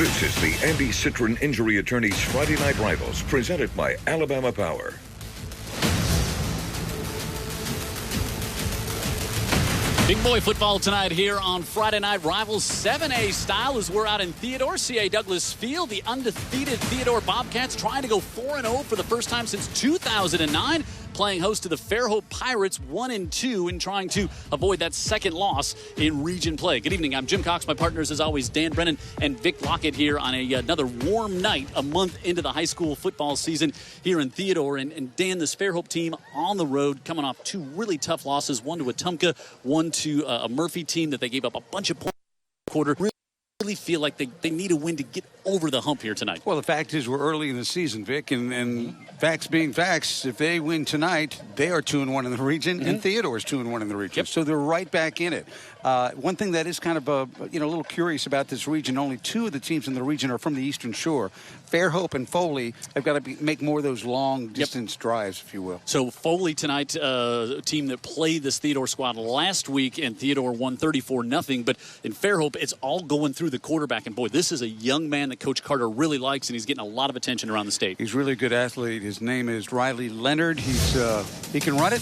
This is the Andy Citron Injury Attorneys Friday Night Rivals, presented by Alabama Power. Big boy football tonight here on Friday Night Rivals, 7A style, as we're out in Theodore, C.A. Douglas Field. The undefeated Theodore Bobcats trying to go 4-0 for the first time since 2009. Playing host to the Fairhope Pirates, 1-2, and trying to avoid that second loss in region play. Good evening, I'm Jim Cox. My partners, as always, Dan Brennan and Vic Lockett here on another warm night, a month into the high school football season here in Theodore. And Dan, this Fairhope team on the road, coming off two really tough losses, one to Wetumpka, one to a Murphy team that they gave up a bunch of points in the quarter. Really feel like they need a win to get over the hump here tonight. Well, the fact is we're early in the season, Vic, and facts being facts, if they win tonight, they are 2-1 in the region, and Theodore's 2-1 in the region. Yep. So they're right back in it. One thing that is kind of a little curious about this region, only two of the teams in the region are from the Eastern Shore. Fairhope and Foley have got to make more of those long distance drives, if you will. So Foley tonight, a team that played this Theodore squad last week, and Theodore won 34-0. But in Fairhope, it's all going through the quarterback. And boy, this is a young man that Coach Carter really likes, and he's getting a lot of attention around the state. He's a really good athlete. His name is Riley Leonard. He can run it.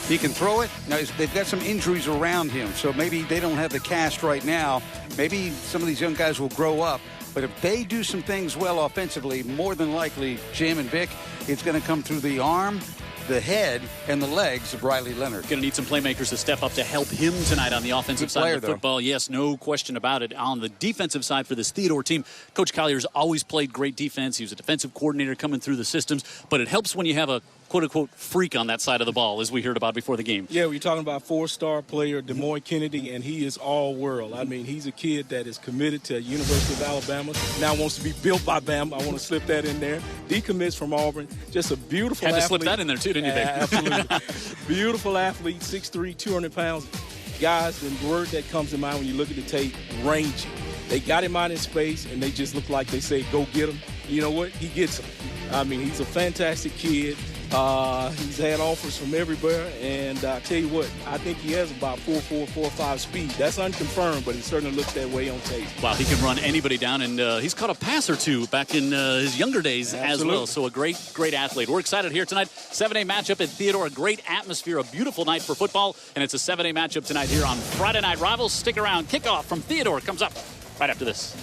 He can throw it. Now, they've got some injuries around him, so maybe they don't have the cast right now. Maybe some of these young guys will grow up. But if they do some things well offensively, more than likely, Jim and Vic, it's going to come through the arm, the head, and the legs of Riley Leonard. Going to need some playmakers to step up to help him tonight on the offensive side of the football. Yes, no question about it. On the defensive side for this Theodore team, Coach Collier's always played great defense. He was a defensive coordinator coming through the systems, but it helps when you have a quote-unquote freak on that side of the ball, as we heard about before the game. Yeah, we're talking about four-star player Moines Kennedy, and he is all-world. I mean, he's a kid that is committed to University of Alabama, now wants to be built by Bama. I want to slip that in there. Decommits from Auburn. Just a beautiful athlete. Had to slip that in there, too, didn't you, Dave? Absolutely. Beautiful athlete, 6'3", 200 pounds. Guys, the word that comes to mind when you look at the tape, rangy. They got him out in space, and they just look like they say, go get him. You know what? He gets him. I mean, he's a fantastic kid. He's had offers from everywhere, and I tell you what, I think he has about 4.4, 4.5 speed. That's unconfirmed, but it certainly looks that way on tape. Wow, he can run anybody down, and he's caught a pass or two back in his younger days as well. So a great athlete. We're excited here tonight. 7A matchup at Theodore, a great atmosphere, a beautiful night for football, and it's a 7A matchup tonight here on Friday Night Rivals. Stick around. Kickoff from Theodore comes up right after this.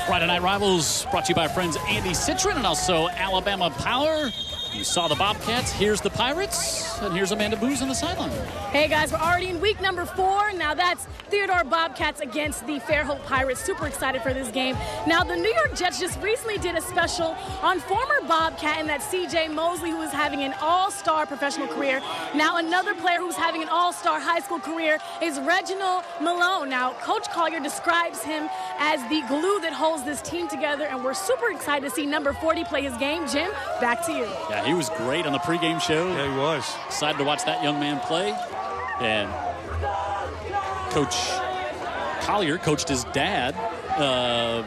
Friday Night Rivals brought to you by our friends Andy Citron and also Alabama Power. You saw the Bobcats, here's the Pirates, and here's Amanda Booz on the sideline. Hey guys, we're already in week number 4. Now that's Theodore Bobcats against the Fairhope Pirates. Super excited for this game. Now the New York Jets just recently did a special on former Bobcat, and that's C.J. Mosley, who is having an all-star professional career. Now another player who's having an all-star high school career is Reginald Malone. Now Coach Collier describes him as the glue that holds this team together, and we're super excited to see number 40 play his game. Jim, back to you. Yeah, he was great on the pregame show. Yeah, he was. Excited to watch that young man play. And Coach Collier coached his dad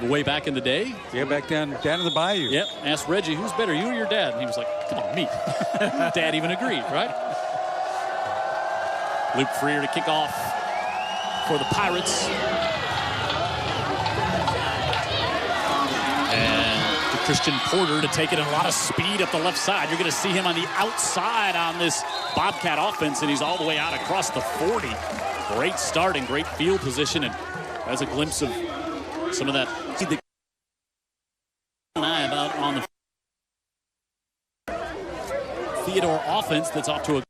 way back in the day. Yeah, back down in the bayou. Yep. Asked Reggie, who's better, you or your dad? And he was like, come on, me. Dad even agreed, right? Luke Freer to kick off for the Pirates. Christian Porter to take it in a lot of speed up the left side. You're going to see him on the outside on this Bobcat offense, and he's all the way out across the 40. Great start and great field position, and that's a glimpse of some of that about on the Theodore offense that's off to a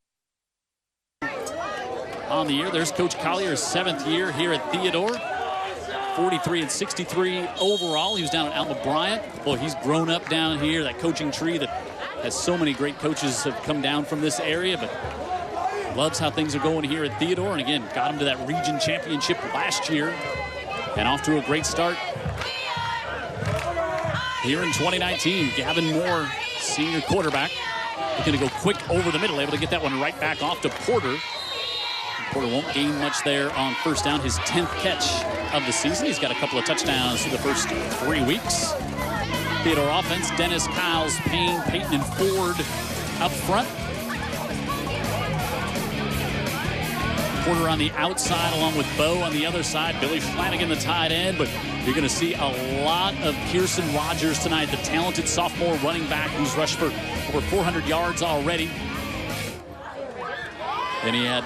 on the year. There's Coach Collier's 7th year here at Theodore. 43 and 63 overall. He was down at Alma Bryant. Boy, he's grown up down here, that coaching tree that has so many great coaches have come down from this area, but loves how things are going here at Theodore. And again, got him to that region championship last year and off to a great start here in 2019. Gavin Moore, senior quarterback, going to go quick over the middle, able to get that one right back off to Porter. Porter won't gain much there on first down. His 10th catch of the season. He's got a couple of touchdowns through the first 3 weeks. Theodore offense, Dennis, Kyles, Payne, Peyton, and Ford up front. Porter on the outside along with Bo on the other side. Billy Flanagan, the tight end. But you're going to see a lot of Pearson Rogers tonight, the talented sophomore running back who's rushed for over 400 yards already. And he had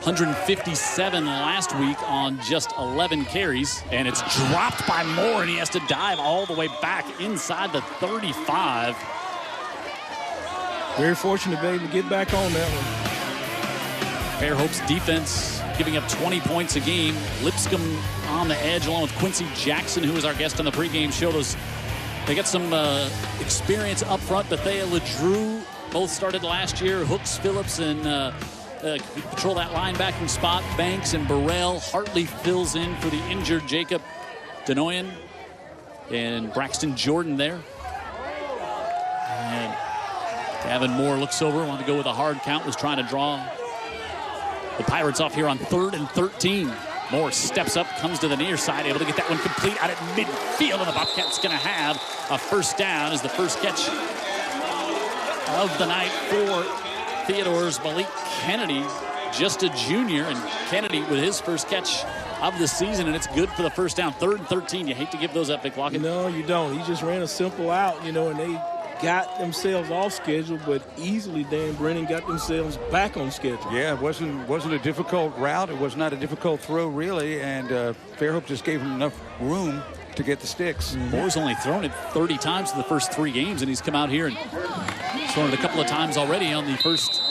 157 last week on just 11 carries. And it's dropped by Moore, and he has to dive all the way back inside the 35. Very fortunate to be able to get back on that one. Fairhope's defense giving up 20 points a game. Lipscomb on the edge along with Quincy Jackson, who was our guest on the pregame, showed us they got some experience up front. Bethea LeDrew both started last year. Hooks, Phillips, and control that linebacking spot. Banks and Burrell. Hartley fills in for the injured Jacob Denoyan. And Braxton Jordan there. And Gavin Moore looks over, wanted to go with a hard count, was trying to draw the Pirates off here on 3rd and 13. Moore steps up, comes to the near side, able to get that one complete out at midfield, and the Bobcats going to have a first down as the first catch of the night for Theodore's Malik Kennedy, just a junior, and Kennedy with his first catch of the season, and it's good for the first down. 3rd and 13. You hate to give those up, Vic Lockett. No, you don't. He just ran a simple out, and they got themselves off schedule, but easily Dan Brennan got themselves back on schedule. Yeah, it wasn't a difficult route. It was not a difficult throw, really, and Fairhope just gave him enough room to get the sticks. Moore's only thrown it 30 times in the first 3 games, and he's come out here and thrown it a couple of times already on the first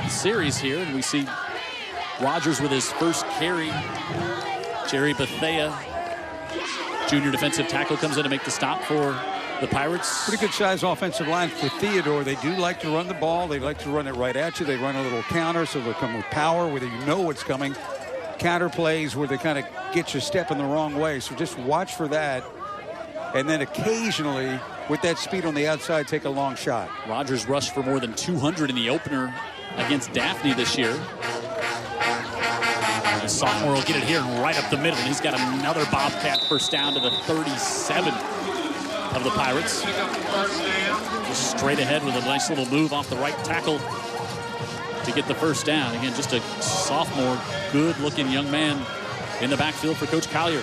series here, and we see Rogers with his first carry. Jerry Bethea, junior defensive tackle, comes in to make the stop for the Pirates. Pretty good size offensive line for Theodore. They do like to run the ball. They like to run it right at you. They run a little counter, so they'll come with power, whether you know what's coming. Counter plays where they kind of get you stepping the wrong way. So just watch for that. And then occasionally, with that speed on the outside, take a long shot. Rogers rushed for more than 200 in the opener against Daphne this year. The sophomore will get it here and right up the middle. And he's got another Bobcat first down to the 37 of the Pirates. Just straight ahead with a nice little move off the right tackle to get the first down. Again, just a sophomore, good-looking young man in the backfield for Coach Collier.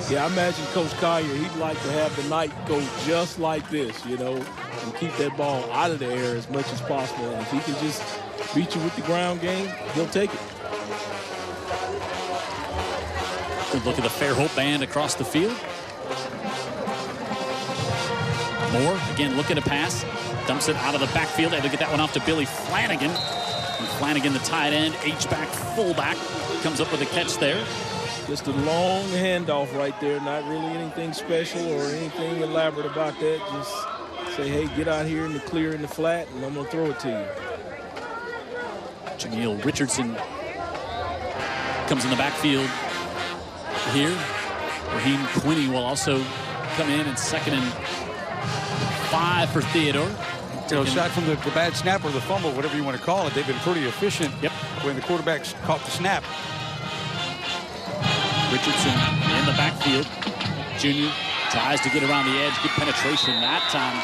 Yeah, I imagine Coach Collier, he'd like to have the night go just like this, and keep that ball out of the air as much as possible. And if he can just beat you with the ground game, he'll take it. Good look at the Fairhope band across the field. Moore, again, looking to pass. Dumps it out of the backfield. Able to get that one off to Billy Flanagan. And Flanagan, the tight end, H-back, fullback, comes up with a catch there. Just a long handoff right there. Not really anything special or anything elaborate about that. Just say, hey, get out here in the clear in the flat, and I'm going to throw it to you. Jameel Richardson comes in the backfield here. Raheem Quinney will also come in 2nd and 5 for Theodore. Aside from the bad snap or the fumble, whatever you want to call it, they've been pretty efficient when the quarterbacks caught the snap. Richardson in the backfield. Junior tries to get around the edge, good penetration that time.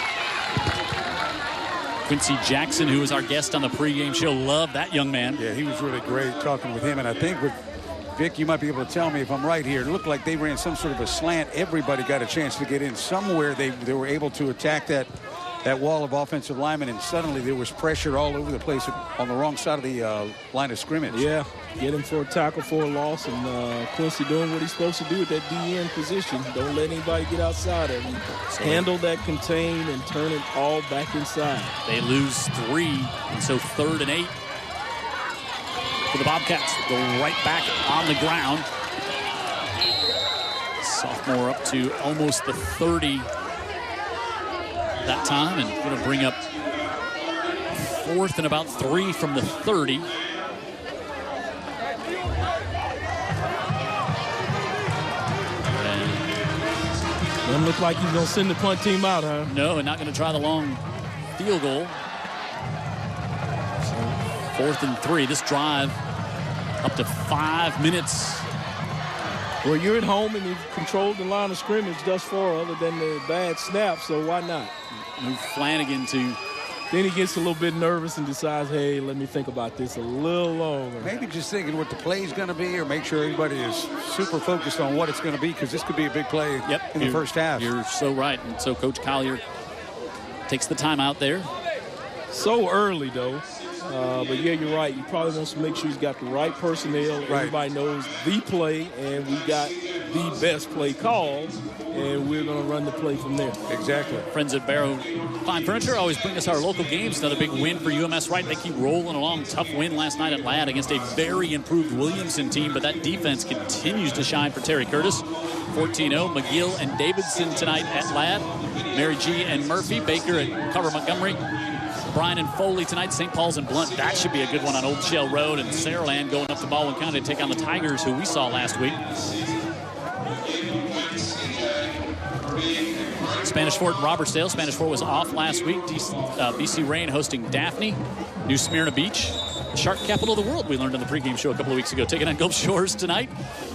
Quincy Jackson, who was our guest on the pregame show, loved that young man. Yeah, he was really great talking with him, and I think with Vic, you might be able to tell me if I'm right here. It looked like they ran some sort of a slant. Everybody got a chance to get in. Somewhere they were able to attack that wall of offensive linemen, and suddenly there was pressure all over the place on the wrong side of the line of scrimmage. Yeah, get him for a tackle for a loss, and Quincy doing what he's supposed to do at that DN position. Don't let anybody get outside of him. So handle that contain and turn it all back inside. They lose 3, and so 3rd and 8. For the Bobcats, go right back on the ground. Sophomore up to almost the 30 that time, and going to bring up 4th and about 3 from the 30. Doesn't look like he's going to send the punt team out, huh? No, and not going to try the long field goal. 4th and 3. This drive up to 5 minutes. Well, you're at home and you've controlled the line of scrimmage thus far, other than the bad snap, so why not? Move Flanagan to Then he gets a little bit nervous and decides, hey, let me think about this a little longer. Maybe just thinking what the play is going to be, or make sure everybody is super focused on what it's going to be, because this could be a big play in the first half. You're so right. And so Coach Collier takes the time out there. So early, though. But, yeah, you're right. He probably wants to make sure he's got the right personnel. Right. Everybody knows the play, and we got the best play called, and we're going to run the play from there. Exactly. Friends at Barrow Fine Furniture always bring us our local games. Another big win for UMS, right? They keep rolling along. Tough win last night at Ladd against a very improved Williamson team, but that defense continues to shine for Terry Curtis. 14-0, McGill and Davidson tonight at Ladd. Mary G. and Murphy, Baker at Carver Montgomery. Bryan and Foley tonight, St. Paul's and Blunt. That should be a good one on Old Shell Road. And Saraland going up to Baldwin County to take on the Tigers, who we saw last week. Spanish Fort and Robertsdale. Spanish Fort was off last week. BC Rain hosting Daphne. New Smyrna Beach, the shark capital of the world, we learned on the pregame show a couple of weeks ago. Taking on Gulf Shores tonight.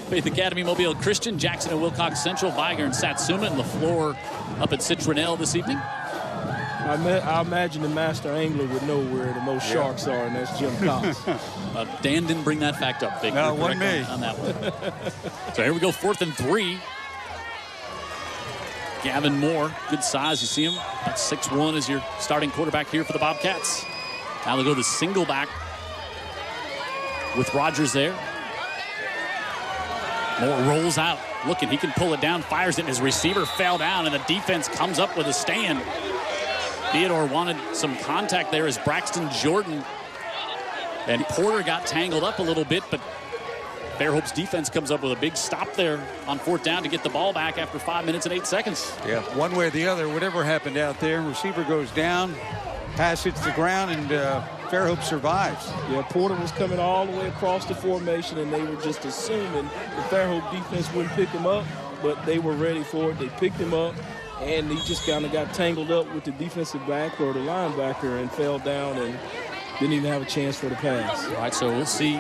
Faith Academy, Mobile Christian, Jackson and Wilcox Central, Viger and Satsuma, and LaFleur up at Citronelle this evening. I imagine the master angler would know where the most sharks are, and that's Jim Cox. Dan didn't bring that fact up. Vic. No, wasn't me. On that one. So here we go, 4th and 3. Gavin Moore, good size. You see him? That's 6'1" as your starting quarterback here for the Bobcats. Now they go the single back with Rogers there. Moore rolls out. Looking, he can pull it down, fires it, and his receiver fell down, and the defense comes up with a stand. Theodore wanted some contact there as Braxton Jordan and Porter got tangled up a little bit, but Fairhope's defense comes up with a big stop there on 4th down to get the ball back after 5 minutes and 8 seconds. Yeah, one way or the other, whatever happened out there, receiver goes down, pass hits the ground, and Fairhope survives. Yeah, Porter was coming all the way across the formation, and they were just assuming the Fairhope defense wouldn't pick him up, but they were ready for it. They picked him up, and he just kind of got tangled up with the defensive back or the linebacker and fell down and didn't even have a chance for the pass. All right, so we'll see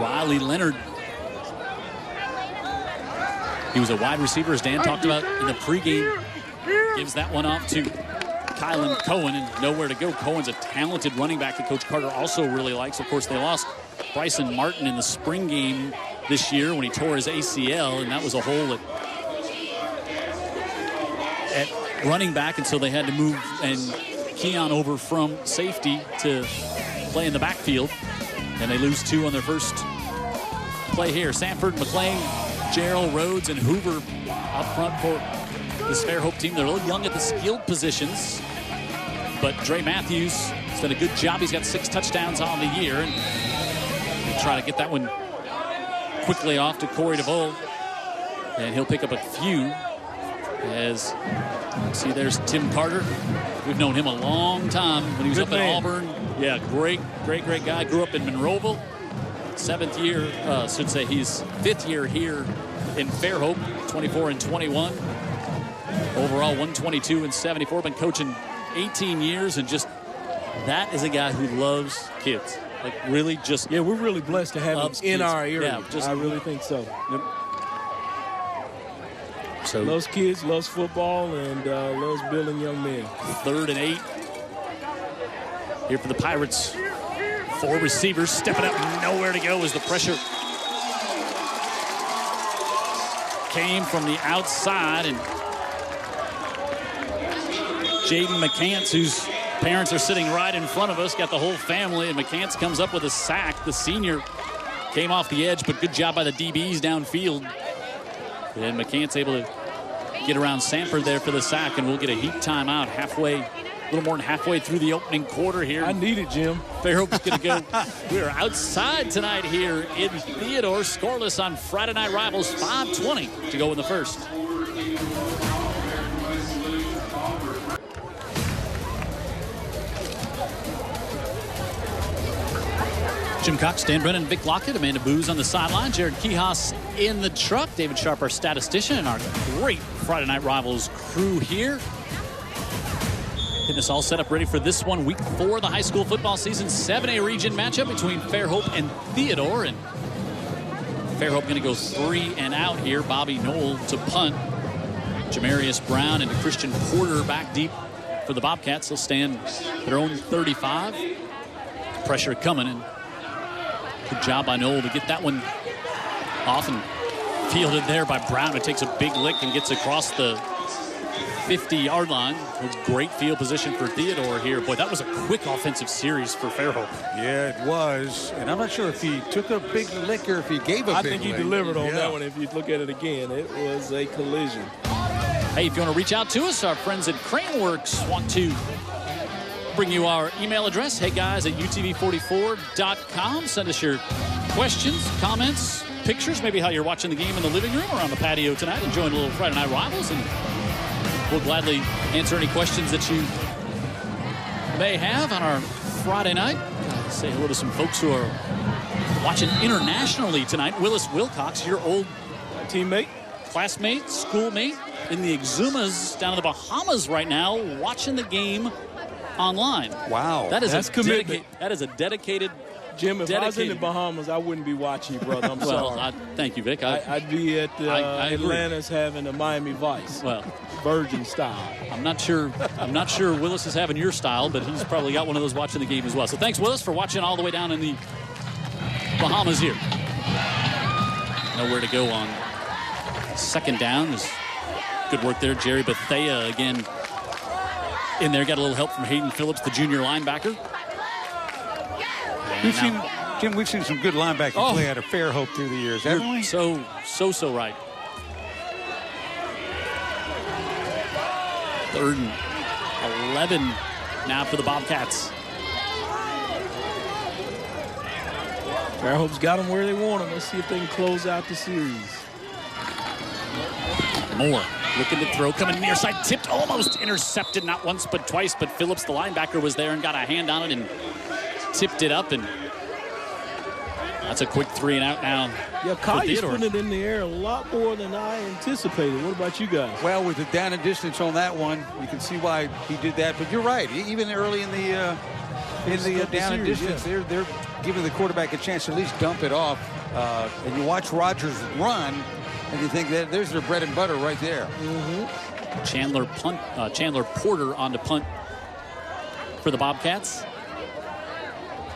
Riley Leonard. He was a wide receiver, as Dan talked about in the pregame. Gives that one off to Kylan Cohen, and nowhere to go. Cohen's a talented running back that Coach Carter also really likes. Of course, they lost Bryson Martin in the spring game this year when he tore his ACL, and that was a hole at running back, and so they had to move and Keon over from safety to play in the backfield, and they lose 2 on their first play here. Sanford, McLean, Gerald, Rhodes, and Hoover up front for this Fairhope team. They're a little young at the skilled positions, but Dre Matthews has done a good job. He's got 6 touchdowns on the year, and we'll try to get that one quickly off to Corey DeVoe, and he'll pick up a few. As see, there's Tim Carter. We've known him a long time when he was up at Auburn. Yeah, great guy. Grew up in Monroeville. 7th year, should say he's 5th year here in Fairhope. 24-21. Overall, 122-74. Been coaching 18 years, and just that is a guy who loves kids. Like really, just we're really blessed to have him in our area. Yeah, I really think so. Yep. So loves kids, loves football, and loves building young men. 3rd and 8 here for the Pirates. 4 receivers stepping up, nowhere to go as the pressure came from the outside, and Jaden McCants, whose parents are sitting right in front of us, got the whole family, and McCants comes up with a sack. The senior came off the edge, but good job by the DBs downfield. And McCants able to get around Sanford there for the sack, and we'll get a heat timeout halfway, a little more than halfway through the opening quarter here. I need it, Jim. Fairhope's going to go. We're outside tonight here in Theodore. Scoreless on Friday Night Rivals. 5:20 to go in the first. Jim Cox, Dan Brennan, Vic Lockett, Amanda Booz on the sideline, Jared Kihas in the truck, David Sharp, our statistician, and our great Friday Night Rivals crew here. Getting us all set up ready for this one, week 4 of the high school football season. 7A region matchup between Fairhope and Theodore, and Fairhope going to go 3 and out here. Bobby Knoll to punt. Jamarius Brown and Christian Porter back deep for the Bobcats. They'll stand their own 35. Pressure coming, and good job by Noel to get that one off and fielded there by Brown, who takes a big lick and gets across the 50-yard line. Great field position for Theodore here. Boy, that was a quick offensive series for Fairhope. Yeah, it was. And I'm not sure if he took a big lick or if he gave a big lick. I think he delivered on that one. If you look at it again, it was a collision. Hey, if you want to reach out to us, our friends at Craneworks want to bring you our email address, heyguys@utv44.com. Send us your questions, comments, pictures, maybe how you're watching the game in the living room or on the patio tonight, enjoying a little Friday Night Rivals, and we'll gladly answer any questions that you may have on our Friday night. Say hello to some folks who are watching internationally tonight. Willis Wilcox, your old teammate, classmate, schoolmate in the Exumas down in the Bahamas right now, watching the game online. Wow. That's commitment. That is a dedicated. Jim, if I was in the Bahamas, I wouldn't be watching you, brother. I'm sorry. Thank you, Vic. I'd be at Atlanta's having a Miami Vice. Well, Virgin style. I'm not sure Willis is having your style, but he's probably got one of those watching the game as well. So thanks, Willis, for watching all the way down in the Bahamas here. Nowhere to go on second down. There's good work there. Jerry Bethea again in there. Got a little help from Hayden Phillips, the junior linebacker. We've seen some good linebacking play out of Fairhope through the years, haven't we? So right. 3rd and 11 now for the Bobcats. Fairhope's got them where they want them. Let's see if they can close out the series. Moore looking to throw, coming near side, tipped, almost intercepted, not once but twice, but Phillips, the linebacker, was there and got a hand on it and tipped it up, and that's a quick 3 and out now. Yeah, Kai's putting it in the air a lot more than I anticipated. What about you guys? Well, with the down and distance on that one, you can see why he did that. But you're right. Even early in the down and distance, they're giving the quarterback a chance to at least dump it off. And you watch Rogers run, and you think that there's their bread and butter right there. Mm-hmm. Chandler Porter on to punt for the Bobcats.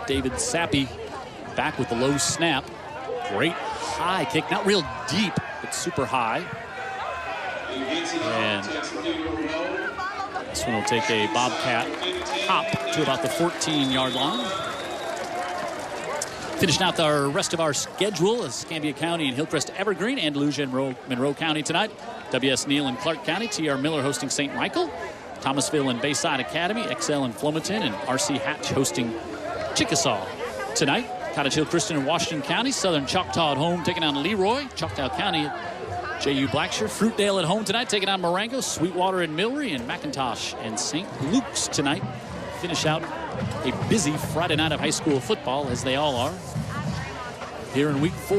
David Sappy back with the low snap. Great high kick, not real deep, but super high. And this one will take a Bobcat hop to about the 14-yard line. Finishing out the rest of our schedule is Escambia County and Hillcrest Evergreen, Andalusia and Monroe County tonight. W.S. Neal and Clark County, T.R. Miller hosting St. Michael. Thomasville and Bayside Academy, XL and Flomaton, and R.C. Hatch hosting Chickasaw tonight. Cottage Hill Christian in Washington County. Southern Choctaw at home taking on Leroy. Choctaw County, J.U. Blackshear. Fruitdale at home tonight taking on Marengo. Sweetwater and Millry, and McIntosh and St. Luke's tonight. Finish out a busy Friday night of high school football, as they all are, here in week 4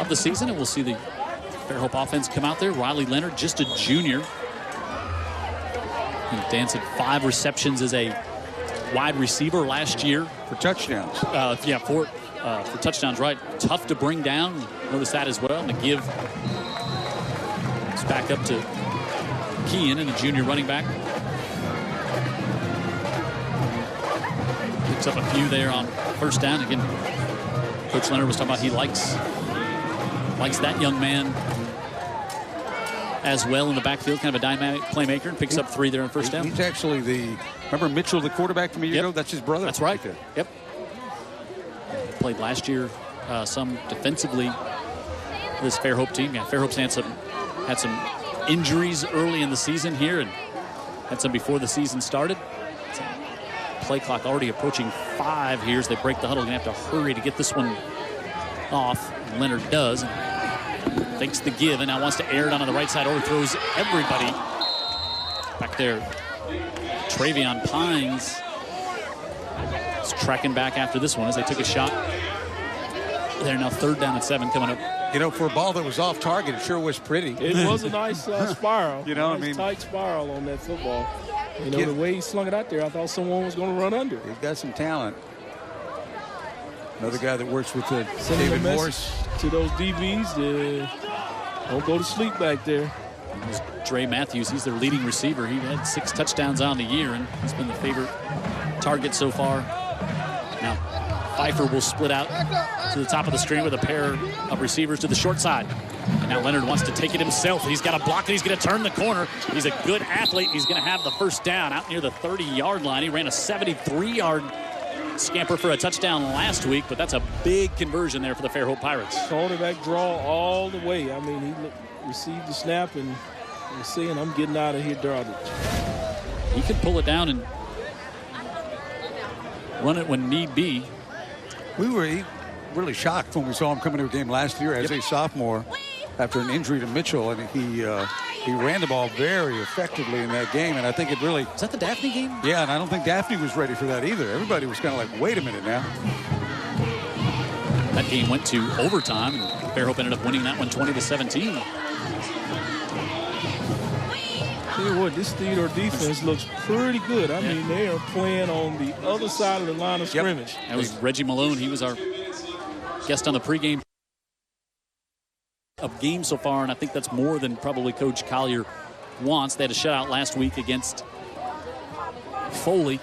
of the season. And we'll see the Fairhope offense come out there. Riley Leonard, just a junior. He danced 5 receptions as a wide receiver last year. For touchdowns. For touchdowns, right. Tough to bring down. Notice that as well. McGill is back up to Kean, and the junior running back. Picks up a few there on first down. Again, Coach Leonard was talking about he likes that young man as well in the backfield, kind of a dynamic playmaker, and picks up 3 there on first down. He's actually remember Mitchell, the quarterback from a year ago? That's his brother. That's right. Yep. Played last year some defensively, this Fairhope team. Yeah, Fairhope's had some injuries early in the season here, and had some before the season started. Play clock already approaching 5 here as they break the huddle. Going to have to hurry to get this one off. And Leonard does. Fakes the give and now wants to air it onto the right side. Overthrows everybody. Back there, Travion Pines is tracking back after this one as they took a shot. They're now 3rd down and 7 coming up. You know, for a ball that was off target, it sure was pretty. It was a nice spiral. Nice tight spiral on that football. The way he slung it out there, I thought someone was going to run under. He's got some talent. Another guy that works with David Morse. To those DBs, don't go to sleep back there. It was Dre Matthews. He's their leading receiver. He had 6 touchdowns on the year, and he's been the favorite target so far. Now, Pfeiffer will split out to the top of the screen with a pair of receivers to the short side. And now Leonard wants to take it himself. He's got a block, and he's going to turn the corner. He's a good athlete. He's going to have the first down out near the 30-yard line. He ran a 73-yard scamper for a touchdown last week, but that's a big conversion there for the Fairhope Pirates. Quarterback draw all the way. I mean, he received the snap and was saying, I'm getting out of here, garbage. He could pull it down and run it when need be. We were really shocked when we saw him coming to a game last year as a sophomore after an injury to Mitchell, and he ran the ball very effectively in that game, and I think it really... Is that the Daphne game? Yeah, and I don't think Daphne was ready for that either. Everybody was kind of like, wait a minute now. That game went to overtime, and Fairhope ended up winning that one 20-17. Tell you what, this Theodore defense looks pretty good. I mean, they are playing on the other side of the line of scrimmage. That was Reggie Malone. He was our guest on the pregame of games so far, and I think that's more than probably Coach Collier wants. They had a shutout last week against Foley.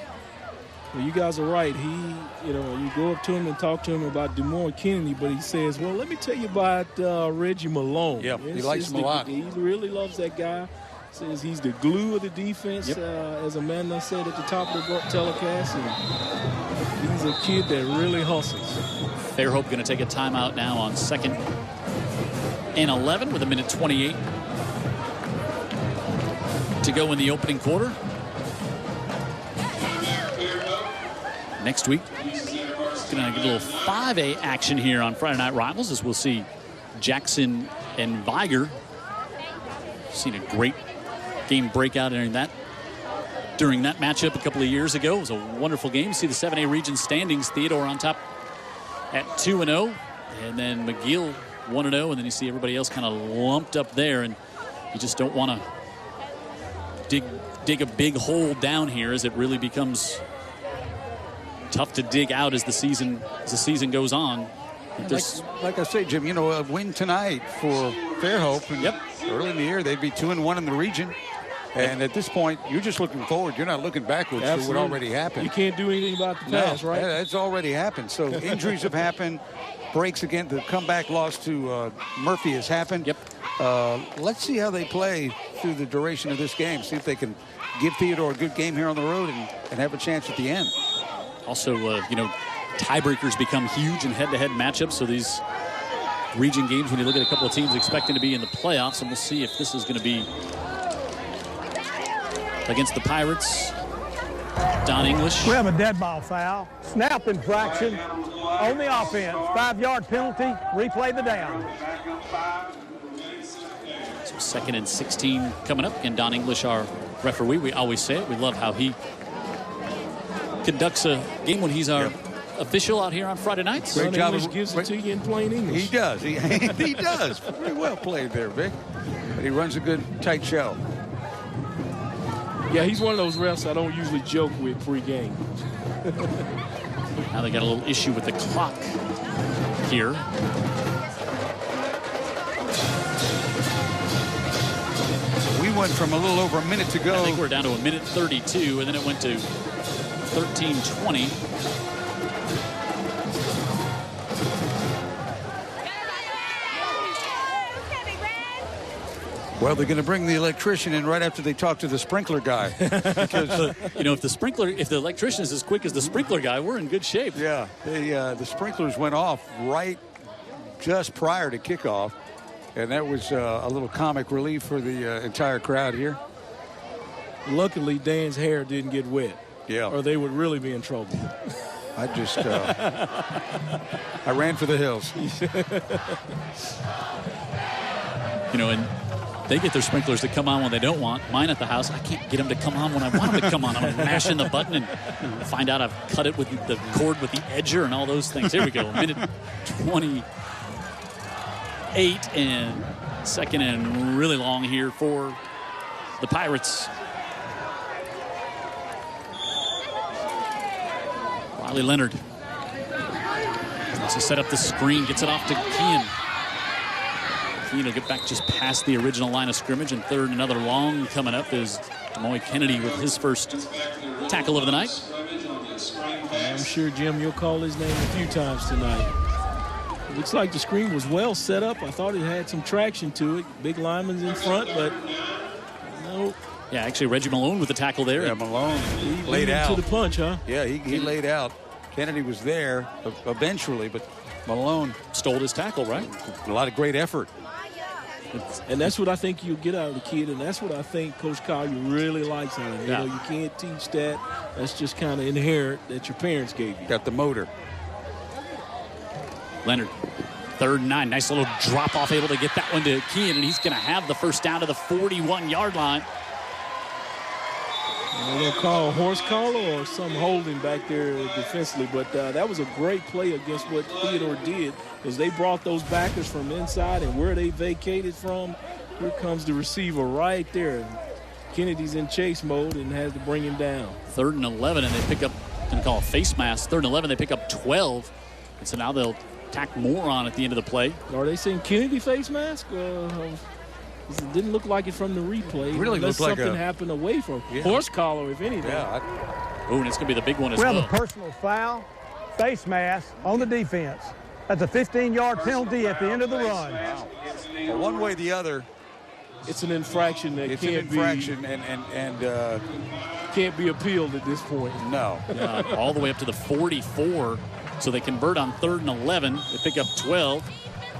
Well, you guys are right. You go up to him and talk to him about Moines Kennedy, but he says, well, let me tell you about Reggie Malone. Yep, he likes him a lot. He really loves that guy. Says he's the glue of the defense, as Amanda said at the top of the telecast. And he's a kid that really hustles. Fairhope going to take a timeout now on 2nd and 11 with 1:28 to go in the opening quarter. Next week, going to get a little 5A action here on Friday Night Rivals as we'll see Jackson and Viger. Seen a great game breakout during that matchup a couple of years ago. It was a wonderful game. You see the 7A region standings. Theodore on top at 2-0, and then McGill 1-0, and then you see everybody else kind of lumped up there, and you just don't want to dig a big hole down here as it really becomes tough to dig out as the season goes on. Like I say, Jim, a win tonight for Fairhope, and early in the year they'd be 2-1 in the region. And at this point, you're just looking forward. You're not looking backwards to what already happened. You can't do anything about the past, right? That's already happened. So injuries have happened. Breaks again. The comeback loss to Murphy has happened. Let's see how they play through the duration of this game. See if they can give Theodore a good game here on the road and have a chance at the end. Also, tiebreakers become huge in head-to-head matchups. So these region games, when you look at a couple of teams expecting to be in the playoffs, and we'll see if this is going to be against the Pirates. Don English. We have a dead ball foul. Snap infraction on the offense. 5-yard penalty. Replay the down. So 2nd and 16 coming up. And Don English, our referee, we always say it. We love how he conducts a game when he's our official out here on Friday nights. Great job. English gives it to you in plain English. He does. He does. Very well played there, Vic. But he runs a good, tight show. Yeah, he's one of those refs I don't usually joke with pre-game. Now they got a little issue with the clock here. We went from a little over a minute to go. I think we're down to 1:32, and then it went to 13:20. Well, they're going to bring the electrician in right after they talk to the sprinkler guy. Because if the electrician is as quick as the sprinkler guy, we're in good shape. Yeah, the sprinklers went off right just prior to kickoff, and that was a little comic relief for the entire crowd here. Luckily, Dan's hair didn't get wet. Yeah. Or they would really be in trouble. I just, I ran for the hills. And they get their sprinklers to come on when they don't want. Mine at the house, I can't get them to come on when I want them to come on. I'm mashing the button and find out I've cut it with the cord with the edger and all those things. Here we go, 1:28, and 2nd and really long here for the Pirates. Riley Leonard wants to set up the screen, gets it off to Kean. Keene will get back just past the original line of scrimmage, and third, another long coming up is Moines Kennedy with his first tackle of the night. I'm sure, Jim, you'll call his name a few times tonight. It looks like the screen was well set up. I thought it had some traction to it. Big lineman's in front, but no. Yeah, actually, Reggie Malone with the tackle there. Yeah, Malone He laid out. to the punch, huh? Yeah, he laid out. Kennedy was there eventually, but Malone stole his tackle, right? A lot of great effort. And that's what I think you get out of the kid, and that's what I think Coach Collier really likes on him. You know, you can't teach that. That's just kind of inherent that your parents gave you. Got the motor. Leonard, 3rd and 9. Nice little drop off, able to get that one to Keene, and he's going to have the first down to the 41-yard line. They're going to call a horse collar or some holding back there defensively, but that was a great play against what Theodore did, because they brought those backers from inside, and where they vacated from, here comes the receiver right there. Kennedy's in chase mode and has to bring him down. 3rd and 11, and they pick up, going to call a face mask. 3rd and 11, they pick up 12, and so now they'll tack more on at the end of the play. Are they saying Kennedy face mask? It didn't look like it from the replay. It really looked like something happened away from horse collar, if anything. Yeah. Oh, and it's going to be the big one as well. Well, the personal foul, face mask on the defense. That's a 15-yard penalty at the end of the run. Wow. Well, one way or the other, it's an infraction that can't be appealed at this point. No. All the way up to the 44. So they convert on 3rd and 11. They pick up 12,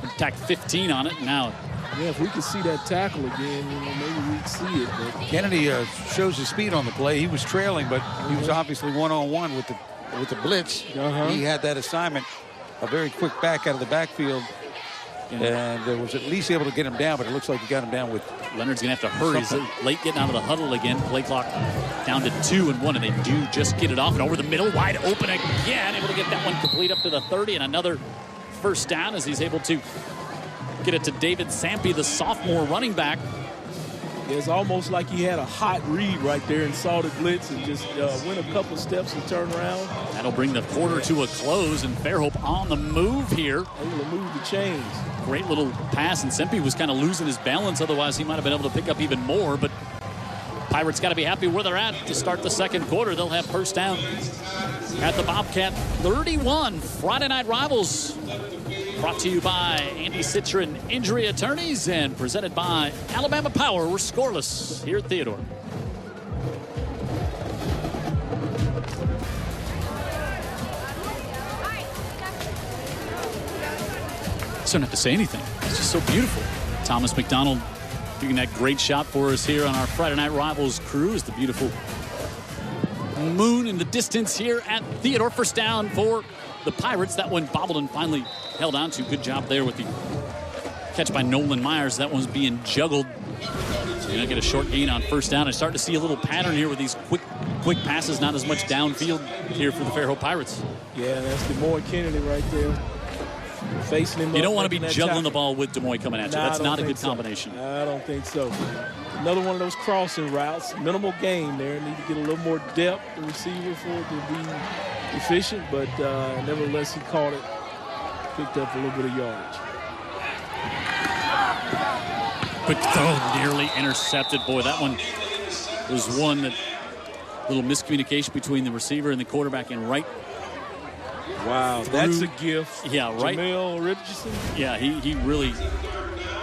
and tack 15 on it. Now, yeah, if we could see that tackle again, maybe we'd see it. But Kennedy shows his speed on the play. He was trailing, but he was obviously one-on-one with the blitz. He had that assignment, a very quick back out of the backfield, and was at least able to get him down, but it looks like he got him down with. Leonard's going to have to hurry. He's late getting out of the huddle again. Play clock down to 2 and 1, and they do just get it off and over the middle, wide open again. Able to get that one complete up to the 30, and another first down as he's able to get it to David Sampe, the sophomore running back. It's almost like he had a hot read right there and saw the blitz and just went a couple steps and turned around. That'll bring the quarter to a close, and Fairhope on the move here. Able to move the chains. Great little pass, and Sempe was kind of losing his balance. Otherwise, he might have been able to pick up even more. But Pirates got to be happy where they're at to start the second quarter. They'll have first down at the Bobcat 31. Friday Night Rivals brought to you by Andy Citron Injury Attorneys and presented by Alabama Power. We're scoreless here at Theodore. Don't have to say anything. It's just so beautiful. Thomas McDonald doing that great shot for us here on our Friday Night Rivals crew. Is the beautiful moon in the distance here at Theodore. First down for the Pirates. That one bobbled and finally held on to. Good job there with the catch by Nolan Myers. That one's being juggled. So you don't get a short gain on first down. I start to see a little pattern here with these quick passes, not as much downfield here for the Fairhope Pirates. Yeah, that's the Moines Kennedy right there. Facing him. You don't want to be juggling the ball with Demoy coming at you. That's not a good combination. I don't think so. Another one of those crossing routes. Minimal gain there. Need to get a little more depth, the receiver, for it to be efficient. But nevertheless, he caught it. Picked up a little bit of yardage. Quick throw, nearly intercepted. Boy, that one was one that little miscommunication between the receiver and the quarterback, and right. Wow, that's a gift. Yeah, right. Jamel Richardson. Yeah, he really.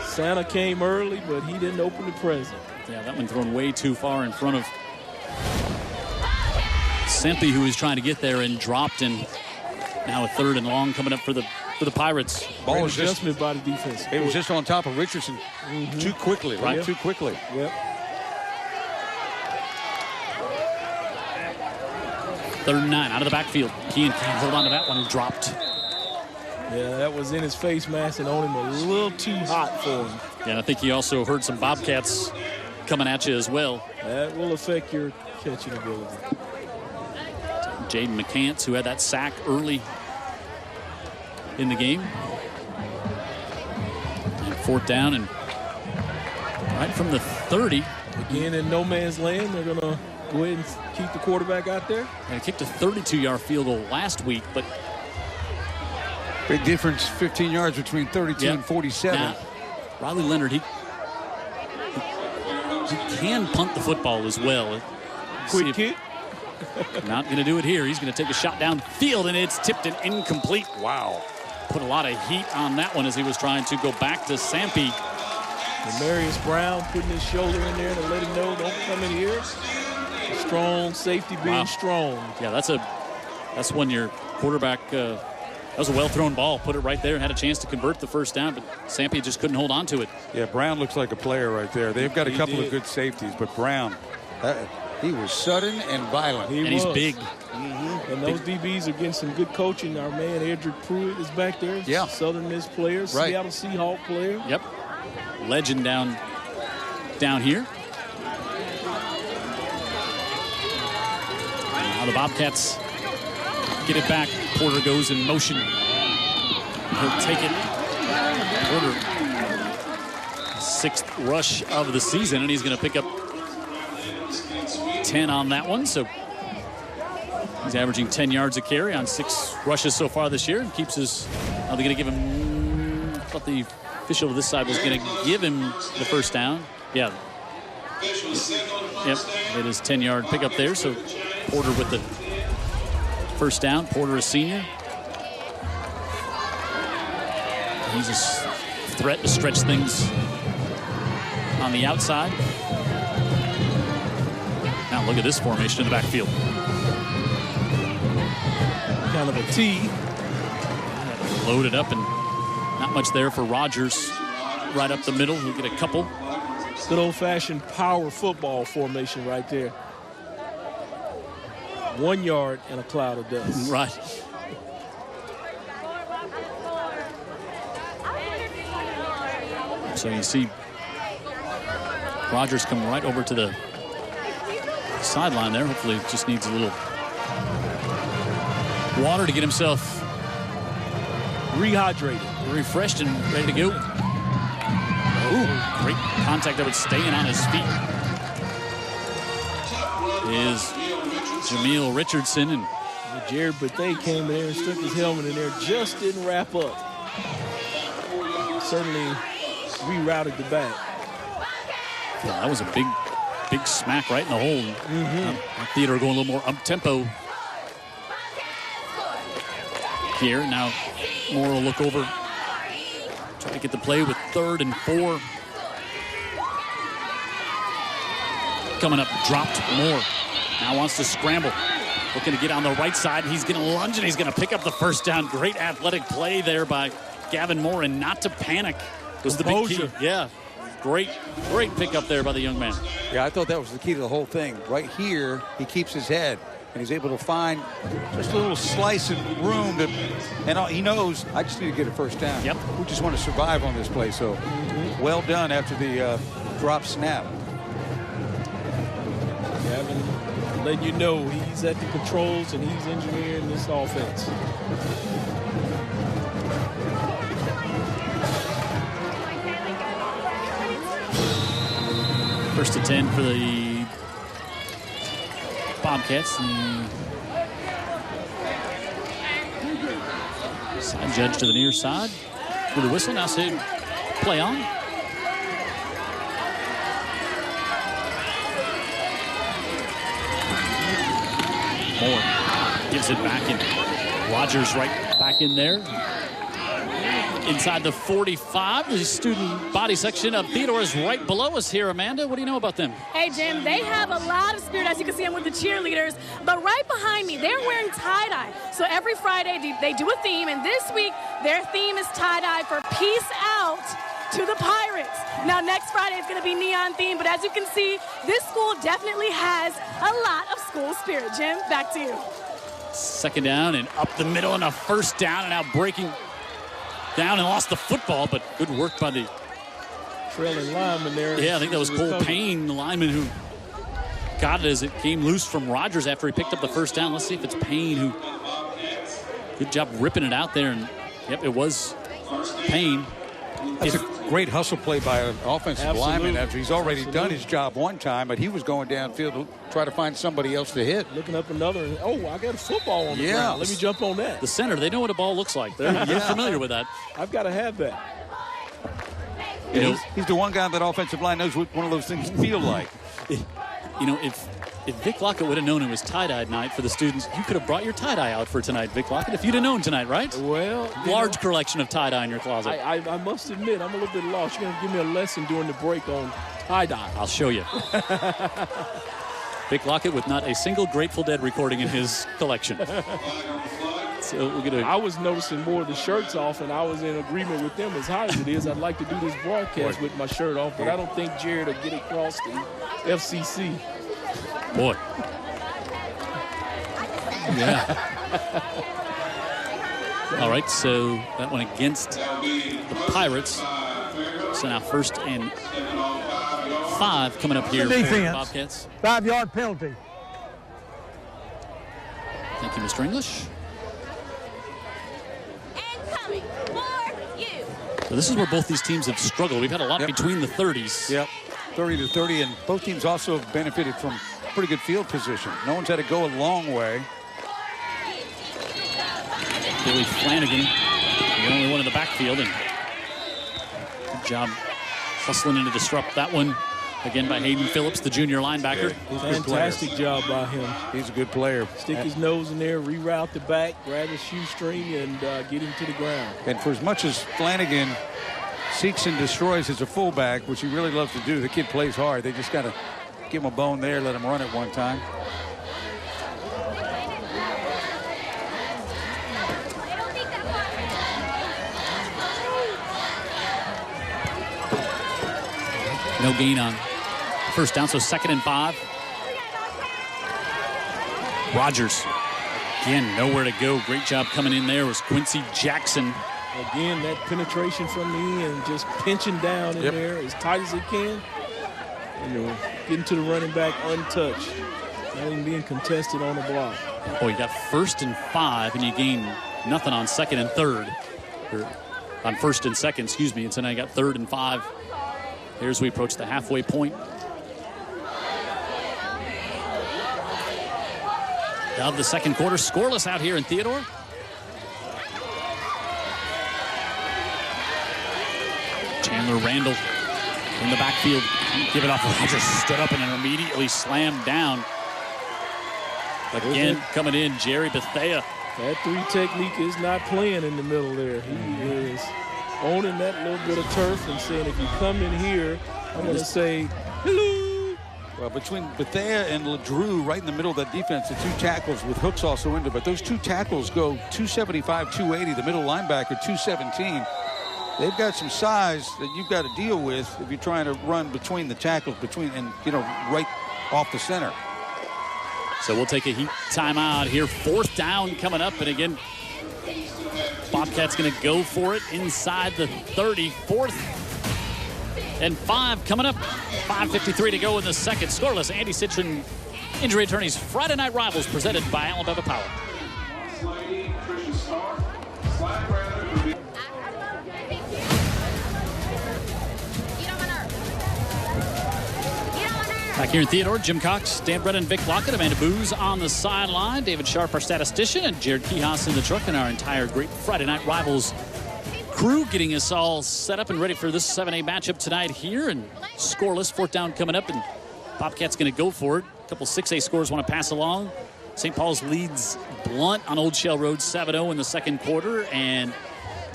Santa came early, but he didn't open the present. Yeah, that one thrown way too far in front of Sempe, who was trying to get there and dropped, and now a 3rd and long coming up for the Pirates. Ball was adjustment by the defense. It was just on top of Richardson too quickly, right? Yep. Too quickly. Yep. 3rd and 9 out of the backfield. Keene can't hold on to that one. Dropped. Yeah, that was in his face mask and on him a little too hot for him. Yeah, and I think he also heard some Bobcats coming at you as well. That will affect your catching ability. Jaden McCants, who had that sack early in the game. And 4th down, and right from the 30. Again, in no man's land, they're going to go ahead and keep the quarterback out there. And kicked a 32-yard field goal last week, but big difference, 15 yards between 32 and 47. Riley Leonard, he can punt the football as well. Quick kick. Not going to do it here. He's going to take a shot downfield, and it's tipped and incomplete. Wow. Put a lot of heat on that one as he was trying to go back to Sampe. Demarius Brown putting his shoulder in there to let him know, don't come in here. Strong safety being strong. Yeah, that's when your quarterback, that was a well-thrown ball. Put it right there, had a chance to convert the first down, but Sampe just couldn't hold on to it. Yeah, Brown looks like a player right there. They've got a couple of good safeties, but Brown, he was sudden and violent. He's big. And those DBs are getting some good coaching. Our man, Edric Pruitt, is back there. Yeah. Southern Miss player, Seattle Seahawk player. Yep. Legend down here. Now the Bobcats get it back. Porter goes in motion. He'll take it. Porter, 6th rush of the season, and he's going to pick up 10 on that one. So he's averaging 10 yards a carry on 6 rushes so far this year, and keeps his. Are they going to give him? I thought the official of this side was going to give him the first down. Yeah. Yep. It is 10-yard pickup there. So Porter with the first down. Porter, a senior. He's a threat to stretch things on the outside. Now look at this formation in the backfield. Kind of a T. Loaded up and not much there for Rogers. Right up the middle. He'll get a couple. Good old-fashioned power football formation right there. 1 yard and a cloud of dust. Right. So you see Rogers come right over to the sideline there. Hopefully just needs a little water to get himself rehydrated, refreshed, and ready to go. Ooh, great contact there, but staying on his feet is Jameel Richardson. And Jared Bethea came in there and stuck his helmet in there, just didn't wrap up. Certainly rerouted the back. Yeah, that was a big smack right in the hole. Theodore going a little more up-tempo here. Now Moore will look over. Try to get the play with 3rd and 4. Coming up, dropped Moore. Now wants to scramble. Looking to get on the right side. He's going to lunge, and he's going to pick up the first down. Great athletic play there by Gavin Moore, and not to panic was the big key. Yeah, great pick up there by the young man. Yeah, I thought that was the key to the whole thing. Right here, he keeps his head, and he's able to find just a little slice of room to, and he knows, I just need to get a first down. Yep. We just want to survive on this play, so well done after the drop snap. Gavin letting you know he's at the controls and he's engineering this offense. First and 10 for the Bobcats. The side judge to the near side with a whistle. Now say play on. Moore gives it back in. Rogers right back in there. Inside the 45, the student body section of Theodore is right below us here. Amanda, what do you know about them? Hey, Jim, they have a lot of spirit, as you can see them with the cheerleaders. But right behind me, they're wearing tie-dye. So every Friday, they do a theme. And this week, their theme is tie-dye for Peace Out to the Pirates. Now, next Friday is going to be neon theme. But as you can see, this school definitely has a lot of school spirit. Jim, back to you. Second down and up the middle and a first down, and now breaking down and lost the football, but good work by the trailing lineman there. Yeah, I think that was Cole Payne, the lineman, who got it as it came loose from Rogers after he picked up the first down. Let's see if it's Payne who, good job ripping it out there. And yep, it was Payne. That's a great hustle play by an offensive lineman after he's already done his job one time, but he was going downfield to try to find somebody else to hit. Looking up another, oh, I got a football on the ground. Let me jump on that. The center, they know what a ball looks like. They're familiar with that. I've got to have that. He's the one guy on that offensive line knows what one of those things feel like. If Vic Lockett would have known it was tie-dye night for the students, you could have brought your tie-dye out for tonight, Vic Lockett, if you'd have known tonight, right? Well, large collection of tie-dye in your closet. I must admit, I'm a little bit lost. You're going to give me a lesson during the break on tie-dye. I'll show you. Vic Lockett with not a single Grateful Dead recording in his collection. So I was noticing more of the shirts off, and I was in agreement with them. As hard as it is, I'd like to do this broadcast with my shirt off, but I don't think Jared will get across the FCC. Boy. Yeah. All right, so that one against the Pirates. So now 1st and 5 coming up here for the Bobcats. 5-yard penalty. Thank you, Mr. English. So this is where both these teams have struggled. We've had a lot between the 30s. Yep, 30 to 30, and both teams also have benefited from pretty good field position. No one's had to go a long way. Billy Flanagan, the only one in the backfield, and good job hustling in to disrupt that one again by Hayden Phillips, the junior linebacker. Fantastic job by him. He's a good player. Stick his nose in there, reroute the back, grab his shoestring, and get him to the ground. And for as much as Flanagan seeks and destroys as a fullback, which he really loves to do, the kid plays hard. They just got to give him a bone there, let him run it one time. No gain on first down, so 2nd and 5. Rogers, again, nowhere to go. Great job coming in there was Quincy Jackson. Again, that penetration from the end, just pinching down in there as tight as he can. Getting to the running back untouched. Not even being contested on the block. Oh, you got 1st and 5, and you gain nothing on 2nd and 3rd. Or on 1st and 2nd, excuse me. And so now you got 3rd and 5. Here as we approach the halfway point of the second quarter. Scoreless out here in Theodore. Chandler Randall in the backfield. Give it off. Rogers stood up and then immediately slammed down. Again, coming in, Jerry Bethea. That 3 technique is not playing in the middle there. He is owning that little bit of turf and saying, if you come in here, I'm going to say, hello. Well, between Bethea and LeDrew, right in the middle of that defense, the 2 tackles with Hooks also into, but those 2 tackles go 275, 280. The middle linebacker, 217. They've got some size that you've got to deal with if you're trying to run between the tackles, right off the center. So we'll take a heat timeout here. 4th down coming up, and again, Bobcats going to go for it inside the 30. 4th and 5 coming up. 5:53 to go in the second. Scoreless. Andy Citron, Injury Attorneys, Friday Night Rivals, presented by Alabama Power. Back here in Theodore, Jim Cox, Dan Brennan, Vic Lockett, Amanda Booz on the sideline, David Sharp, our statistician, and Jared Kihas in the truck, and our entire great Friday Night Rivals crew getting us all set up and ready for this 7A matchup tonight here. And scoreless, 4th down coming up, and Bobcats going to go for it. A couple 6A scores want to pass along. St. Paul's leads Blunt on Old Shell Road 7-0 in the second quarter, and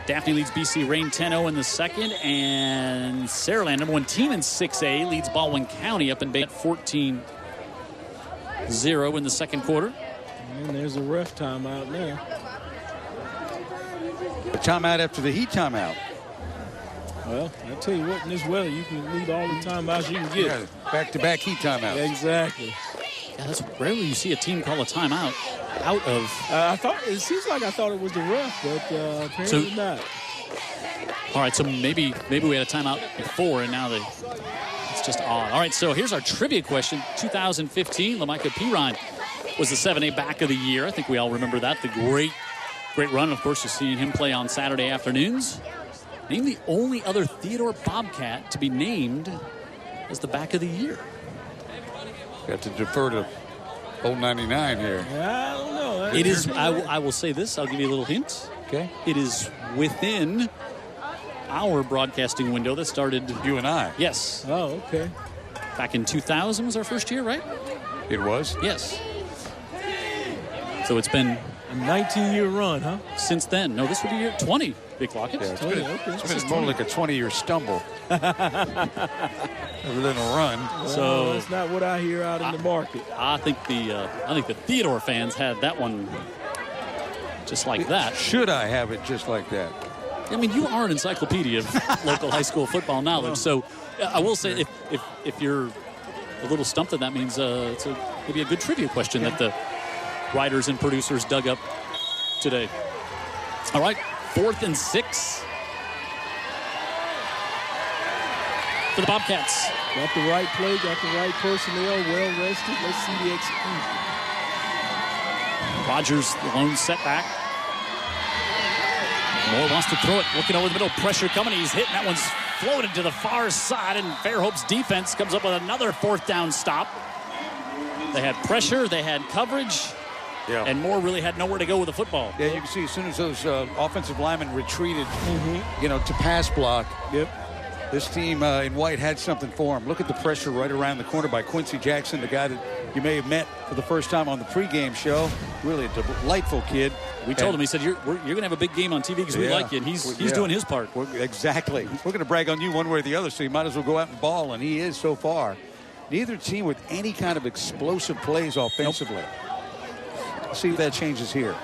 Daphne leads BC Rain 10-0 in the second, and Saraland, number 1 team in 6A, leads Baldwin County up in Bay 14-0 in the second quarter. And there's a ref timeout now. A timeout after the heat timeout. Well, I tell you what, in this weather, you can lead all the timeouts you can get. Yeah, back-to-back heat timeouts. Exactly. Yeah, that's rarely you see a team call a timeout out of. It seems like I thought it was the ref, but apparently not. All right, so maybe we had a timeout before, and now it's just odd. All right, so here's our trivia question. 2015, Lamicah Pirine was the 7A back of the year. I think we all remember that. The great run. Of course, you're seeing him play on Saturday afternoons. Name the only other Theodore Bobcat to be named as the back of the year. You have to defer to old 99 here. I don't know. It is. I will say this. I'll give you a little hint. Okay. It is within our broadcasting window that started. You and I. Yes. Oh, okay. Back in 2000 was our first year, right? It was? Yes. So it's been A 19-year run, huh? since then. No, this would be year 20, Big Lockett. Yeah, it's 20, been, okay. it's been more like a 20-year stumble. Rather than a run. So that's not what I hear out in the market. I think the Theodore fans had that one just like that. Should I have it just like that? I mean, you are an encyclopedia of local high school football knowledge. So I will say, if you're a little stumped, that means it's maybe a good trivia question that the writers and producers dug up today. All right, 4th and 6 for the Bobcats. Got the right play, got the right personnel, well rested. Let's see the execution. Rogers, the lone setback. Moore wants to throw it, looking over the middle, pressure coming. He's hitting, that one's floated to the far side, and Fairhope's defense comes up with another 4th down stop. They had pressure, they had coverage, and Moore really had nowhere to go with the football. Yeah, you can see as soon as those offensive linemen retreated, to pass block. Yep. This team in white had something for him. Look at the pressure right around the corner by Quincy Jackson, the guy that you may have met for the first time on the pregame show. Really a delightful kid. We told him, he said, you're going to have a big game on TV because we like you, and he's doing his part. Exactly. We're going to brag on you one way or the other, so you might as well go out and ball, and he is so far. Neither team with any kind of explosive plays offensively. Nope. See if that changes here.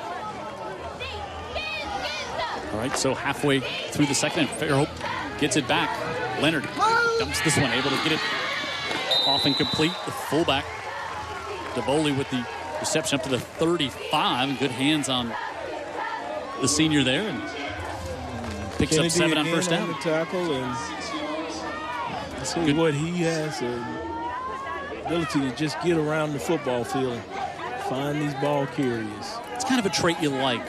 All right, so halfway through the second, and Fairhope gets it back. Leonard dumps this one, able to get it off and complete. The fullback, DeVoli, with the reception up to the 35. Good hands on the senior there, and picks Kennedy up 7 on first down. On the tackle, and see what he has the ability to just get around the football field and find these ball carriers. It's kind of a trait you like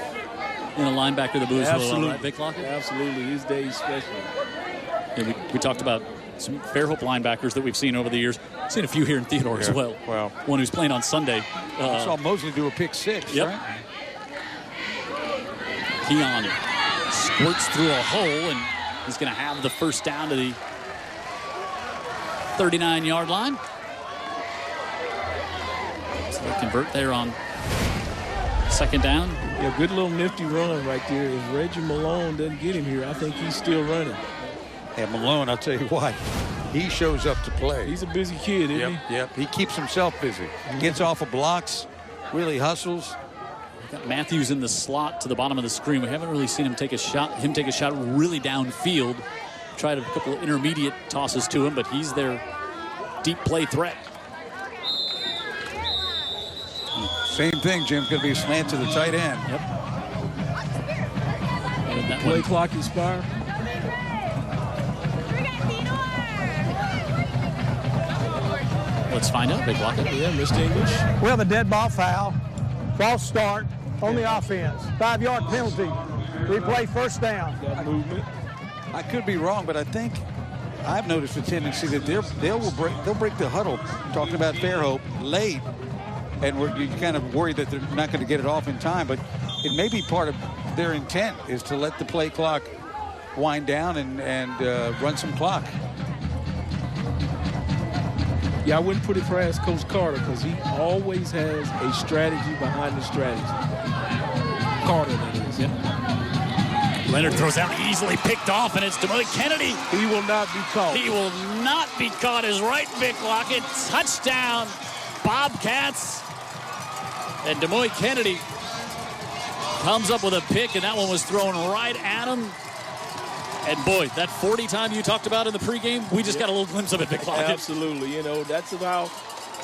in a linebacker, the Blues. Absolutely. Right, Vic Lockett? Absolutely. His day's special. Yeah, we talked about some Fairhope linebackers that we've seen over the years. Seen a few here in Theodore as well. Well, one who's playing on Sunday. saw Mosley do a pick 6, yep. right? Keon squirts through a hole, and he's going to have the first down to the 39-yard line. So they convert there on second down. Yeah, good little nifty run right there. If Reggie Malone doesn't get him here, I think he's still running. And Malone, I'll tell you what, he shows up to play. He's a busy kid, isn't he? Yep. He keeps himself busy. Gets off of blocks, really hustles. Got Matthews in the slot to the bottom of the screen. We haven't really seen him take a shot really downfield. Tried a couple of intermediate tosses to him, but he's their deep play threat. Same thing, Jim. Going to be a slant to the tight end. Yep. Play clock expire. Let's find out, Big Lockett. Yeah, Mr. English. We have a dead ball foul. False start on the offense. 5-yard penalty. Replay first down. Got movement. I could be wrong, but I think I've noticed a tendency that they'll break the huddle. Talking about Fairhope late, and you're kind of worried that they're not going to get it off in time. But it may be part of their intent is to let the play clock wind down and run some clock. Yeah, I wouldn't put it past Coach Carter because he always has a strategy behind the strategy. Carter, that is. Yep. Leonard throws out easily picked off, and it's Moines Kennedy. He will not be caught. He will not be caught. Is right, Vic Lockett. Touchdown, Bobcats. And Moines Kennedy comes up with a pick, and that one was thrown right at him. And boy, that 40 time you talked about in the pregame, we just got a little glimpse of it, Vic Lockett. Absolutely. You know, that's about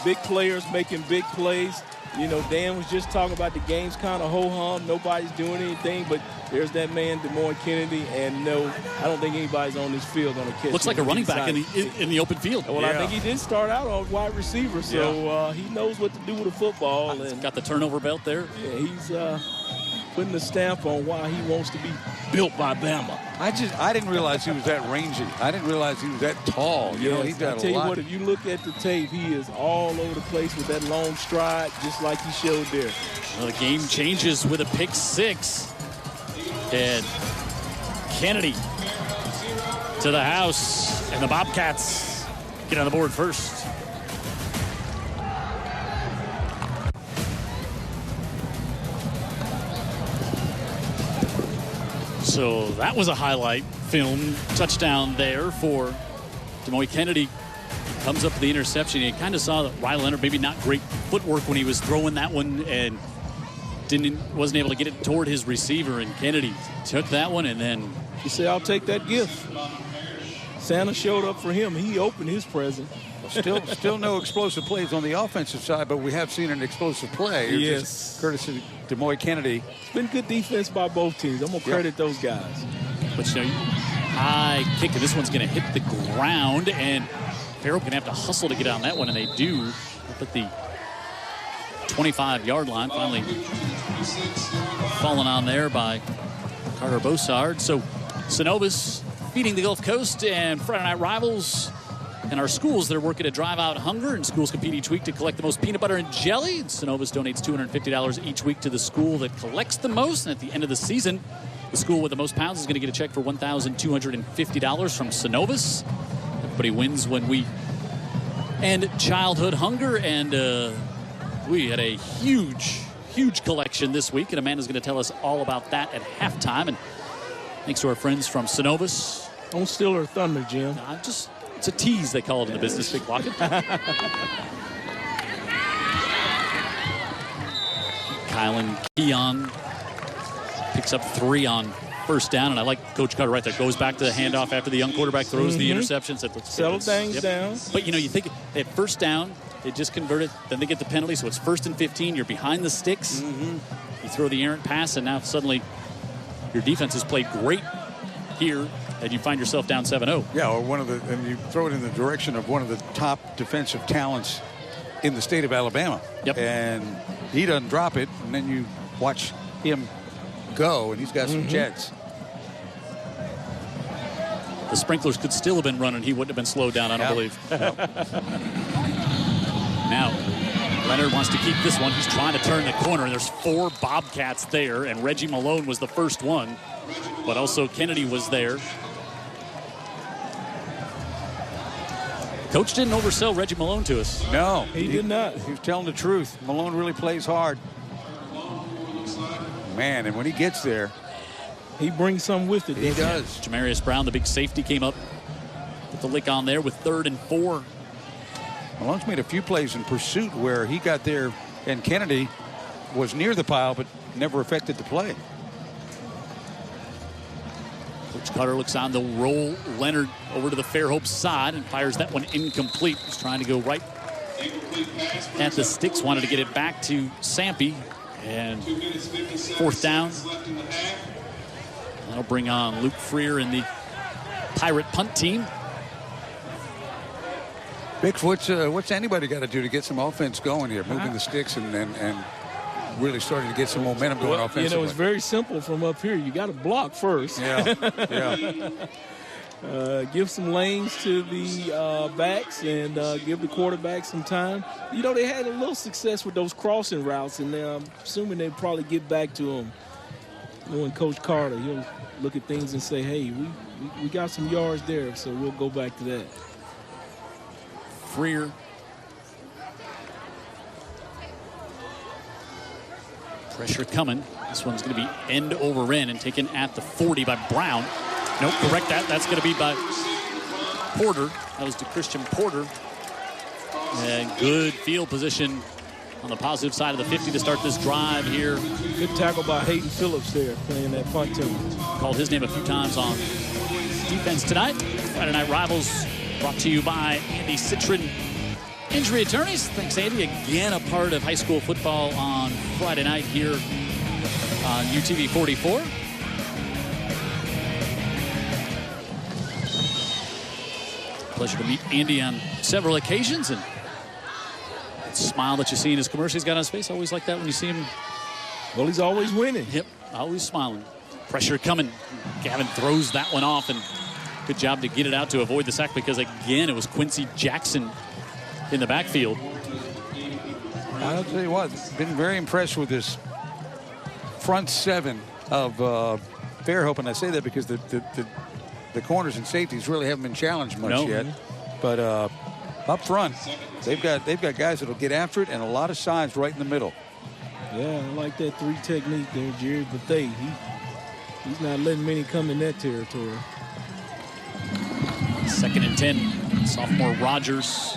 big players making big plays. You know, Dan was just talking about the game's kind of ho-hum. Nobody's doing anything, but there's that man, Moines Kennedy, and no, I don't think anybody's on this field going to catch him. Looks like a running back in the open field. Well, yeah. I think he did start out on wide receiver, so he knows what to do with the football. And got the turnover belt there. Yeah, he's putting a stamp on why he wants to be built by Bama. I didn't realize he was that rangy. I didn't realize he was that tall. You know, he's got a lot. I tell you what, if you look at the tape, he is all over the place with that long stride, just like he showed there. Well, the game changes with a pick 6. And Kennedy to the house, and the Bobcats get on the board first. So that was a highlight film touchdown there for Moines Kennedy. Comes up with the interception. You kind of saw that Riley Leonard maybe not great footwork when he was throwing that one and wasn't able to get it toward his receiver, and Kennedy took that one and then he said, I'll take that gift. Santa showed up for him. He opened his present. Still no explosive plays on the offensive side, but we have seen an explosive play. Yes. Courtesy to Moines Kennedy. It's been good defense by both teams. I'm going to credit those guys. But high kick, and this one's going to hit the ground, and Fairhope going to have to hustle to get on that one, and they do. Up at the 25-yard line, finally fallen on there by Carter Bossard. So Synovus feeding the Gulf Coast, and Friday night rivals and our schools that are working to drive out hunger, and schools compete each week to collect the most peanut butter and jelly. And Synovus donates $250 each week to the school that collects the most, and at the end of the season, the school with the most pounds is going to get a check for $1,250 from Synovus. Everybody wins when we end childhood hunger, and we had a huge collection this week, and Amanda's going to tell us all about that at halftime. And thanks to our friends from Synovus. Don't steal her thunder, Jim. It's a tease, they call it in the business, Big Lockett. Kylan Keon picks up 3 on first down, and I like Coach Carter right there. Goes back to the handoff after the young quarterback throws the interception. Settle things down. But, you think at first down, they just converted, then they get the penalty, so it's 1st and 15. You're behind the sticks. You throw the errant pass, and now suddenly your defense has played great here, and you find yourself down 7-0. Yeah, or and you throw it in the direction of one of the top defensive talents in the state of Alabama. Yep. And he doesn't drop it, and then you watch him go, and he's got some jets. The sprinklers could still have been running. He wouldn't have been slowed down, I don't believe. Now, Leonard wants to keep this one. He's trying to turn the corner, and there's 4 Bobcats there, and Reggie Malone was the first one, but also Kennedy was there. Coach didn't oversell Reggie Malone to us. No, he did not. He was telling the truth. Malone really plays hard. Man, and when he gets there, he brings some with it. He does. Jamarius Brown, the big safety, came up with the lick on there with 3rd and 4. Malone's made a few plays in pursuit where he got there and Kennedy was near the pile but never affected the play. Coach Carter looks on the roll. Leonard over to the Fairhope side and fires that one incomplete. He's trying to go right at the sticks. Wanted to get it back to Sampe. And 4th down. That'll bring on Luke Freer and the Pirate punt team. Bix, what's anybody got to do to get some offense going here? Moving the sticks and really starting to get some momentum going offensively. It's very simple from up here. You got to block first. Yeah. Give some lanes to the backs and give the quarterback some time. They had a little success with those crossing routes, and I'm assuming they'll probably get back to them. Knowing Coach Carter, he'll look at things and say, hey, we got some yards there, so we'll go back to that. Freer. Pressure coming. This one's going to be end over end and taken at the 40 by Brown. Nope, correct that. That's going to be by Porter. That was to Christian Porter. And good field position on the positive side of the 50 to start this drive here. Good tackle by Hayden Phillips there, playing that punt team. Called his name a few times on defense tonight. Friday Night Rivals brought to you by Andy Citron Injury Attorneys. Thanks, Andy. Again, a part of high school football on Friday night here on UTV 44. Pleasure to meet Andy on several occasions, and that smile that you see in his commercial he's got on his face, always like that when you see him. Well, he's always winning. Yep, always smiling. Pressure coming. Gavin throws that one off, and good job to get it out to avoid the sack, because again, it was Quincy Jackson in the backfield. I'll tell you what, been very impressed with this front 7 of Fairhope, and I say that because the The corners and safeties really haven't been challenged much yet. But up front, they've got guys that'll get after it and a lot of size right in the middle. Yeah, I like that 3 technique there, Jerry. But he's not letting many come in that territory. 2nd and 10. Sophomore Rogers.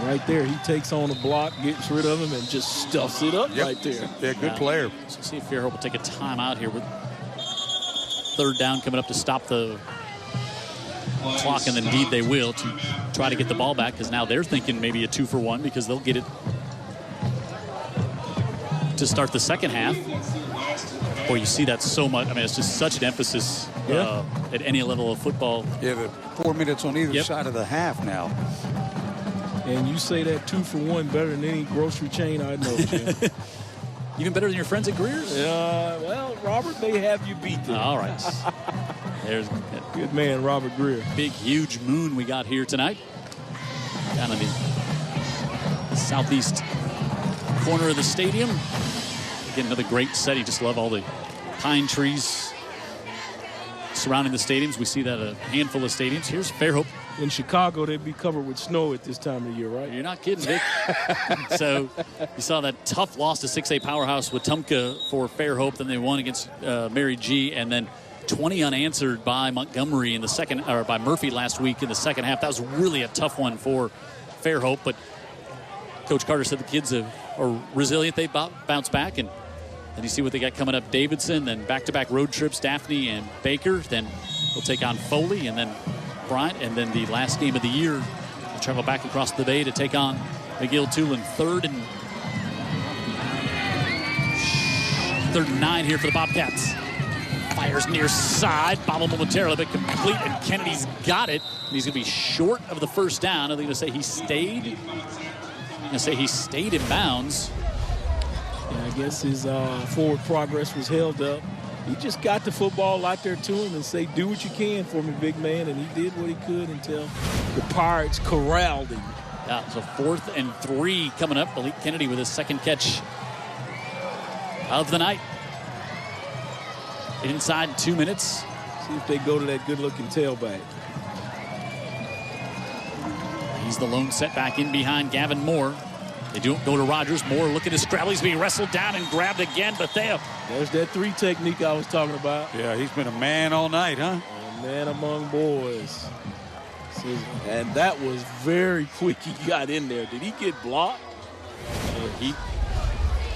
Right there, he takes on a block, gets rid of him, and just stuffs it up right there. Yeah, good player. So see if Fairhope will take a timeout here with 3rd down coming up to stop the clock, and indeed they will, to try to get the ball back, because now they're thinking maybe a 2-for-1 because they'll get it to start the second half. Boy, you see that so much. I mean, it's just such an emphasis at any level of football. Yeah, the 4 minutes on either side of the half now. And you say that 2-for-1 better than any grocery chain I know, Jim. Even better than your friends at Greer's? Well, Robert, they have you beat them. All right. There's good man, Robert Greer. Big, huge moon we got here tonight. Down in the southeast corner of the stadium. Again, another great set. You just love all the pine trees surrounding the stadiums. We see that a handful of stadiums. Here's Fairhope. In Chicago, they'd be covered with snow at this time of the year, right? You're not kidding, Vic. So you saw that tough loss to 6A powerhouse Wetumpka for Fairhope. Then they won against Mary G. And then 20 unanswered by Montgomery in the second, or by Murphy last week in the second half. That was really a tough one for Fairhope. But Coach Carter said the kids are resilient. They bounce back. And then you see what they got coming up. Davidson, then back-to-back road trips, Daphne and Baker. Then they'll take on Foley, and then Bryant, and then the last game of the year, they'll travel back across the bay to take on McGill-Tulane. 3rd and 9 here for the Bobcats. Fires near side, bobble momentarily, but complete, and Kennedy's got it. And he's going to be short of the 1st down. Are they going to say he stayed? I'm going to say he stayed in bounds. Yeah, I guess his forward progress was held up. He just got the football out there to him and say, do what you can for me, big man. And he did what he could until the Pirates corralled him. Yeah, so 4th and 3 coming up. Malik Kennedy with his 2nd catch of the night. Inside 2 minutes. See if they go to that good-looking tailback. He's the lone setback in behind Gavin Moore. They do go to Rogers. Moore looking to scramble. He's being wrestled down and grabbed again. Bethea. There's that 3 technique I was talking about. Yeah, he's been a man all night, huh? A man among boys. And that was very quick. He got in there. Did he get blocked?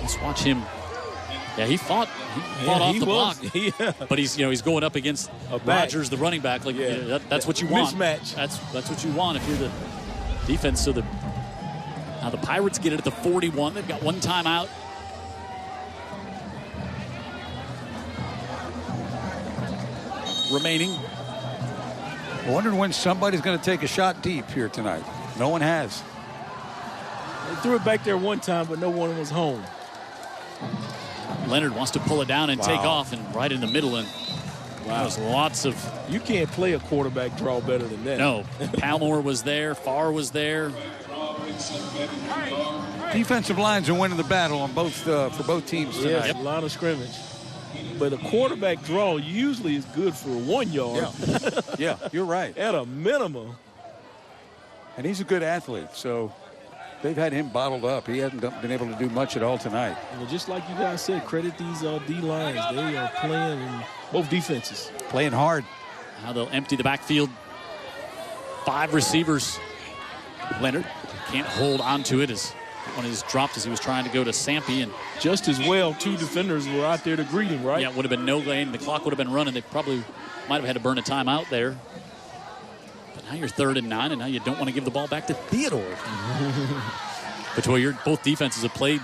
Let's watch him. Yeah, he fought off the block. Yeah. But he's going up against Rogers, the running back. Like that's what you want. Mismatch. That's what you want if you're the defense. So now the Pirates get it at the 41. They've got 1 timeout. Remaining. I wondered when somebody's going to take a shot deep here tonight. No one has. They threw it back there one time, but no one was home. Leonard wants to pull it down and take off, and right in the middle. And there's lots of. You can't play a quarterback draw better than that. No. Palmore was there. Farr was there. Defensive lines are winning the battle on both for both teams tonight. Yeah, a line of scrimmage. But a quarterback draw usually is good for 1 yard. Yeah, you're right. At a minimum. And he's a good athlete, so they've had him bottled up. He hasn't been able to do much at all tonight. Well, just like you guys said, credit these D-lines. They are playing in both defenses. Playing hard. Now they'll empty the backfield. 5 receivers. Leonard can't hold on to it as one is dropped as he was trying to go to Sampe. And just as well, 2 defenders were out there to greet him, right? Yeah, it would have been no gain. The clock would have been running. They probably might have had to burn a timeout there. But now you're 3rd and 9, and now you don't want to give the ball back to Theodore. But both defenses have played.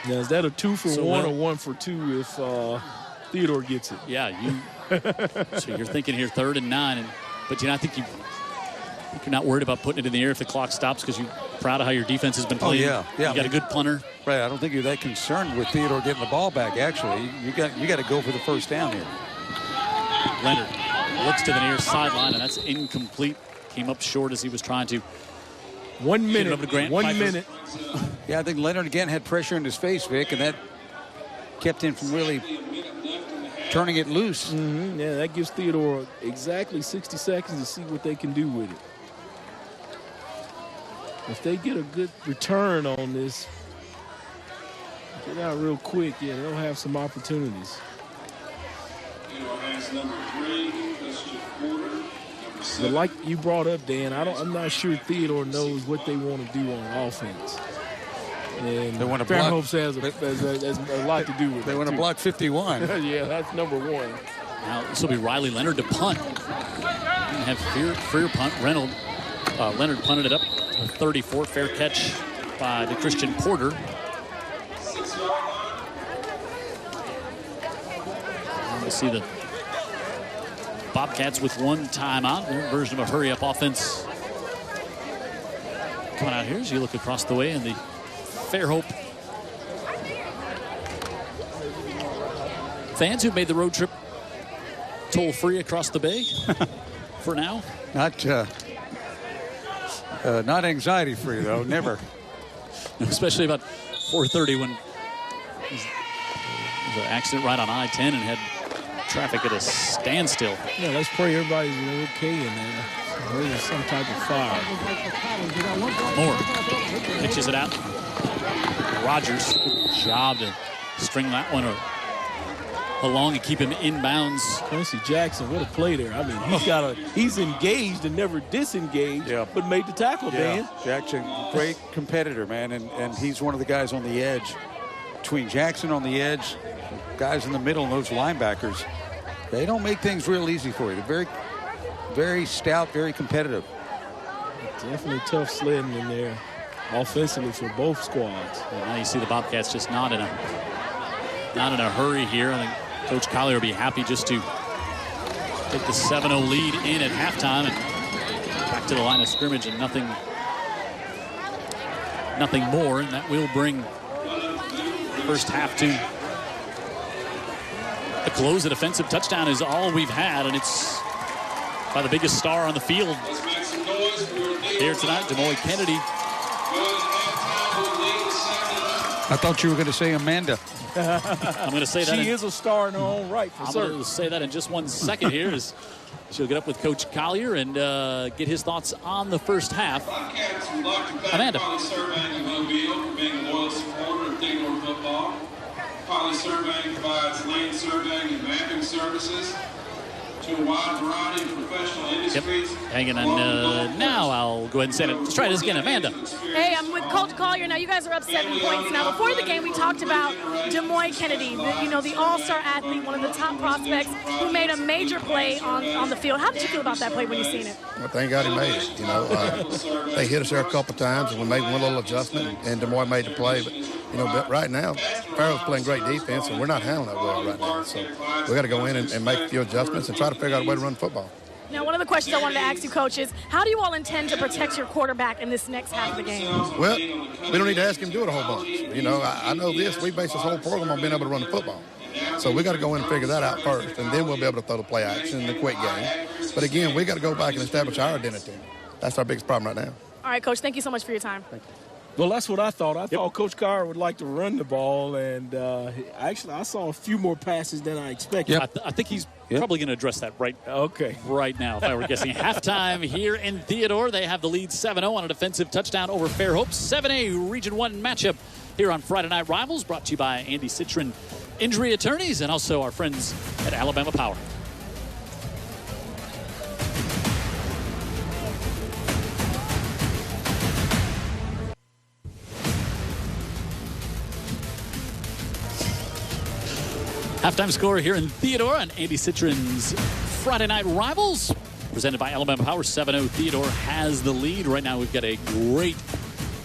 Now, is that a 2-for-1 or 1-for-2 if Theodore gets it? Yeah, so you're thinking here 3rd and 9, but I think you're not worried about putting it in the air if the clock stops because you're proud of how your defense has been playing. Oh, yeah. You got a good punter. Right, I don't think you're that concerned with Theodore getting the ball back, actually. You got to go for the 1st down here. Leonard looks to the near sideline, and that's incomplete. Came up short as he was trying to. 1 minute. 1 minute. Yeah, I think Leonard again had pressure in his face, Vic, and that kept him from really turning it loose. Yeah, that gives Theodore exactly 60 seconds to see what they can do with it. If they get a good return on this, get out real quick, yeah, they'll have some opportunities. But like you brought up, Dan, I'm not sure Theodore knows what they want to do on offense. And they want to block. Fairhope has a lot to do with it. They want to block 51. Yeah, that's number one. Now this will be Riley Leonard to punt. Have Freer punt. Leonard punted it up to 34. Fair catch by the Christian Porter. We'll see the Bobcats with one timeout. Their version of a hurry-up offense coming out here as you look across the way in the Fairhope fans who've made the road trip toll-free across the bay for now. Not anxiety-free, though, never. Especially about 4:30 when there's an accident right on I-10 and had traffic at a standstill. Yeah, let's pray everybody's okay in there. There's some type of fire. Moore pitches it out. Rogers, good job to string that one along and keep him inbounds. Quincy Jackson, what a play there. I mean, he's engaged and never disengaged, but made the tackle, Dan. Jackson, great competitor, man, and he's one of the guys on the edge. Between Jackson on the edge, guys in the middle, and those linebackers, they don't make things real easy for you. They're very, very stout, very competitive. Definitely tough sledding in there offensively for both squads. And now you see the Bobcats just not in a hurry here. I think Coach Collier will be happy just to take the 7-0 lead in at halftime and back to the line of scrimmage and nothing more, and that will bring the first half to a close. A defensive touchdown is all we've had, and it's by the biggest star on the field here tonight, Moines Kennedy. I thought you were going to say Amanda. I'm going to say that. She is a star in her own right, for certain. I'm going to say that in just 1 second here as she'll get up with Coach Collier and get his thoughts on the first half. Amanda. Being a loyal supporter of Theodore football. Poly Surveying provides land surveying and mapping services to a wide variety of professional industries. Hanging on now. I'll go ahead and say it. Let's try this again, Amanda. Hey, I'm with Coach Collier. Now, you guys are up 7 points. Now, before the game, we talked about Moines Kennedy, the all-star athlete, one of the top prospects who made a major play on the field. How did you feel about that play when you seen it? Well, thank God he made it. They hit us there a couple times, and we made one little adjustment, and Moines made the play. But, right now, Fairhope's playing great defense, and we're not handling that well right now. So we got to go in and make a few adjustments and try to figure out a way to run football. Now, one of the questions I wanted to ask you, Coach, is how do you all intend to protect your quarterback in this next half of the game? Well, we don't need to ask him to do it a whole bunch. I know this. We base this whole program on being able to run the football. So we got to go in and figure that out first, and then we'll be able to throw the play action in the quick game. But, again, we got to go back and establish our identity. That's our biggest problem right now. All right, Coach, thank you so much for your time. Thank you. Well, that's what I thought. I thought Coach Carr would like to run the ball, and I saw a few more passes than I expected. Yep. I think he's probably going to address that right now, if I were guessing. Halftime here in Theodore. They have the lead 7-0 on a defensive touchdown over Fairhope. 7A Region 1 matchup here on Friday Night Rivals, brought to you by Andy Citron Injury Attorneys and also our friends at Alabama Power. Halftime score here in Theodore on Andy Citron's Friday Night Rivals, presented by Alabama Power. 7-0 Theodore has the lead. Right now we've got a great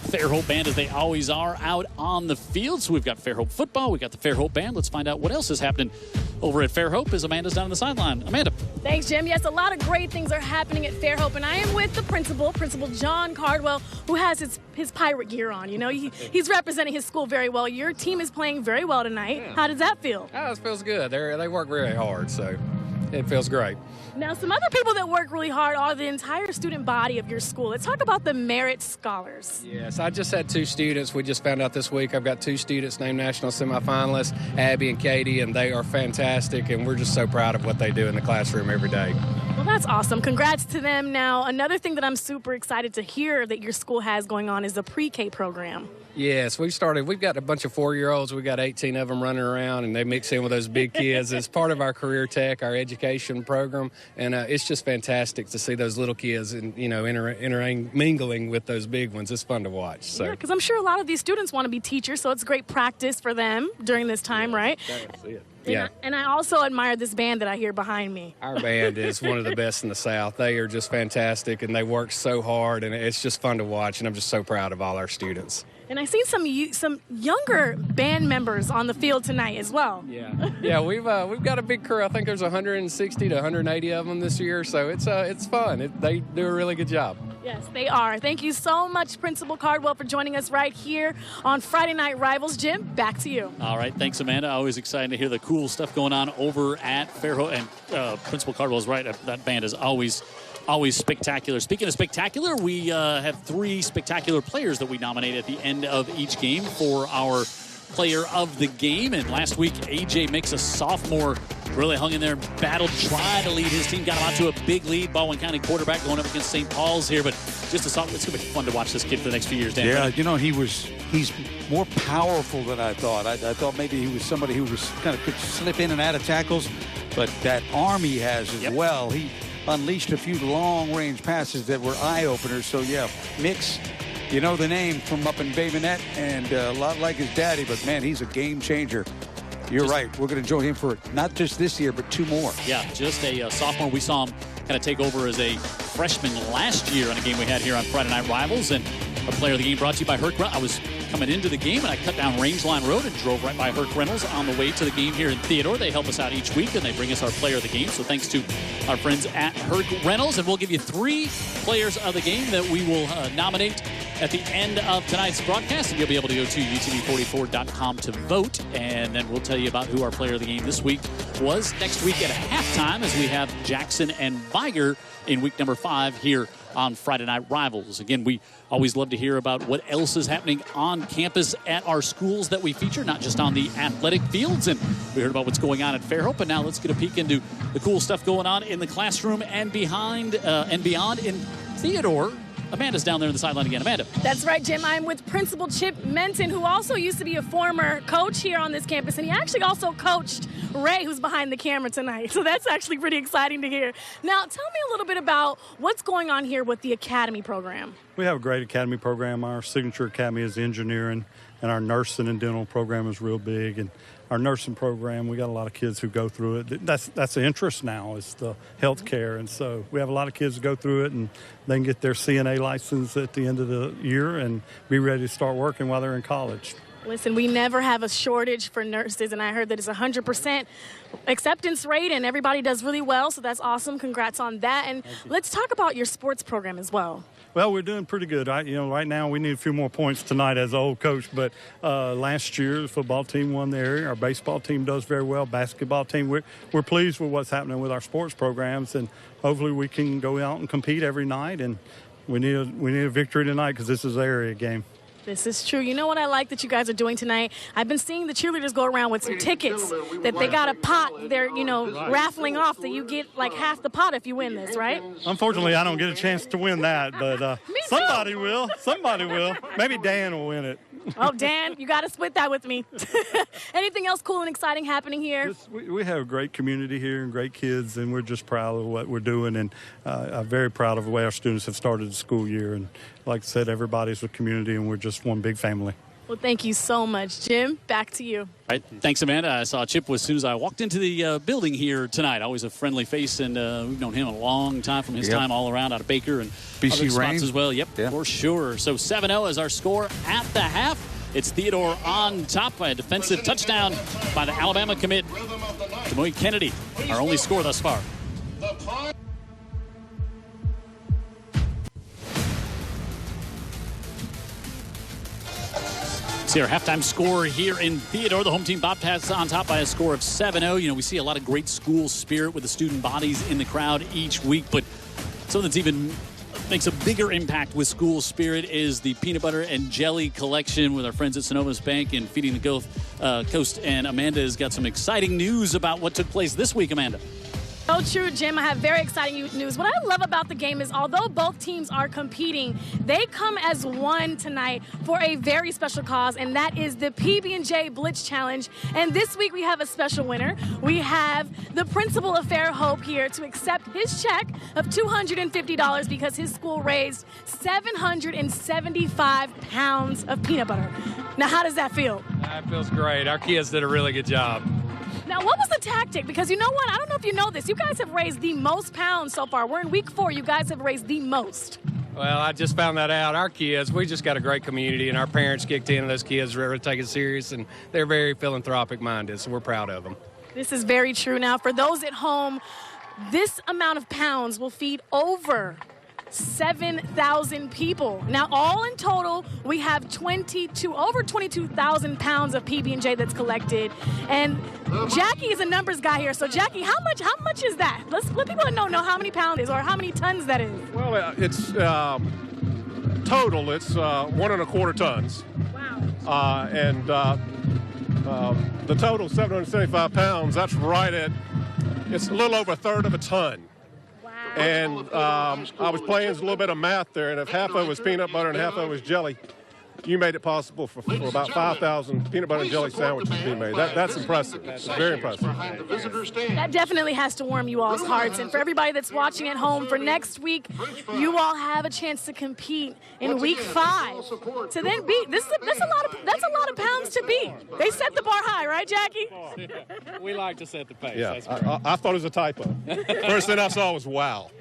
Fairhope band, as they always are, out on the field. So we've got Fairhope football, we've got the Fairhope band. Let's find out what else is happening over at Fairhope as Amanda's down on the sideline. Amanda. Thanks, Jim. Yes, a lot of great things are happening at Fairhope, and I am with the Principal John Cardwell, who has his pirate gear on. He's representing his school very well. Your team is playing very well tonight. How does that feel? Oh, it feels good. They work very hard, so it feels great. Now, some other people that work really hard are the entire student body of your school. Let's talk about the Merit Scholars. Yes, I just had 2 students. We just found out this week I've got 2 students named national semifinalists, Abby and Katie, and they are fantastic, and we're just so proud of what they do in the classroom every day. Well, that's awesome. Congrats to them. Now, another thing that I'm super excited to hear that your school has going on is the pre-K program. Yes, we've got a bunch of 4-year-olds. We've got 18 of them running around, and they mix in with those big kids. It's part of our career tech, our education program, and it's just fantastic to see those little kids and, mingling with those big ones. It's fun to watch. So. Yeah, because I'm sure a lot of these students want to be teachers, so it's great practice for them during this time, right? That's it. Yeah. And I also admire this band that I hear behind me. Our band is one of the best in the South. They are just fantastic, and they work so hard, and it's just fun to watch, and I'm just so proud of all our students. And I've seen some younger band members on the field tonight as well. Yeah, we've got a big crew. I think there's 160 to 180 of them this year, so it's fun. They do a really good job. Yes, they are. Thank you so much, Principal Cardwell, for joining us right here on Friday Night Rivals. Jim, back to you. All right, thanks, Amanda. Always excited to hear the cool stuff going on over at Fairhope. And Principal Cardwell's right. That band is always spectacular. Speaking of spectacular, we have 3 spectacular players that we nominate at the end of each game for our player of the game. And last week, A.J. Mix, a sophomore, really hung in there, battled, tried to lead his team, got him out to a big lead. Baldwin County quarterback going up against St. Paul's here, but just it's going to be fun to watch this kid for the next few years, Dan. Yeah, he's more powerful than I thought. I thought maybe he was somebody who was kind of could slip in and out of tackles, but that arm he has as well. He unleashed a few long-range passes that were eye-openers. So, yeah, Mix, you know the name from up in Bay Minette, and a lot like his daddy, but, man, he's a game changer. You're right. We're going to enjoy him for not just this year, but 2 more. Yeah, just a sophomore. We saw him kind of take over as a freshman last year on a game we had here on Friday Night Rivals. And our player of the game brought to you by Herc. I was coming into the game, and I cut down Rangeline Road and drove right by Herc Reynolds on the way to the game here in Theodore. They help us out each week, and they bring us our player of the game. So thanks to our friends at Herc Reynolds. And we'll give you 3 players of the game that we will nominate at the end of tonight's broadcast. And you'll be able to go to utv44.com to vote. And then we'll tell you about who our player of the game this week was next week at halftime, as we have Jackson and Viger in week number 5 here on Friday Night Rivals. Again, we always love to hear about what else is happening on campus at our schools that we feature, not just on the athletic fields. And we heard about what's going on at Fairhope, and now let's get a peek into the cool stuff going on in the classroom and behind and beyond in Theodore. Amanda's down there on the sideline again. Amanda. That's right, Jim. I'm with Principal Chip Menton, who also used to be a former coach here on this campus, and he actually also coached Ray, who's behind the camera tonight. So that's actually pretty exciting to hear. Now, tell me a little bit about what's going on here with the Academy program. We have a great Academy program. Our signature Academy is engineering, and our nursing and dental program is real big. And our nursing program, we got a lot of kids who go through it. That's the interest now, is the health care. And so we have a lot of kids who go through it, and they can get their CNA license at the end of the year and be ready to start working while they're in college. Listen, we never have a shortage for nurses, and I heard that it's 100% acceptance rate, and everybody does really well, so that's awesome. Congrats on that. And let's talk about your sports program as well. Well, we're doing pretty good. Right now we need a few more points tonight as an old coach, but last year the football team won the area. Our baseball team does very well. Basketball team, we're pleased with what's happening with our sports programs, and hopefully we can go out and compete every night. And we need a victory tonight because this is the area game. This is true. You know what I like that you guys are doing tonight? I've been seeing the cheerleaders go around with some tickets that they got a pot they're, raffling off that you get like half the pot if you win this, right? Unfortunately, I don't get a chance to win that, but somebody will. Somebody will. Maybe Dan will win it. Oh, Dan, you got to split that with me. Anything else cool and exciting happening here? We have a great community here and great kids, and we're just proud of what we're doing, and I'm very proud of the way our students have started the school year. And like I said, everybody's a community, and we're just one big family. Well, thank you so much. Jim, back to you. All right. Thanks, Amanda. I saw Chip as soon as I walked into the building here tonight. Always a friendly face, and we've known him a long time from his time all around out of Baker and BC other spots Reigns as well. Yep, for sure. So 7-0 is our score at the half. It's Theodore on top by a defensive touchdown by the Alabama commit, Moines Kennedy, our only score thus far. See our halftime score here in Theodore. The home team Bobcats on top by a score of 7-0. You know, we see a lot of great school spirit with the student bodies in the crowd each week, but something that's even makes a bigger impact with school spirit is the peanut butter and jelly collection with our friends at Synovus Bank and Feeding the Coast. And Amanda has got some exciting news about what took place this week, Amanda. So true, Jim. I have very exciting news. What I love about the game is although both teams are competing, they come as one tonight for a very special cause, and that is the PB&J Blitz Challenge. And this week we have a special winner. We have the principal of Fairhope here to accept his check of $250 because his school raised 775 pounds of peanut butter. Now, how does that feel? That feels great. Our kids did a really good job. Now, what was the tactic? Because you know what? I don't know if you know this. You guys have raised the most pounds so far. We're in week 4. You guys have raised the most. Well, I just found that out. Our kids, we just got a great community, and our parents kicked in, and those kids really take it serious, and they're very philanthropic-minded, so we're proud of them. This is very true. Now, for those at home, this amount of pounds will feed over 7,000 people. Now, all in total, we have over 22,000 pounds of PB&J that's collected. And Jackie is a numbers guy here. So, Jackie, how much is that? Let's let people know how many pounds it is or how many tons that is. Well, it's total. It's 1.25 tons. Wow. The total 775 pounds. That's right at. It's a little over a third of a ton. And I was playing a little bit of math there, and if half of it was peanut butter and half of it was jelly, you made it possible for about 5,000 peanut butter and jelly sandwiches to be made. That's impressive. It's very impressive. That definitely has to warm you all's hearts. And for everybody that's watching at home, for next week, you all have a chance to compete in week 5. To then beat that's a lot of pounds to beat. They set the bar high, right, Jackie? We like to set the pace. Yeah, I thought it was a typo. First thing I saw was wow.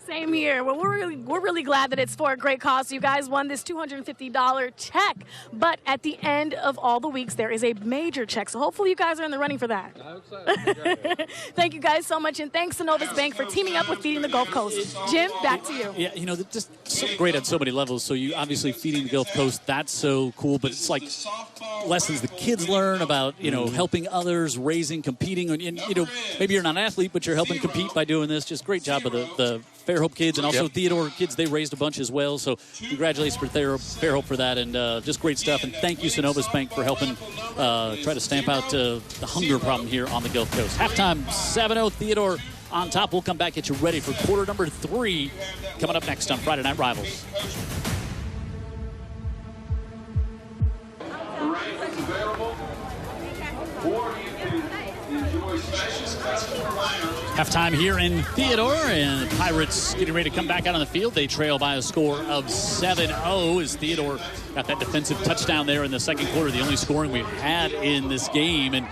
Same here. Well, we're really glad that it's for a great cause. You guys won this $250 check, but at the end of all the weeks, there is a major check. So hopefully you guys are in the running for that. I hope so. Thank you guys so much, and thanks to Synovus Bank for teaming up with Feeding the Gulf Coast. Jim, back to you. Yeah, you know, just so great on so many levels. So you obviously Feeding the Gulf Coast, that's so cool, but it's like lessons the kids learn about, you know, helping others, raising, competing, and you know, maybe you're not an athlete, but you're helping compete by doing this. Just great job of the Fairhope kids and also Theodore kids. They raised a bunch as well. So congratulations for Fairhope for that, and just great stuff. And thank you, Synovus Bank, for helping try to stamp out the hunger problem here on the Gulf Coast. Halftime 7-0, Theodore on top. We'll come back, get you ready for quarter number 3 coming up next on Friday Night Rivals. Halftime here in Theodore, and the Pirates getting ready to come back out on the field. They trail by a score of 7-0 as Theodore got that defensive touchdown there in the second quarter, the only scoring we've had in this game. And,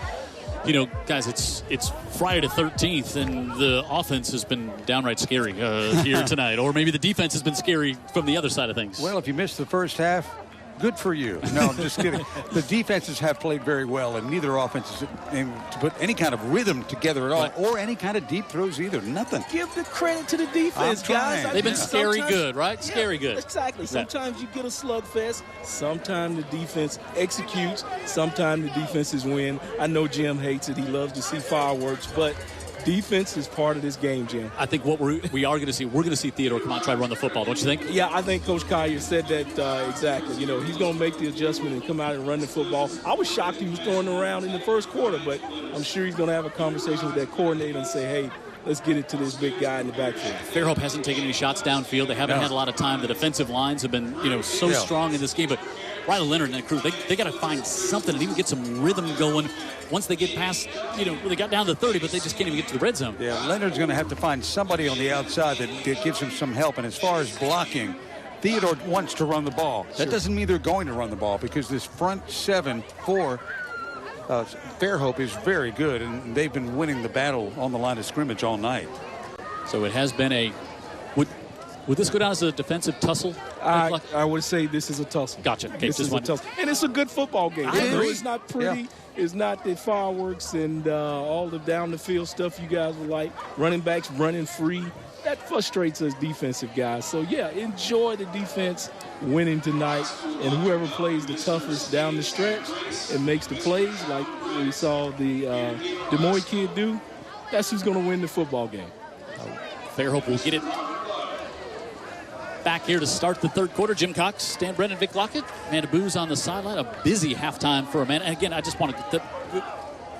you know, guys, it's Friday the 13th, and the offense has been downright scary here tonight. Or maybe the defense has been scary from the other side of things. Well, if you missed the first half, good for you. No, I'm just kidding. The defenses have played very well, and neither offense is able to put any kind of rhythm together at all, or any kind of deep throws either. Nothing. Give the credit to the defense, guys. They've been scary good, right? Scary good. Exactly. Sometimes you get a slugfest. Sometimes the defense executes. Sometimes the defenses win. I know Jim hates it. He loves to see fireworks, but defense is part of this game, Jim. I think what we are going to see, we're going to see Theodore come out and try to run the football, don't you think? Yeah, I think Coach Collier said that exactly. You know, he's going to make the adjustment and come out and run the football. I was shocked he was throwing around in the first quarter, but I'm sure he's going to have a conversation with that coordinator and say, hey, let's get it to this big guy in the backfield. Fairhope hasn't taken any shots downfield. They haven't had a lot of time. The defensive lines have been, you know, so strong in this game. But Riley Leonard and that crew, they got to find something and even get some rhythm going once they get past, you know, they got down to 30, but they just can't even get to the red zone. Yeah, Leonard's going to have to find somebody on the outside that gives him some help. And as far as blocking, Theodore wants to run the ball. That doesn't mean they're going to run the ball, because this front 7 for Fairhope is very good, and they've been winning the battle on the line of scrimmage all night. So it has been a would this go down as a defensive tussle? I would say this is a tussle. Gotcha. Okay, this is a tussle. And it's a good football game. I agree. It's not pretty. Yeah. It's not the fireworks and all the down the field stuff you guys would like. Running backs running free. that frustrates us defensive guys. So, yeah, enjoy the defense winning tonight. And whoever plays the toughest down the stretch and makes the plays like we saw the Des Moines kid do, that's who's going to win the football game. Fairhope will get it back here to start the third quarter. Jim Cox, Stan Brennan, Vic Lockett, Amanda Booz on the sideline. A busy halftime for Amanda. And again, I just wanted to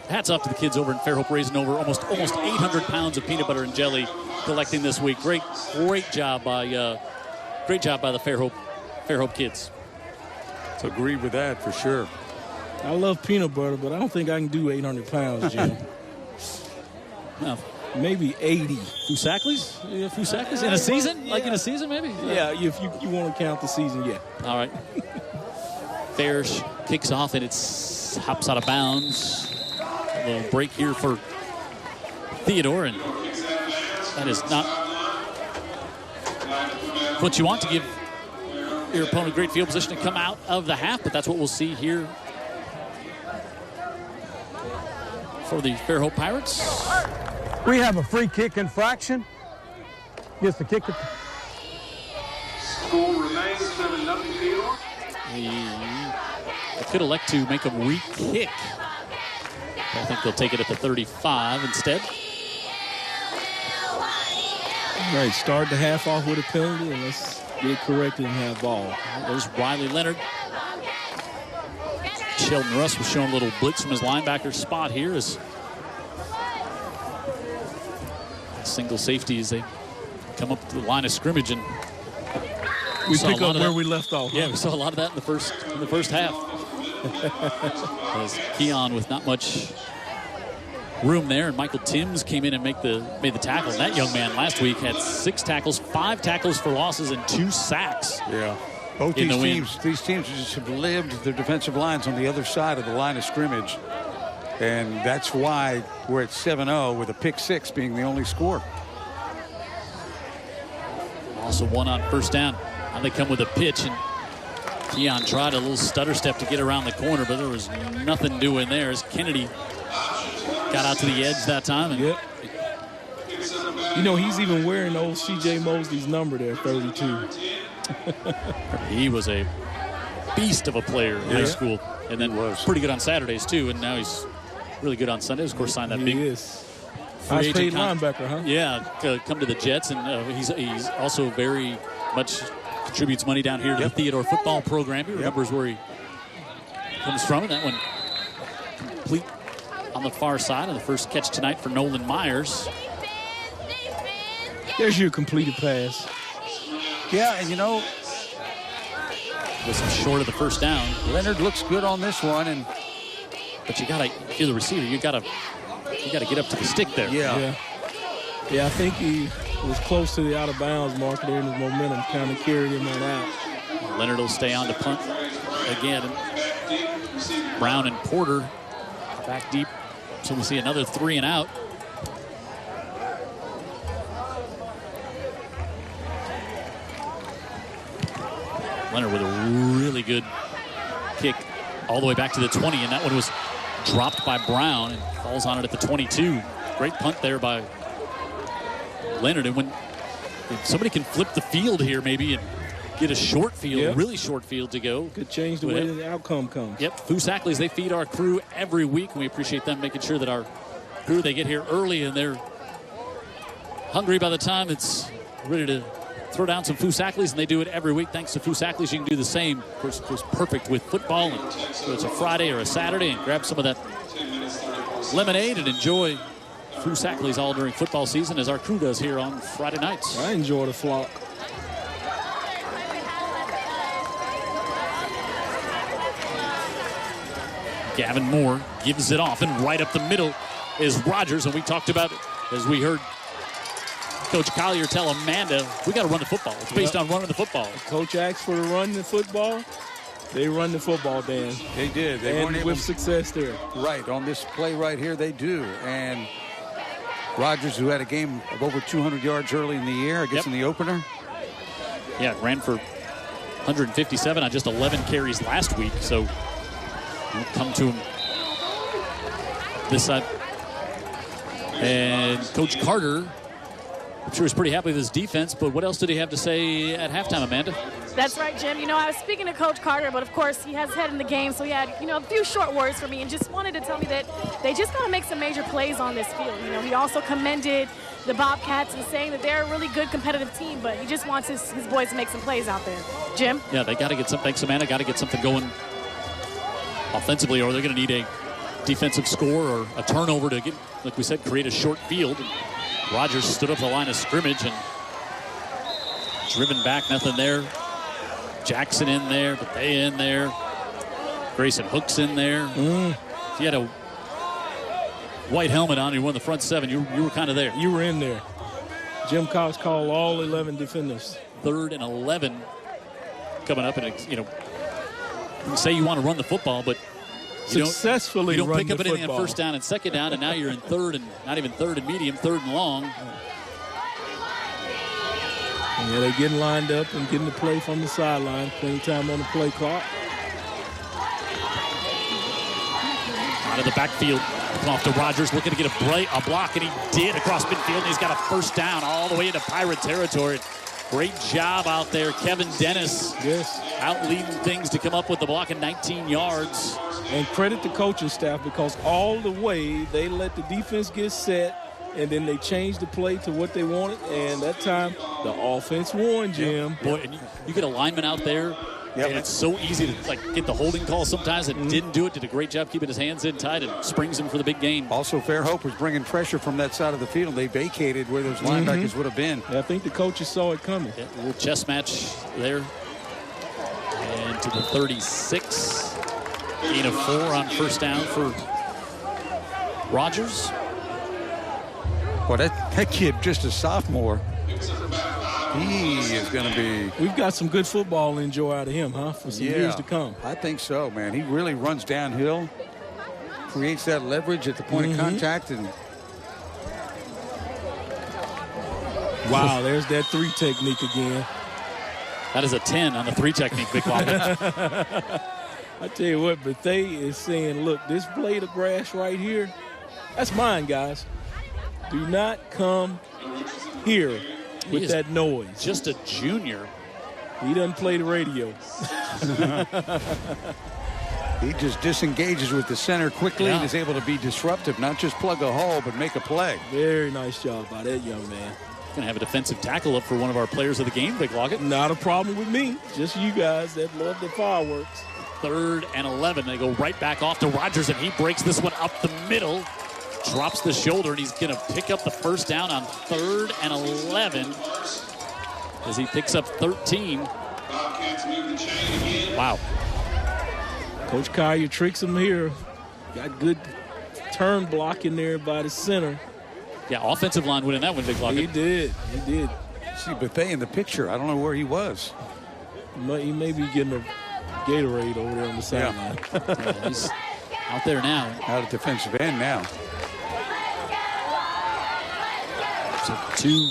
hats off to the kids over in Fairhope, raising over almost 800 pounds of peanut butter and jelly collecting this week. Great job by the Fairhope kids. So agree with that for sure. I love peanut butter, but I don't think I can do 800 pounds, Jim. Well, maybe 80. Fusaklis? Yeah, Fusaklis in a season? Like in a season, maybe? Yeah, if you want to count the season, yeah. All right. Fairs kicks off, and it's hops out of bounds. A little break here for Theodore, and that is not what you want to give your opponent great field position to come out of the half, but that's what we'll see here for the Fairhope Pirates. We have a free kick infraction. Gets the kick. Score remains 7-0 Theodore. They could elect to make them re-kick. I think they'll take it at the 35 instead. All right, start the half off with a penalty, and let's get it corrected and have ball. There's Riley Leonard. Sheldon Russ was showing a little blitz from his linebacker spot here as single safety as they come up to the line of scrimmage, and we pick up where we left off. Yeah, we saw a lot of that in the first half. As Keon with not much room there, and Michael Timms came in and made the tackle. And that young man last week had 6 tackles, 5 tackles for losses, and 2 sacks. Yeah. Both these teams just have lived their defensive lines on the other side of the line of scrimmage. And that's why we're at 7-0 with a pick 6 being the only score. Also one on first down. Now they come with a pitch, and Keon tried a little stutter step to get around the corner, but there was nothing doing there as Kennedy got out to the edge that time. And yep. You know, he's even wearing old C.J. Mosley's number there, 32. He was a beast of a player in high school, and then was pretty good on Saturdays too, and now he's really good on Sundays. Of course, signed that big high paid linebacker, huh? Yeah, come to the Jets, and he's also very much contributes money down here to the Theodore football program. He remembers where he comes from, and that one complete on the far side, and the first catch tonight for Nolan Myers. There's your completed pass. Yeah, and you know, was short of the first down. Leonard looks good on this one, but you gotta, if you're the receiver, you gotta get up to the stick there. Yeah, I think he was close to the out of bounds marker there, and his momentum kind of carried him on out. Leonard will stay on to punt again. Brown and Porter back deep, so we see another 3 and out. Leonard with a really good kick all the way back to the 20, and that one was dropped by Brown and falls on it at the 22. Great punt there by Leonard. And if somebody can flip the field here maybe and get a short field, really short field to go. Could change the way the outcome comes. Yep, Fusaklis, they feed our crew every week, and we appreciate them making sure that our crew, they get here early and they're hungry by the time it's ready to throw down some Fusaklis, and they do it every week. Thanks to Fusaklis, you can do the same. Of course, it was perfect with football, and so it's a Friday or a Saturday, and grab some of that lemonade and enjoy Fusaklis all during football season, as our crew does here on Friday nights. I enjoy the flock. Gavin Moore gives it off, and right up the middle is Rogers, and we talked about it as we heard Coach Collier tell Amanda, we got to run the football. It's based on running the football. Coach asked for to run the football. They run the football, Dan. They did. They and with success there. Right, on this play right here, they do. And Rogers, who had a game of over 200 yards early in the year, I guess in the opener. Yeah, ran for 157 on just 11 carries last week. So we'll come to him this side. And Coach Carter I'm sure he's pretty happy with his defense, but what else did he have to say at halftime, Amanda? That's right, Jim. You know, I was speaking to Coach Carter, but of course he has head in the game, so he had, a few short words for me and just wanted to tell me that they just got to make some major plays on this field. You know, he also commended the Bobcats and saying that they're a really good competitive team, but he just wants his boys to make some plays out there. Jim? Yeah, they got to get something. Thanks, Amanda. Got to get something going offensively, or they're going to need a defensive score or a turnover to get, like we said, create a short field. And Rogers stood up the line of scrimmage and driven back, nothing there. Jackson in there, Bethea in there. Grayson Hook's in there. If you had a white helmet on, you won the front seven, you were kind of there. You were in there. Jim Cox called all 11 defenders. 3rd and 11 coming up, and you say you want to run the football, but you don't pick up anything on first down and second down, and now you're in 3rd and not even 3rd and medium, 3rd and long. Yeah, they're getting lined up and getting the play from the sideline. Plenty of time on the play clock. Out of the backfield, off to Rogers, looking to get a block, and he did across midfield, and he's got a first down all the way into Pirate territory. Great job out there, Kevin Dennis. Yes. Out leading things to come up with the block at 19 yards. And credit the coaching staff, because all the way they let the defense get set, and then they changed the play to what they wanted, and that time the offense won, Jim. Boy, and you get a lineman out there, and it's so easy to get the holding call sometimes, and didn't do it. Did a great job keeping his hands in tight and springs him for the big game. Also, Fairhope was bringing pressure from that side of the field. They vacated where those linebackers would have been. Yeah, I think the coaches saw it coming. Yeah, a little chess match there. And to the 36. Gain of 4 on first down for Rogers. Well, that kid, just a sophomore, he is going to be... We've got some good football to enjoy out of him, huh, for some years to come. I think so, man. He really runs downhill, creates that leverage at the point of contact. And wow, there's that 3 technique again. That is a 10 on the 3 technique, Big Lockett. I tell you what, Bethea is saying, look, this blade of grass right here, that's mine, guys. Do not come here with that noise. Just a junior. He doesn't play the radio. He just disengages with the center quickly and is able to be disruptive, not just plug a hole, but make a play. Very nice job by that young man. Going to have a defensive tackle up for one of our players of the game, Big Lockett. Not a problem with me. Just you guys that love the fireworks. 3rd and 11. They go right back off to Rogers, and he breaks this one up the middle. Drops the shoulder, and he's going to pick up the first down on 3rd and 11 as he picks up 13. Wow. Coach Collier tricks him here. Got good turn block in there by the center. Yeah, offensive line winning that one, Big Lockett. He did. He did. See Bethea in the picture. I don't know where he was. He may be getting a Gatorade over there on the sideline. Yeah, he's out there now. Out at defensive end now. So two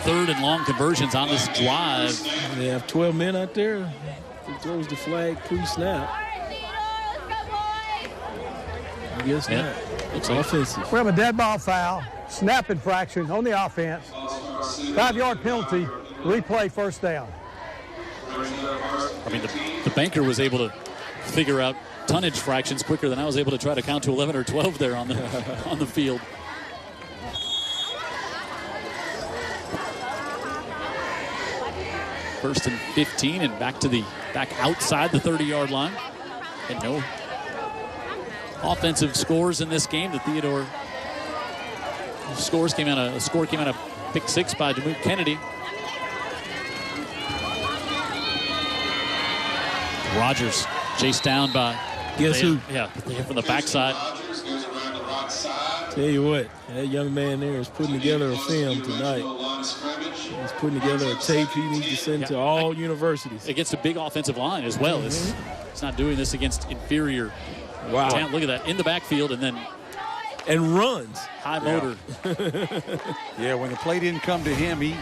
3rd and long conversions on this drive. They have 12 men out there. He throws the flag pre-snap. I guess not. It's offensive. We have a dead ball foul, snap infraction on the offense, 5-yard penalty, replay first down. I mean, the banker was able to figure out tonnage fractions quicker than I was able to try to count to 11 or 12 there on the field. First and 15, and back outside the 30-yard line. And no offensive scores in this game. The Theodore score came out of pick 6 by Moines Kennedy. Rogers chased down by who? Yeah, from the backside. Tell you what, that young man there is putting together a film tonight. He's putting together a tape he needs to send to all universities. Against a big offensive line as well. It's not doing this against inferior talent. Look at that, in the backfield and runs. High motor. Yeah, when the play didn't come to him, he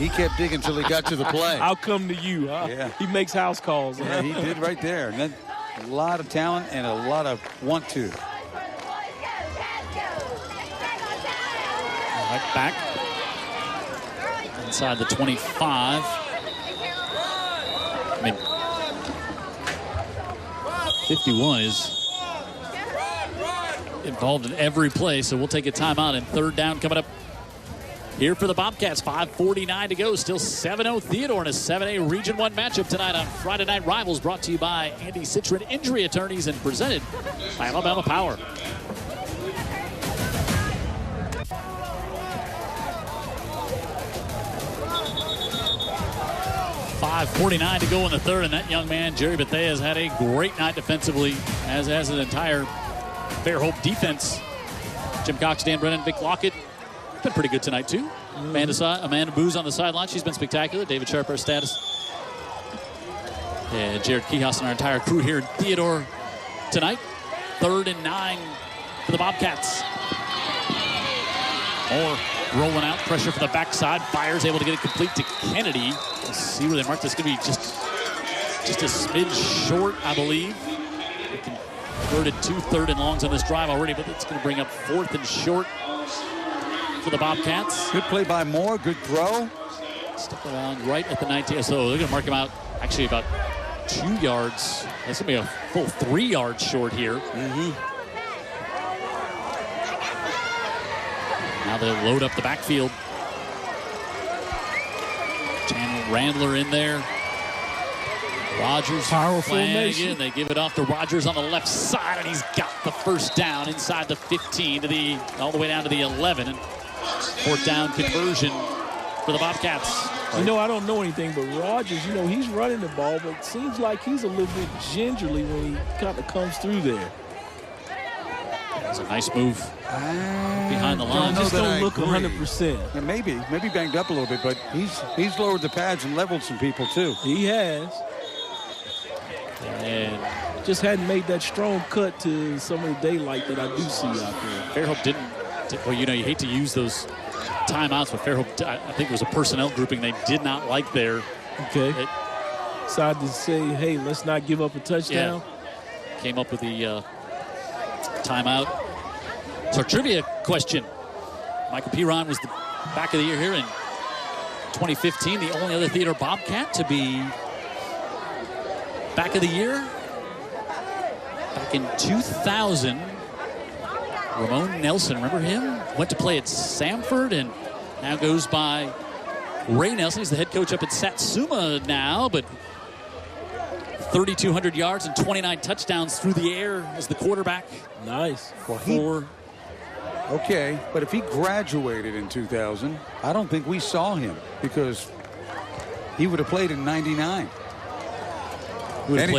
kept digging until he got to the play. I'll come to you. Huh? Yeah. He makes house calls. Yeah, he did right there. And then a lot of talent and a lot of want to. Right back. Inside the 25. I mean, 51 is involved in every play, so we'll take a timeout, and third down coming up here for the Bobcats. 5:49 to go. Still 7-0 Theodore in a 7A Region 1 matchup tonight on Friday Night Rivals, brought to you by Andy Citron Injury Attorneys and presented by Alabama Power. 5:49 to go in the third, and that young man, Jerry Bethea, has had a great night defensively, as has an entire Fairhope defense. Jim Cox, Dan Brennan, Vic Lockett, been pretty good tonight, too. Amanda Booz on the sideline. She's been spectacular. David Sharp, our status. And Jared Keyhouse and our entire crew here in Theodore tonight. 3rd and 9 for the Bobcats. Moore rolling out, pressure from the backside. Fires able to get it complete to Kennedy. Let's see where they mark this. Going to be just a smidge short, I believe. They converted 2 3rd and longs on this drive already, but it's going to bring up 4th and short for the Bobcats. Good play by Moore. Good throw. Stuck around right at the 19. So they're going to mark him out actually about 2 yards. That's going to be a full 3 yards short here. Now they'll load up the backfield. Chandler Randler in there. Rogers. Powerful formation. They give it off to Rogers on the left side, and he's got the first down inside the 15 to all the way down to the 11. And 4th down conversion for the Bobcats. You know, I don't know anything, but Rogers, you know, he's running the ball, but it seems like he's a little bit gingerly when he kind of comes through there. It's a nice move behind the line. Just don't look 100%. Yeah, maybe banged up a little bit, but he's lowered the pads and leveled some people too. He has. And just hadn't made that strong cut to some of the daylight that I do see out there. Fairhope didn't. Well, you know, you hate to use those timeouts, but Fairhope, I think it was a personnel grouping they did not like there. Okay. Decided to say, hey, let's not give up a touchdown. Yeah. Came up with the timeout. So, trivia question. Michael Piron was the back of the year here in 2015, the only other Theodore Bobcat to be back of the year. Back in 2000, Ramon Nelson, remember him? Went to play at Samford and now goes by Ray Nelson. He's the head coach up at Satsuma now, but 3,200 yards and 29 touchdowns through the air as the quarterback. Nice. Okay, but if he graduated in 2000, I don't think we saw him because he would have played in 99. His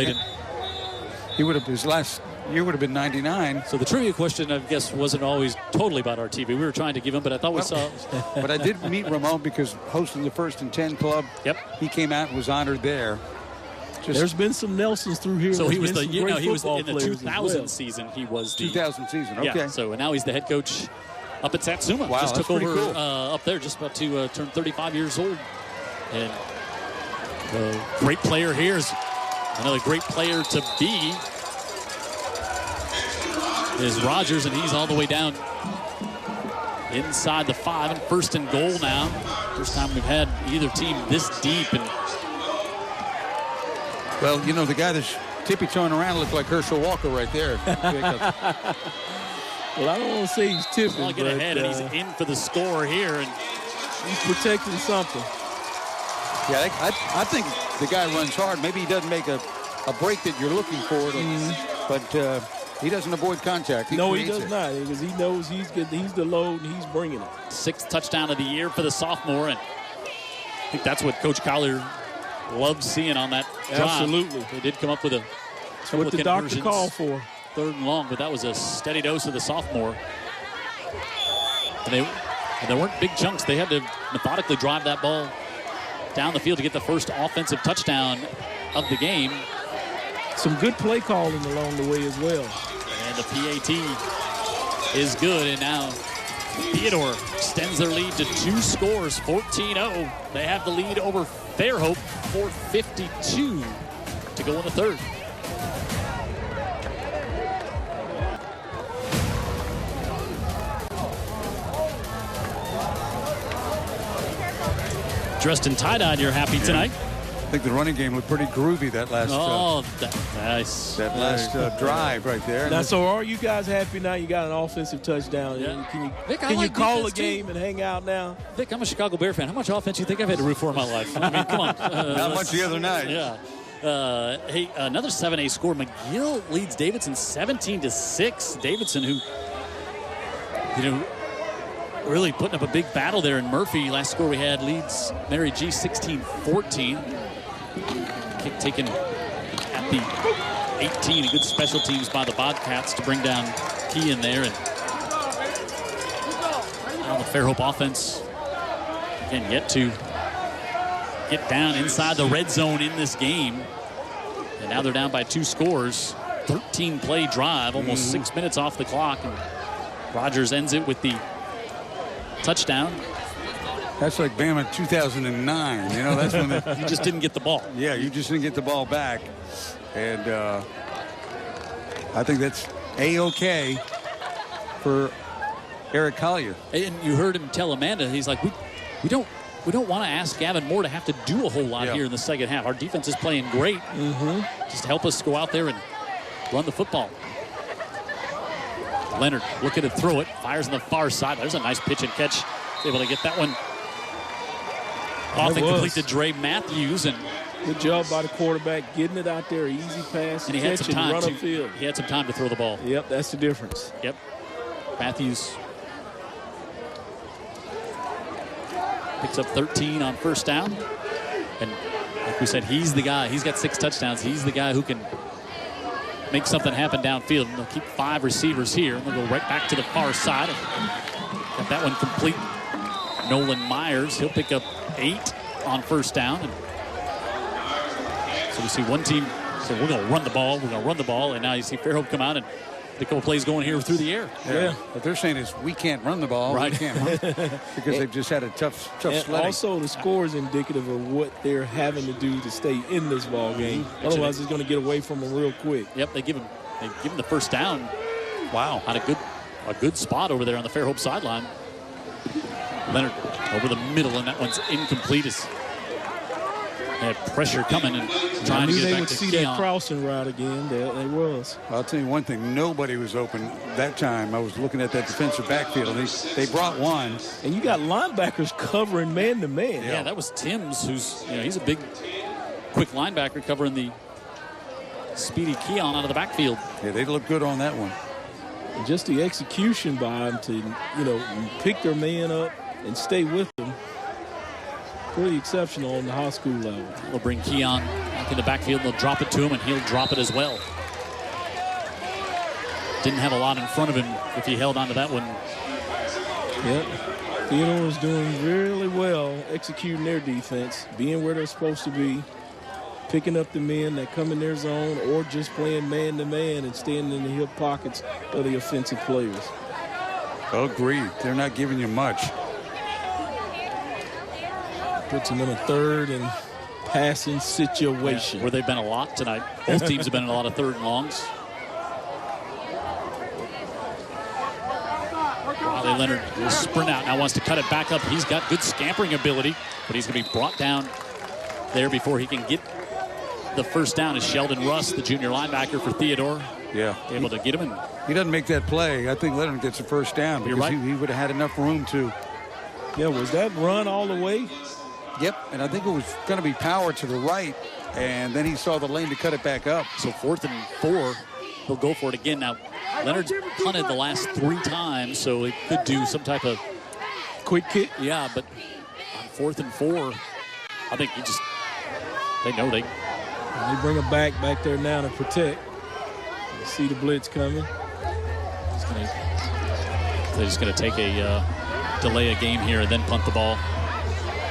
last year would have been 99. So the trivia question, I guess, wasn't always totally about our TV. We were trying to give him, but I thought we saw. But I did meet Ramon because hosting the 1st and 10 club. Yep. He came out and was honored there. There's been some Nelsons through here. So he was in the in 2000 season. He was the 2000 season. Okay. Yeah, so now he's the head coach up at Satsuma. Wow, just took over cool. up there, just about to turn 35 years old. And the great player here is another great player to be is Rogers, and he's all the way down inside the 5 and 1st and goal now. First time we've had either team this deep. And well, you know, the guy that's tippy-toeing around looked like Herschel Walker right there. Well, I don't want to say he's tipping. I'll get ahead, and he's in for the score here. And he's protecting something. Yeah, I think the guy runs hard. Maybe he doesn't make a break that you're looking for, but he doesn't avoid contact. He does not, because he knows he's the load and he's bringing it. 6th touchdown of the year for the sophomore, and I think that's what Coach Collier loves seeing on that drive. Absolutely. They did come up with what the doctor called for. 3rd and long, but that was a steady dose of the sophomore. And there weren't big chunks. They had to methodically drive that ball down the field to get the first offensive touchdown of the game. Some good play calling along the way as well. And the PAT is good, and now Theodore extends their lead to 2 scores, 14-0. They have the lead over Fairhope, 4:52 to go in the 3rd. Dressed in tie-dye, you're happy tonight. I think the running game looked pretty groovy that last. Nice. That last drive right there. Now, so are you guys happy now? You got an offensive touchdown. Yeah. Can you call a game and hang out now? Vic, I'm a Chicago Bear fan. How much offense do you think I've had to root for in my life? I mean, come on. Not much the other night. Yeah. Hey, another 7A score. McGill leads Davidson 17-6. Davidson, who, really putting up a big battle there in Murphy. Last score we had leads Mary G 16-14. Kick taken at the 18. Good special teams by the Bobcats to bring down Key in there. And now the Fairhope offense, again, yet to get down inside the red zone in this game. And now they're down by 2 scores. 13-play drive, almost 6 minutes off the clock. And Rogers ends it with the touchdown. That's like Bama 2009. That's when you just didn't get the ball. Yeah, you just didn't get the ball back. And I think that's A-OK for Eric Collier. And you heard him tell Amanda, he's like, we don't want to ask Gavin Moore to have to do a whole lot here in the second half. Our defense is playing great. Just help us go out there and run the football. Leonard looking to throw it, fires on the far side. There's a nice pitch and catch. Able to get that one off and complete to Dre Matthews. And good job by the quarterback getting it out there, easy pass, and he had some time run upfield. He had some time to throw the ball. Yep, that's the difference. Yep. Matthews picks up 13 on first down. And like we said, he's the guy. He's got 6 touchdowns. He's the guy who can make something happen downfield. And they'll keep 5 receivers here. And they'll go right back to the far side. Got that one complete. Nolan Myers, he'll pick up 8 on first down. And so we see one team say, we're going to run the ball. We're going to run the ball. And now you see Fairhope come out and a couple plays going here through the air. Yeah. What they're saying is we can't run the ball. Right. We can't because they've just had a tough sledding. Also, the score is indicative of what they're having to do to stay in this ball game. Otherwise, it's going to get away from them real quick. Yep, they give him the first down. Wow. On a good spot over there on the Fairhope sideline. Leonard over the middle, and that one's incomplete. They had pressure coming and trying to get it back to Keon. They would see that crossing route again. They was. I'll tell you one thing. Nobody was open that time. I was looking at that defensive backfield. They brought one. And you got linebackers covering man-to-man. Yeah, that was Timms, who's, he's a big, quick linebacker covering the speedy Keon out of the backfield. Yeah, they look good on that one. And just the execution by them to, pick their man up and stay with them. Pretty exceptional on the high school level. They'll bring Keon back in the backfield. They'll drop it to him, and he'll drop it as well. Didn't have a lot in front of him if he held onto that one. Yep. Theodore is doing really well executing their defense, being where they're supposed to be, picking up the men that come in their zone or just playing man-to-man and staying in the hip pockets of the offensive players. Agreed. They're not giving you much. Puts them in a third and passing situation. Where they've been a lot tonight. Both teams have been in a lot of third and longs. Riley Leonard will sprint out. Now wants to cut it back up. He's got good scampering ability, but he's going to be brought down there before he can get the first down. Is Sheldon Russ, the junior linebacker for Theodore. Yeah. Able to get him. He doesn't make that play. I think Leonard gets the first down because he would have had enough room to. Yeah, was that run all the way? Yep, and I think it was going to be power to the right, and then he saw the lane to cut it back up. So 4th and 4, he'll go for it again. Now, Leonard's punted the last 3 times, so it could do some type of quick kick. Yeah, but on 4th and 4, I think they know they bring a back there now to protect. You see the blitz coming. They're just going to take a delay a game here and then punt the ball.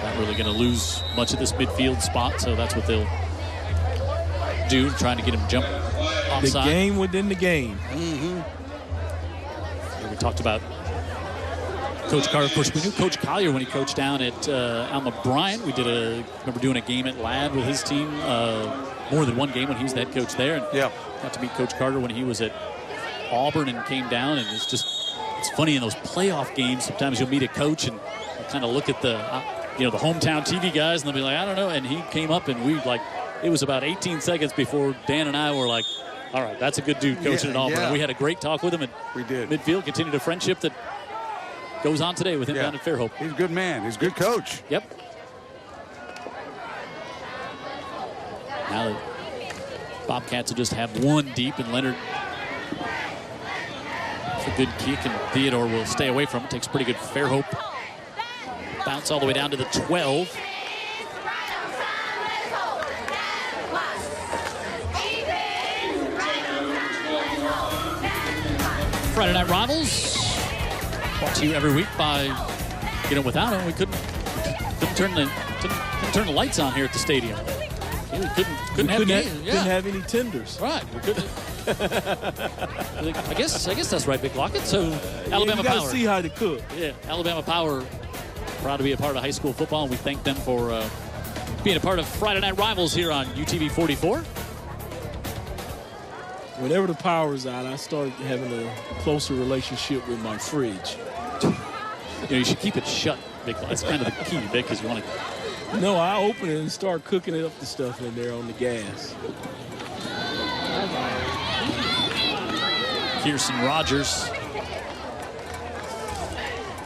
Not really going to lose much of this midfield spot, so that's what they'll do, trying to get him jump offside. The game within the game. We talked about Coach Carter. Of course, we knew Coach Collier when he coached down at Alma Bryant. We remember doing a game at Ladd with his team, more than one game when he was the head coach there. And got to meet Coach Carter when he was at Auburn and came down. And it's funny in those playoff games, sometimes you'll meet a coach and kind of look at the the hometown TV guys, and they'll be like, I don't know. And he came up, and it was about 18 seconds before Dan and I were like, all right, that's a good dude coaching at Auburn. And we had a great talk with him at midfield, continued a friendship that goes on today with him down at Fairhope. He's a good man. He's a good coach. Yep. Now the Bobcats will just have one deep, and Leonard, it's a good kick, and Theodore will stay away from it. Takes pretty good Fairhope bounce all the way down to the 12. Friday Night Rivals, brought to you every week by, without him, we couldn't turn the lights on here at the stadium. We couldn't have any tenders. Right. We couldn't. I guess that's right, Big Lockett. So Alabama Power. You got to see how to cook. Yeah, Alabama Power, proud to be a part of high school football, and we thank them for being a part of Friday Night Rivals here on UTV 44. Whenever the power's out, I start having a closer relationship with my fridge. You should keep it shut, Vic. That's kind of the key, Vic, because you want to. No, I open it and start cooking it up, the stuff in there on the gas. Kirsten Rogers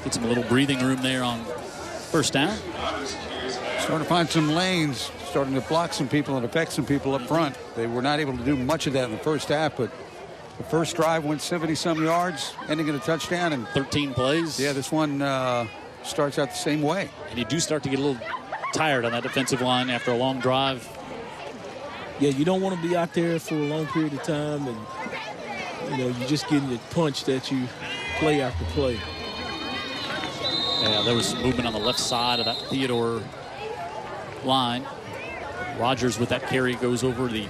gets him a little breathing room there on first down. Starting to find some lanes, starting to block some people and affect some people up front. They were not able to do much of that in the first half, but the first drive went 70-some yards, ending in a touchdown. And 13 plays. Yeah, this one starts out the same way. And you do start to get a little tired on that defensive line after a long drive. Yeah, you don't want to be out there for a long period of time, and you're just getting it punched at you play after play. Yeah, there was some movement on the left side of that Theodore line. Rogers with that carry goes over the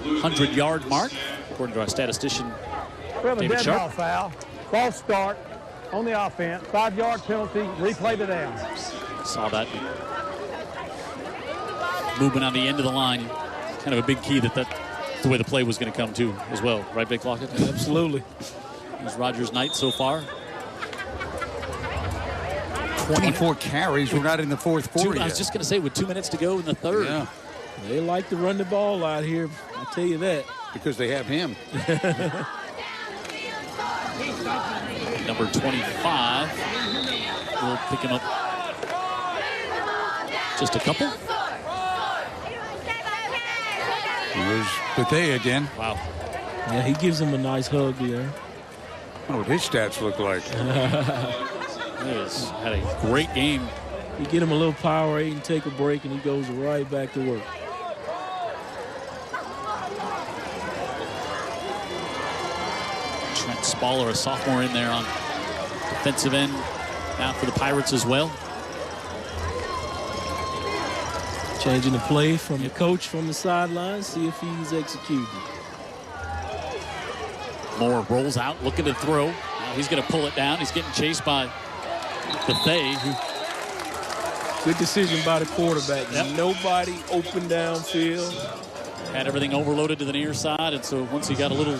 100-yard mark, according to our statistician, We have a David dead Sharp. ball foul. False start on the offense. 5-yard penalty. Replay the down. Saw that movement on the end of the line. Kind of a big key that's the way the play was going to come too as well. Right, Big Lockett? Absolutely. It's Rogers' night so far. 24 carries. We're not in the fourth quarter yet. I was just going to say, with 2 minutes to go in the third. Yeah. They like to run the ball out here, I'll tell you that. Because they have him. Number 25. We'll pick him up just a couple. Here's Bethea again. Wow. Yeah, he gives him a nice hug there. I wonder what his stats look like. He has had a great game. You get him a little Powerade and take a break, and he goes right back to work. Trent Spaller, a sophomore, in there on defensive end now for the Pirates as well. Changing the play from the coach from the sideline, see if he's executing. Moore rolls out, looking to throw. Now he's going to pull it down. He's getting chased by Bethea. Good decision by the quarterback. Yep. Nobody open downfield. Had everything overloaded to the near side, and so once he got a little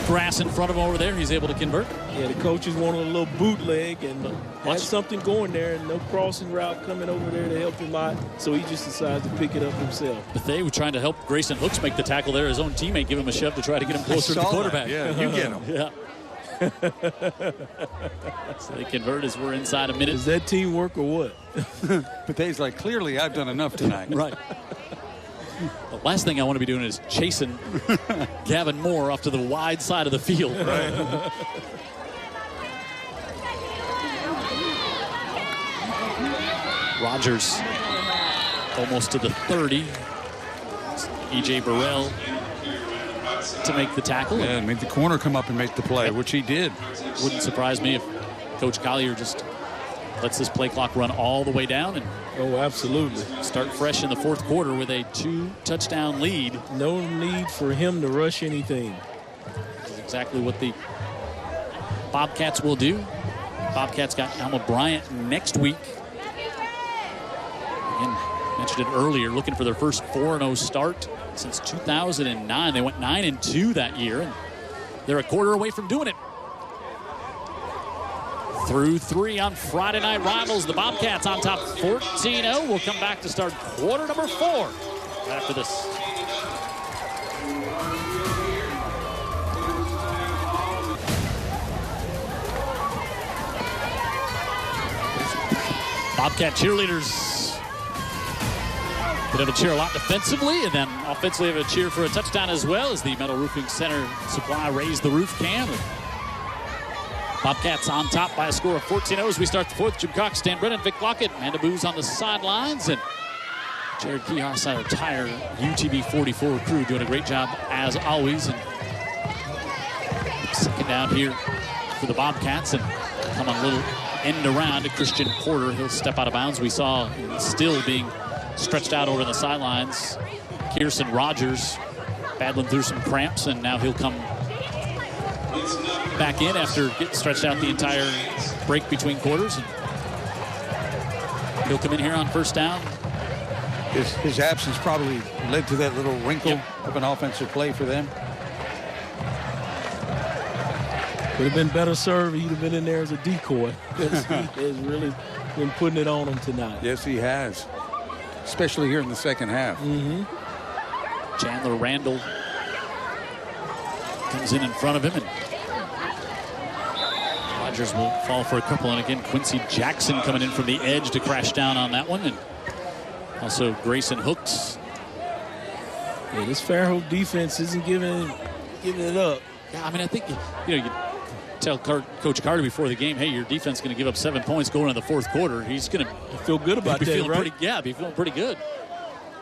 grass in front of him over there, he's able to convert. Yeah, the coaches wanted a little bootleg and had something going there, and no crossing route coming over there to help him out, so he just decided to pick it up himself. Bethea was trying to help Grayson Hooks make the tackle there. His own teammate give him a shove to try to get him closer to the quarterback. Yeah, you get him. Yeah. So they convert as we're inside a minute. Is that teamwork or what? Bethea's like, clearly I've done enough tonight. Right. The last thing I want to be doing is chasing Gavin Moore off to the wide side of the field. Right. Rogers almost to the 30. E.J. Burrell to make the tackle. Yeah, and made the corner come up and make the play, which he did. Wouldn't surprise me if Coach Collier just lets this play clock run all the way down and absolutely start fresh in the fourth quarter with a 2-touchdown lead. No need for him to rush anything. That's exactly what the Bobcats will do. Bobcats got Alma Bryant next week. Again, mentioned it earlier, looking for their first 4-0 start since 2009. They went 9-2 that year, and they're a quarter away from doing it. through 3 on Friday Night Rivals. The Bobcats on top 14-0. We'll come back to start quarter number 4 after this. Bobcat cheerleaders bit of a cheer a lot defensively, and then offensively have a cheer for a touchdown as well as the Metal Roofing Center Supply raised the roof cam. Bobcats on top by a score of 14-0 as we start the 4th. Jim Cox, Dan Brennan, Vic Lockett, Amanda Booz on the sidelines, and Jared Kihas, our entire UTV 44 crew, doing a great job as always. And second down here for the Bobcats, and come on a little end around to Christian Porter. He'll step out of bounds. We saw still being stretched out over the sidelines Kirsten Rogers battling through some cramps, and now he'll come back in after getting stretched out the entire break between quarters. And he'll come in here on first down. His absence probably led to that little wrinkle of an offensive play for them. Would have been better served. He'd have been in there as a decoy. He has really been putting it on him tonight. Yes, he has, especially here in the second half. Chandler Randall comes in front of him, and Rogers will fall for a couple. And again, Quincy Jackson coming in from the edge to crash down on that one, and also Grayson Hooks. Yeah, this Fairhope defense isn't giving it up. Yeah, I mean, I think you tell Coach Carter before the game, hey, your defense is going to give up 7 points going into the 4th quarter. He's going to feel good about that, right? Be feeling pretty good.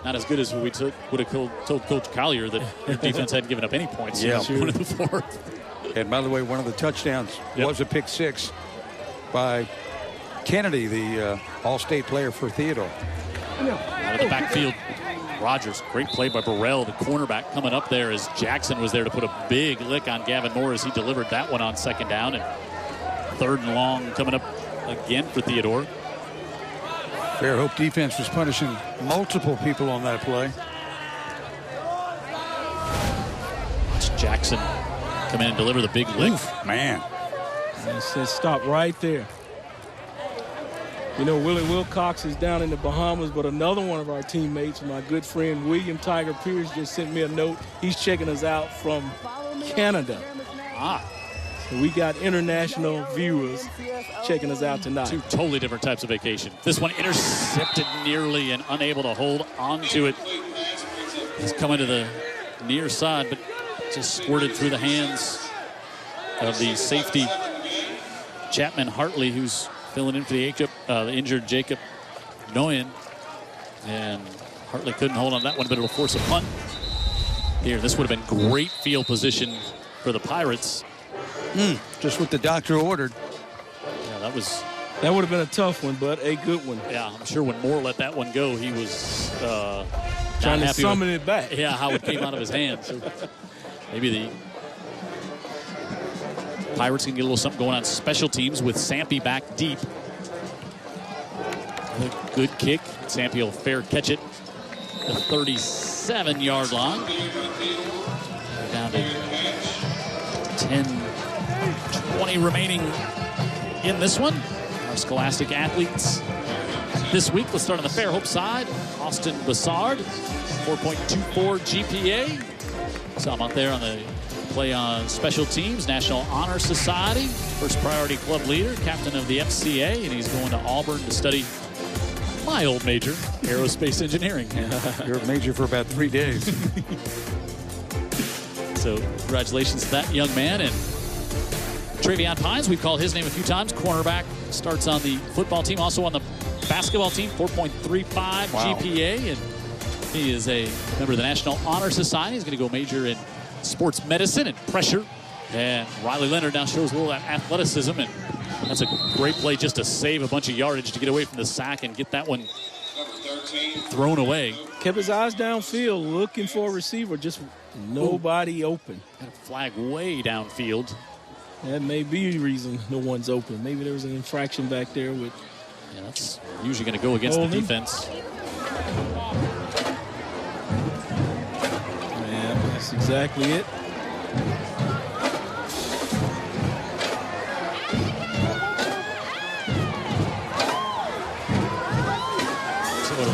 Not as good as we would have told Coach Collier that their defense hadn't given up any points since going into the 4th. And by the way, one of the touchdowns was a pick 6 by Kennedy, the All-State player for Theodore. Out of the backfield, Rogers, great play by Burrell, the cornerback coming up there as Jackson was there to put a big lick on Gavin Morris. He delivered that one on second down, and 3rd and long coming up again for Theodore. Fairhope defense was punishing multiple people on that play. Watch Jackson come in and deliver the big lick. Oof, man. And it says stop right there. You know, Willie Wilcox is down in the Bahamas, but another one of our teammates, my good friend William Tiger Pierce, just sent me a note. He's checking us out from Canada. So we got international viewers checking us out tonight. 2 totally different types of vacation. This one intercepted nearly and unable to hold onto it. He's coming to the near side, but just squirted through the hands of the safety, Chapman Hartley, who's filling in for the injured Jacob Nguyen. And Hartley couldn't hold on to that one, but it'll force a punt. Here, this would have been great field position for the Pirates. Just what the doctor ordered. Yeah, that would have been a tough one, but a good one. Yeah, I'm sure when Moore let that one go, he was trying to summon it back. Yeah, how it came out of his hand. So maybe the Pirates can get a little something going on special teams with Sampe back deep. A good kick. Sampe will fair catch it. The 37-yard line. Down to 10-20 remaining in this one. Our Scholastic athletes this week. Let's start on the Fairhope side. Austin Bassard, 4.24 GPA. Saw him out there on the play on special teams, National Honor Society, first priority club leader, captain of the FCA, and he's going to Auburn to study my old major, aerospace engineering. You're a major for about 3 days. So congratulations to that young man. And Travion Pines, we've called his name a few times. Cornerback, starts on the football team, also on the basketball team, 4.35 GPA. And he is a member of the National Honor Society. He's going to go major in sports medicine and pressure. And Riley Leonard now shows a little of that athleticism, and that's a great play just to save a bunch of yardage to get away from the sack and get that one thrown away. Kept his eyes downfield looking for a receiver, just nobody open. Got a flag way downfield. That may be the reason no one's open. Maybe there was an infraction back there with. Yeah, that's usually going to go against the defense. Yeah, that's exactly it.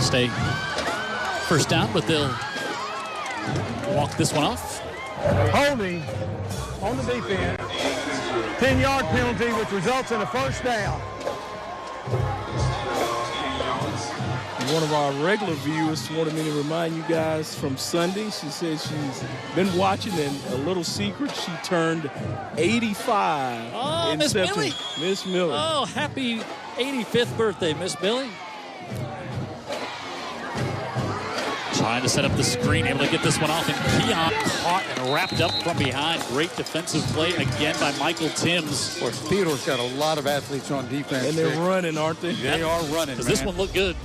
stay first down, but they'll walk this one off. Holding on the defense. 10-yard penalty, which results in a first down. One of our regular viewers wanted me to remind you guys from Sunday. She said she's been watching, and a little secret, she turned 85. Oh, in Miss September. Millie. Miss Millie. Oh, happy 85th birthday, Miss Millie. Trying to set up the screen, able to get this one off, and Keon caught and wrapped up from behind. Great defensive play again by Michael Timms. Well, Theodore's got a lot of athletes on defense. And they're running, aren't they? They are running, Does this one look good?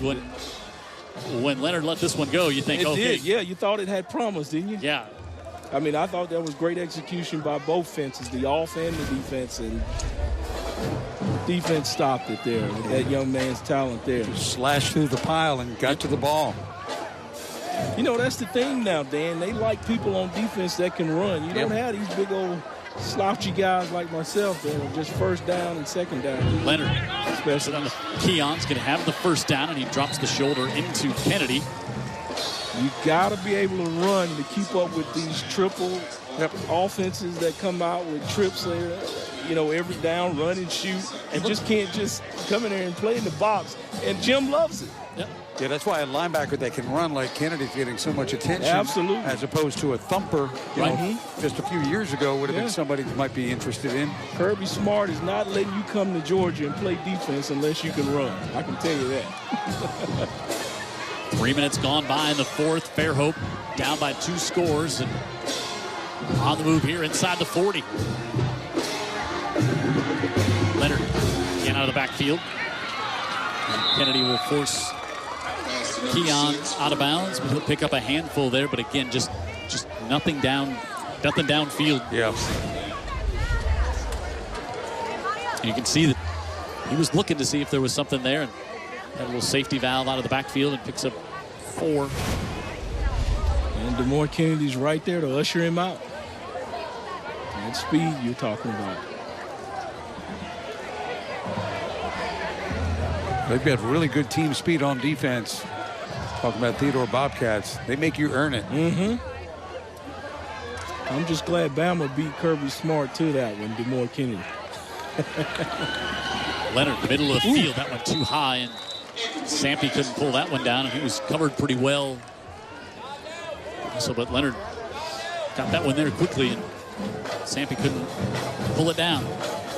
When Leonard let this one go, you think, It okay. did, yeah. You thought it had promise, didn't you? Yeah. I mean, I thought that was great execution by both fences, the off and the defense, and defense stopped it there with that young man's talent there. Slashed through the pile and got to the ball. You know, that's the thing now, Dan. They like people on defense that can run. You don't have these big old slouchy guys like myself that are just first down and second down. Leonard, especially. Keon's going to have the first down, and he drops the shoulder into Kennedy. You got to be able to run to keep up with these triple offenses that come out with trips there. You know, every down, run and shoot, and just can't just come in there and play in the box. And Jim loves it. Yep. Yeah, that's why a linebacker that can run like Kennedy's getting so much attention. Absolutely. As opposed to a thumper, you know, just a few years ago would have been somebody that might be interested in. Kirby Smart is not letting you come to Georgia and play defense unless you can run. I can tell you that. 3 minutes gone by in the fourth. Fairhope down by 2 scores and on the move here inside the 40. Leonard again out of the backfield. And Kennedy will force Keon out of bounds, but he'll pick up a handful there. But again, just nothing downfield. Yeah. And you can see that he was looking to see if there was something there, and that little safety valve out of the backfield and picks up 4. And DeMoore Kennedy's right there to usher him out. That speed you're talking about. They've got really good team speed on defense. Talking about Theodore Bobcats. They make you earn it. Mm-hmm. I'm just glad Bama beat Kirby Smart to that one, DeMoore Kennedy. Leonard, the middle of the field, that went too high, and Sampy couldn't pull that one down, and he was covered pretty well. So, but Leonard got that one there quickly, and Sampy couldn't pull it down.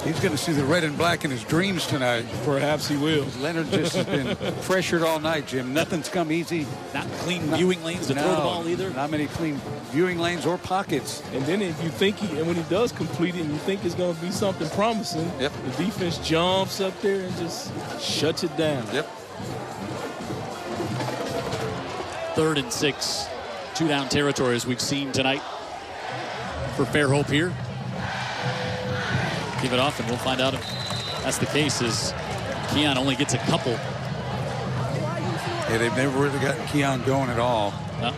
He's going to see the red and black in his dreams tonight. Perhaps he will. Leonard just has been pressured all night, Jim. Nothing's come easy. Not clean viewing lanes to throw the ball either. Not many clean viewing lanes or pockets. And then if you think and when he does complete it, and you think it's going to be something promising, the defense jumps up there and just shuts it down. Yep. 3rd and 6. 2 down territory as we've seen tonight for Fairhope here. Give it off, and we'll find out if that's the case, as Keon only gets a couple. Yeah, they've never really gotten Keon going at all. No.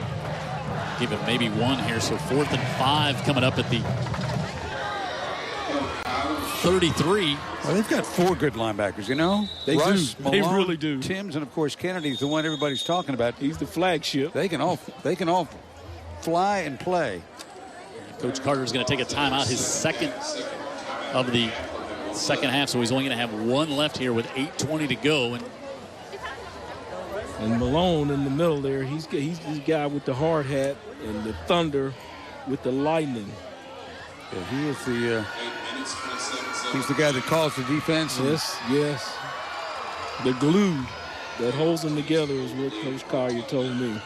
Give him maybe 1 here, so 4th and 5 coming up at the 33. Well, they've got 4 good linebackers, you know? They Russ, do. Malone, They really do. Timms, and of course Kennedy's the one everybody's talking about. He's the flagship. They can all fly and play. Coach Carter's going to take a timeout, his second of the second half, so he's only going to have 1 left here with 8:20 to go. And Malone in the middle there, he's the guy with the hard hat and the thunder with the lightning. Yeah, he is he's the guy that calls the defense. Yes. The glue that holds them together is what Coach Collier told me.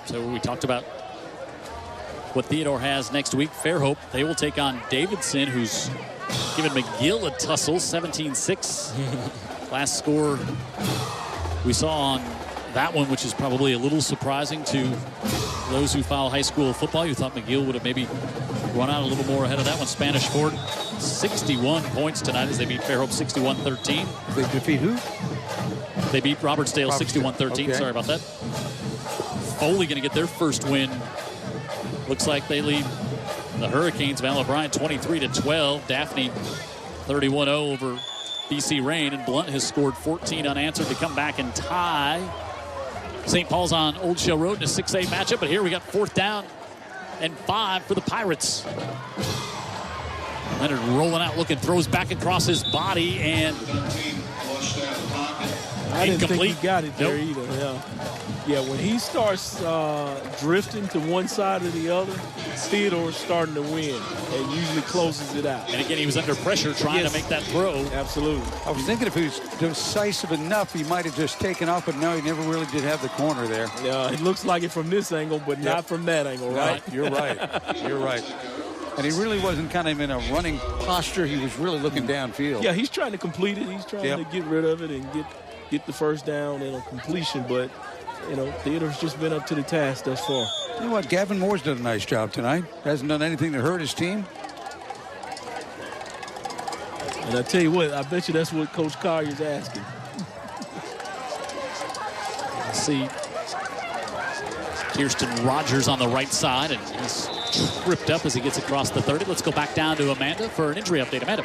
So we talked about what Theodore has next week. Fairhope, they will take on Davidson, who's given McGill a tussle, 17-6. Last score we saw on that one, which is probably a little surprising to those who follow high school football. You thought McGill would have maybe run out a little more ahead of that one. Spanish scored 61 points tonight as they beat Fairhope 61-13. They defeat who? They beat Robertsdale 61-13. Okay. Sorry about that. Foley going to get their first win. Looks like they lead the Hurricanes of Allen Bryant 23-12. Daphne 31-0 over BC Reign, and Blunt has scored 14 unanswered to come back and tie St. Paul's on Old Shell Road in a 6A matchup. But here we got 4th down and 5 for the Pirates. Leonard rolling out, looking, throws back across his body, and I didn't think he got it there Nope. either. Yeah, when he starts drifting to one side or the other, Theodore's starting to win and usually closes it out. And again, he was under pressure trying to make that throw. Absolutely. I was thinking if he was decisive enough, he might have just taken off, but no, he never really did have the corner there. Yeah, it looks like it from this angle, but not from that angle, right? You're right. You're right. And he really wasn't kind of in a running posture. He was really looking downfield. Yeah, he's trying to complete it. He's trying to get rid of it and get the first down and a completion, but Theodore's just been up to the task thus far. You know what? Gavin Moore's done a nice job tonight. Hasn't done anything to hurt his team. And I tell you what, I bet you that's what Coach Collier's asking. See Kirsten Rogers on the right side, and he's tripped up as he gets across the 30. Let's go back down to Amanda for an injury update. Amanda.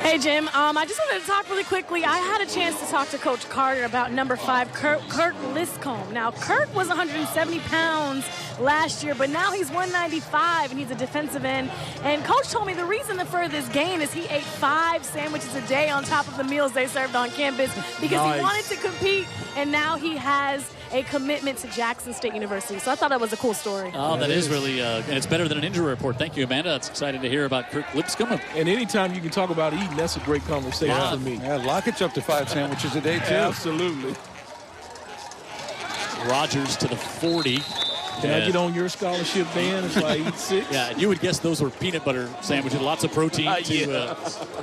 Hey, Jim. I just wanted to talk really quickly. I had a chance to talk to Coach Carter about number 5, Kirk Liscombe. Now, Kirk was 170 pounds last year, but now he's 195, and he's a defensive end. And Coach told me the reason for this gain is he ate 5 sandwiches a day on top of the meals they served on campus because he wanted to compete, and now he has a commitment to Jackson State University. So I thought that was a cool story. Oh, that is really, and it's better than an injury report. Thank you, Amanda. It's exciting to hear about Kirk Lipscomb. And anytime you can talk about eating, that's a great conversation for me. Yeah, Lockett's up to 5 sandwiches a day, too. Absolutely. Rogers to the 40. Can I get on your scholarship, Dan, if I eat 6? Yeah, you would guess those were peanut butter sandwiches. Lots of protein to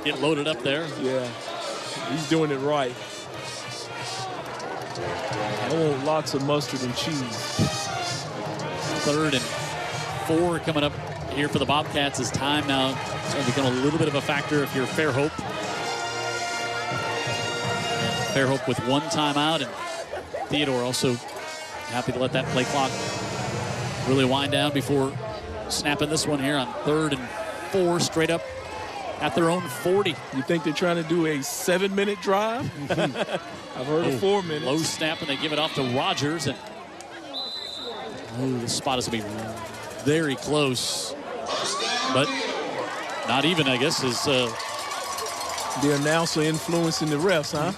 get loaded up there. Yeah, he's doing it right. I want lots of mustard and cheese. 3rd and 4 coming up here for the Bobcats as time now is going to become a little bit of a factor if you're Fairhope. Fairhope with 1 timeout, and Theodore also happy to let that play clock really wind down before snapping this one here on 3rd and 4 straight up at their own 40. You think they're trying to do a 7-minute drive? I've heard of 4 minutes. Low snap, and they give it off to Rogers. And the spot is going to be very close. But not even, I guess, is the announcer influencing the refs, huh?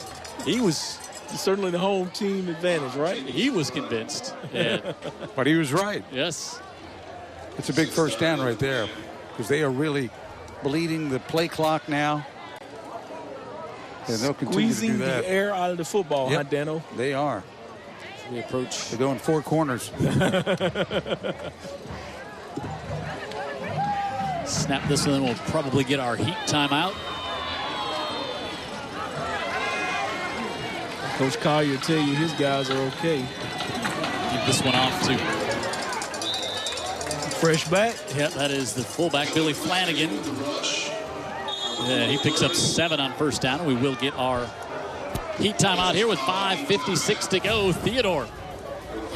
He was certainly the home team advantage, right? He was convinced. Yeah. But he was right. Yes. It's a big first down right there because they are really bleeding the play clock now. And they'll continue to do that. Squeezing the air out of the football, huh, Dano? They are. We approach. They're going 4 corners. Snap this one, we'll probably get our heat timeout. Coach Collier tell you his guys are okay. Give this one off to fresh back. Yeah, that is the fullback, Billy Flanagan. Yeah, he picks up 7 on first down. We will get our heat timeout here with 5:56 to go. Theodore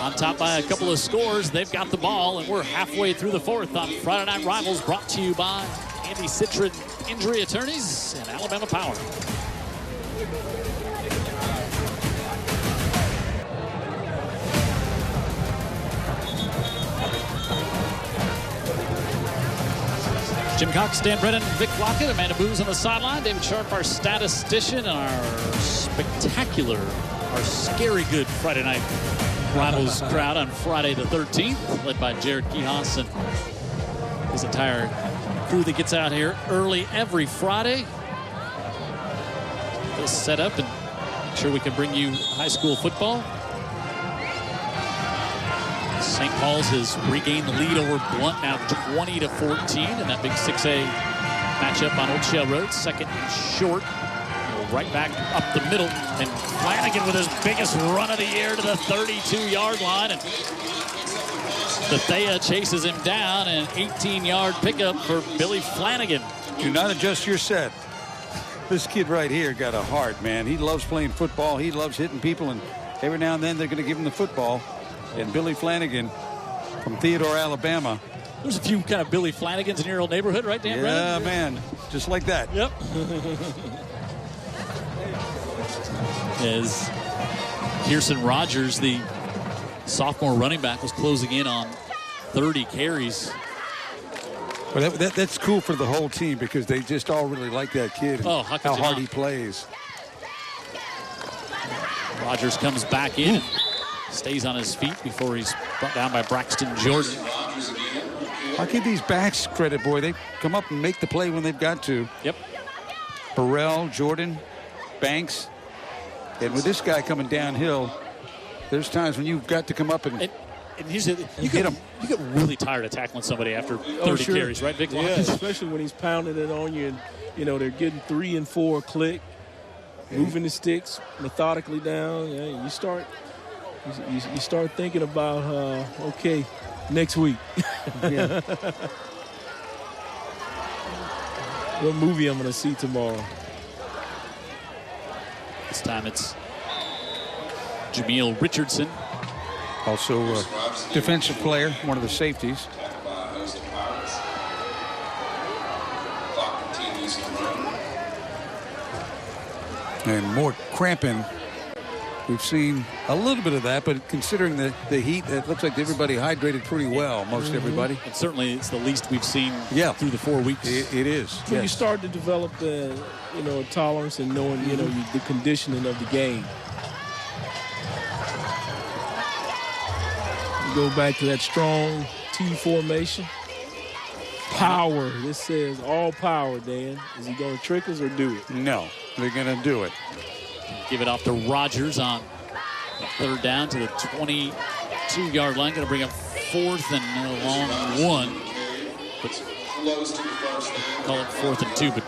on top by a couple of scores. They've got the ball, and we're halfway through the 4th on Friday Night Rivals, brought to you by Andy Citron Injury Attorneys and Alabama Power. Jim Cox, Dan Brennan, Vic Lockett, Amanda Booz on the sideline, David Sharp, our statistician, and our spectacular, our scary good Friday Night Rivals crowd on Friday the 13th, led by Jared Kihas and his entire crew that gets out here early every Friday. Just set up and make sure we can bring you high school football. St. Paul's has regained the lead over Blunt, now 20-14 in that big 6A matchup on Old Shell Road. 2nd and short. Right back up the middle, and Flanagan with his biggest run of the year to the 32-yard line, and Thea chases him down, and 18-yard pickup for Billy Flanagan. Do not adjust your set. This kid right here got a heart, man. He loves playing football. He loves hitting people, and every now and then they're going to give him the football. And Billy Flanagan from Theodore, Alabama, There's a few kind of Billy Flanagans in your old neighborhood, right, Dan? Yeah, Brennan? man. Just like that. Yep. As Kirsten Rogers, the sophomore running back, was closing in on 30 carries. Well, that's cool for the whole team because they just all really like that kid and how hard he plays. Rogers comes back in and stays on his feet before he's brought down by Braxton Jordan. I'll give these backs credit, boy. They come up and make the play when they've got to. Yep. Burrell, Jordan, Banks. And with this guy coming downhill, there's times when you've got to come up and here's you get really tired of tackling somebody after 30 carries, right, Vic? Yeah, especially when he's pounding it on you and, you know, they're getting 3 and 4 a click, moving the sticks methodically down. Yeah, you start thinking about, okay, next week. Yeah. What movie I'm going to see tomorrow? This time it's Jameel Richardson. Also a defensive player, one of the safeties. And more cramping. We've seen a little bit of that, but considering the heat, it looks like everybody hydrated pretty well, most everybody. And certainly it's the least we've seen through the 4 weeks. It is. When you start to develop the, a tolerance and knowing, the conditioning of the game. You go back to that strong T formation. Power. This says all power, Dan. Is he going to trick us or do it? No, they're going to do it. Give it off to Rogers on third down to the 22-yard line. Going to bring up 4th and a long 1. But call it 4th and 2, but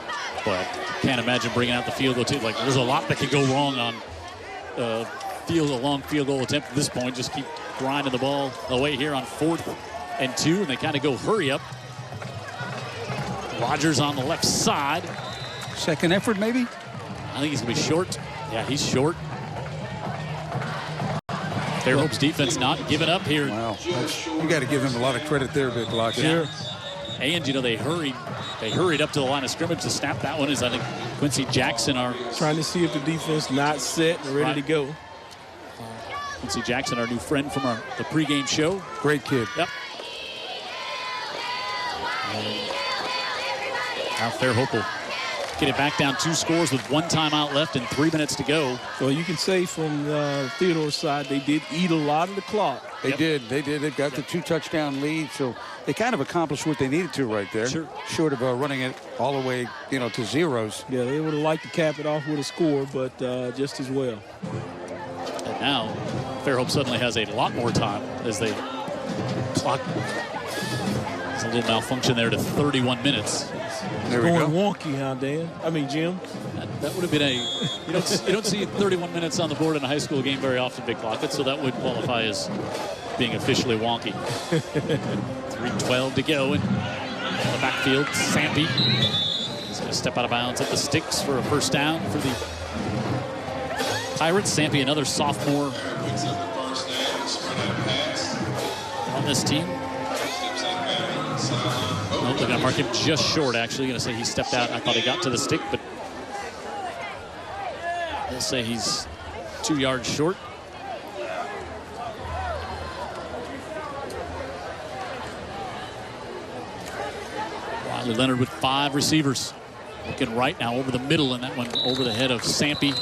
I can't imagine bringing out the field goal too. Like, there's a lot that could go wrong on a long field goal attempt at this point. Just keep grinding the ball away here on 4th and 2, and they kind of go hurry up. Rogers on the left side. Second effort, maybe? I think he's going to be short. Yeah, he's short. Fairhope's defense not giving up here. Wow. You got to give him a lot of credit there, Big Block. Sure. And, they hurried up to the line of scrimmage to snap that one. Is I think Quincy Jackson are trying to see if the defense not set and ready to go. Quincy Jackson, our new friend from the pregame show. Great kid. Yep. Now Fairhope will get it back down 2 scores with 1 timeout left and 3 minutes to go. Well, you can say from Theodore's side, they did eat a lot of the clock. They did. They've got the 2-touchdown lead, so they kind of accomplished what they needed to right there. Sure. Short of running it all the way, to zeros. Yeah, they would have liked to cap it off with a score, but just as well. And now Fairhope suddenly has a lot more time as they clock. There's a little malfunction there to 31 minutes. There we go. Going wonky, huh, Dan? I mean, Jim. That would have been you don't see 31 minutes on the board in a high school game very often, Big Clockett, so that would qualify as being officially wonky. 3:12 to go in the backfield. Sampy is going to step out of bounds at the sticks for a first down for the Pirates. Sampy, another sophomore on this team. Oh, they're going to mark him just short, actually. Going to say he stepped out. I thought he got to the stick, but they'll say he's 2 yards short. Riley Leonard with 5 receivers. Looking right now over the middle, and that one over the head of Sampy.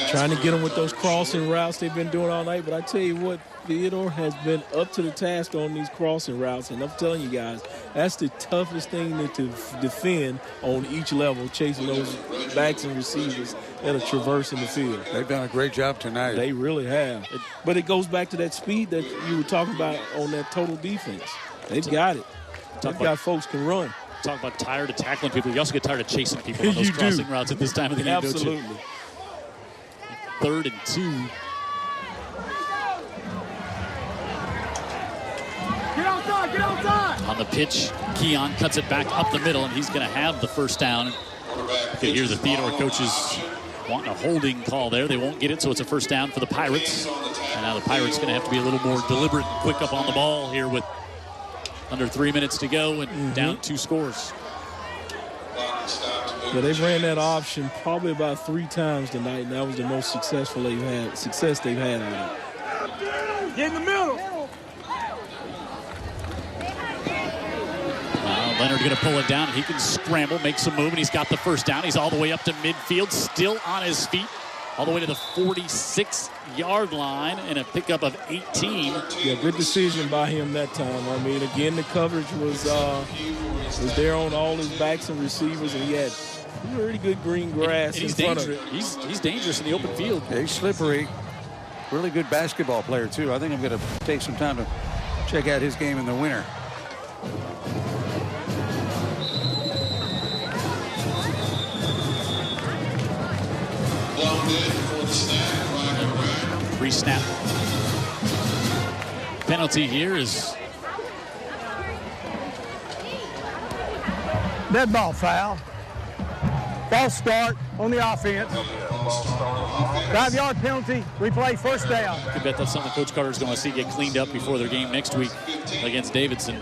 Trying to get him with those crossing routes they've been doing all night. But I tell you what, Theodore has been up to the task on these crossing routes. And I'm telling you guys, that's the toughest thing to defend on each level, chasing those backs and receivers that are traversing the field. They've done a great job tonight. They really have. But it goes back to that speed that you were talking about on that total defense. They've got it. They've got folks can run. Talk about tired of tackling people. You also get tired of chasing people on those crossing routes at this time of the game. Absolutely. 3rd and 2. Get outside! On the pitch, Keon cuts it back up the middle, and he's going to have the first down. You can hear the Theodore coaches wanting a holding call there. They won't get it, so it's a first down for the Pirates. And now the Pirates going to have to be a little more deliberate and quick up on the ball here with Under 3 minutes to go and down 2 scores. Yeah, they ran that option probably about 3 times tonight, and that was the most success they've had on it. Get in the middle. Leonard going to pull it down, and he can scramble, make some move, and he's got the first down. He's all the way up to midfield, still on his feet, all the way to the 46-yard line, and a pickup of 18. Yeah, good decision by him that time. I mean, again, the coverage was there on all his backs and receivers, and he had really good green grass and in front of it. He's dangerous in the open field. Yeah, he's slippery. Really good basketball player, too. I think I'm going to take some time to check out his game in the winter. Pre-snap penalty here is dead ball foul. False start on the offense. 5-yard penalty. Replay, first down. I bet that's something Coach Carter's going to see get cleaned up before their game next week against Davidson.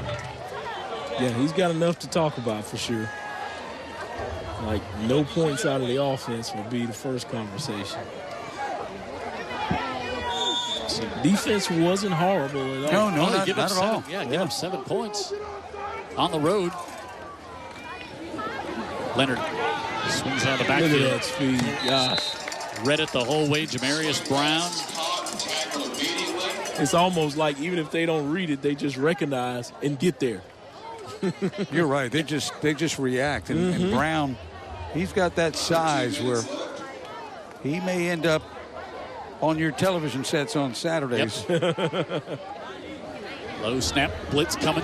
Yeah, he's got enough to talk about for sure. Like, no points out of the offense would be the first conversation. So defense wasn't horrible at all. No, not at all. Yeah, give him 7 points on the road. Leonard swings out of the backfield. Look at that speed. Gosh. Read it the whole way. Jamarius Brown. It's almost like even if they don't read it, they just recognize and get there. You're right. They just react. And Brown, he's got that size where he may end up on your television sets on Saturdays. Yep. Low snap, blitz coming.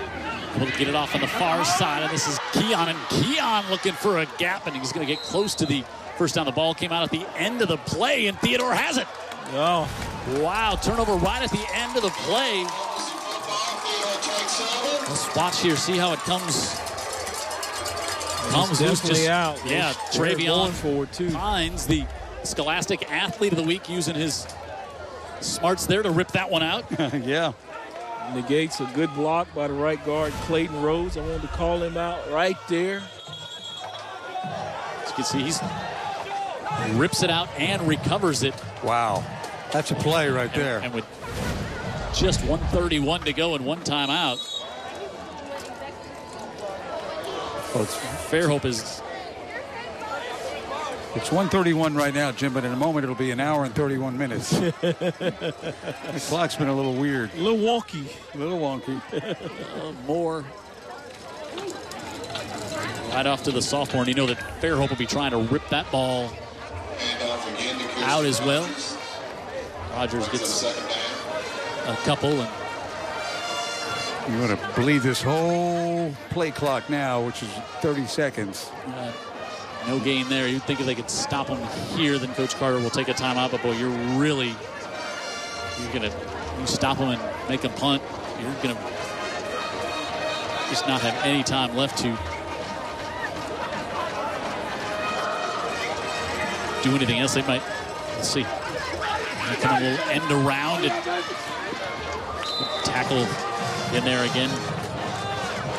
Able to get it off on the far side, and this is Keon, and Keon looking for a gap, and he's going to get close to the first down. The ball came out at the end of the play, and Theodore has it. Oh. Wow, turnover right at the end of the play. Let's watch here, see how it comes. Comes definitely out. Yeah, Travion forward too. Finds the Scholastic Athlete of the Week, using his smarts there to rip that one out. Yeah. Negates a good block by the right guard, Clayton Rhodes. I wanted to call him out right there. As you can see, he rips it out and recovers it. Wow. That's a play right there. And with just 1:31 to go and 1 timeout. Fairhope is... It's 1:31 right now, Jim, but in a moment it'll be 1 hour and 31 minutes. The clock's been a little weird. A little wonky. A little wonky. More. Right off to the sophomore, and you know that Fairhope will be trying to rip that ball out as well. Rogers gets a couple. And you want to bleed this whole play clock now, which is 30 seconds. No gain there. You'd think if they could stop him here, then Coach Carter will take a timeout. But boy, you stop him and make him punt. You're gonna just not have any time left to do anything else. They might, let's see, come a little end around and tackle in there again.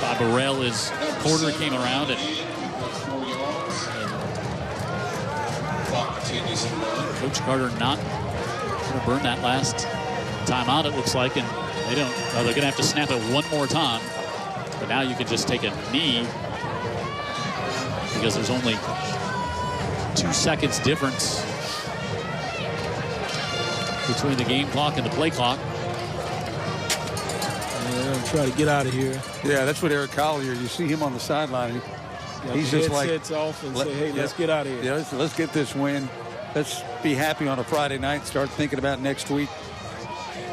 Bob Burrell, his quarter came around and Coach Carter not going to burn that last timeout, it looks like, and they don't. They're going to have to snap it one more time. But now you can just take a knee because there's only 2 seconds difference between the game clock and the play clock. They're going to try to get out of here. Yeah, that's what Eric Collier, you see him on the sideline. He's just like, headsets off and say, hey, let's get out of here. Yeah, let's get this win. Let's be happy on a Friday night. Start thinking about next week,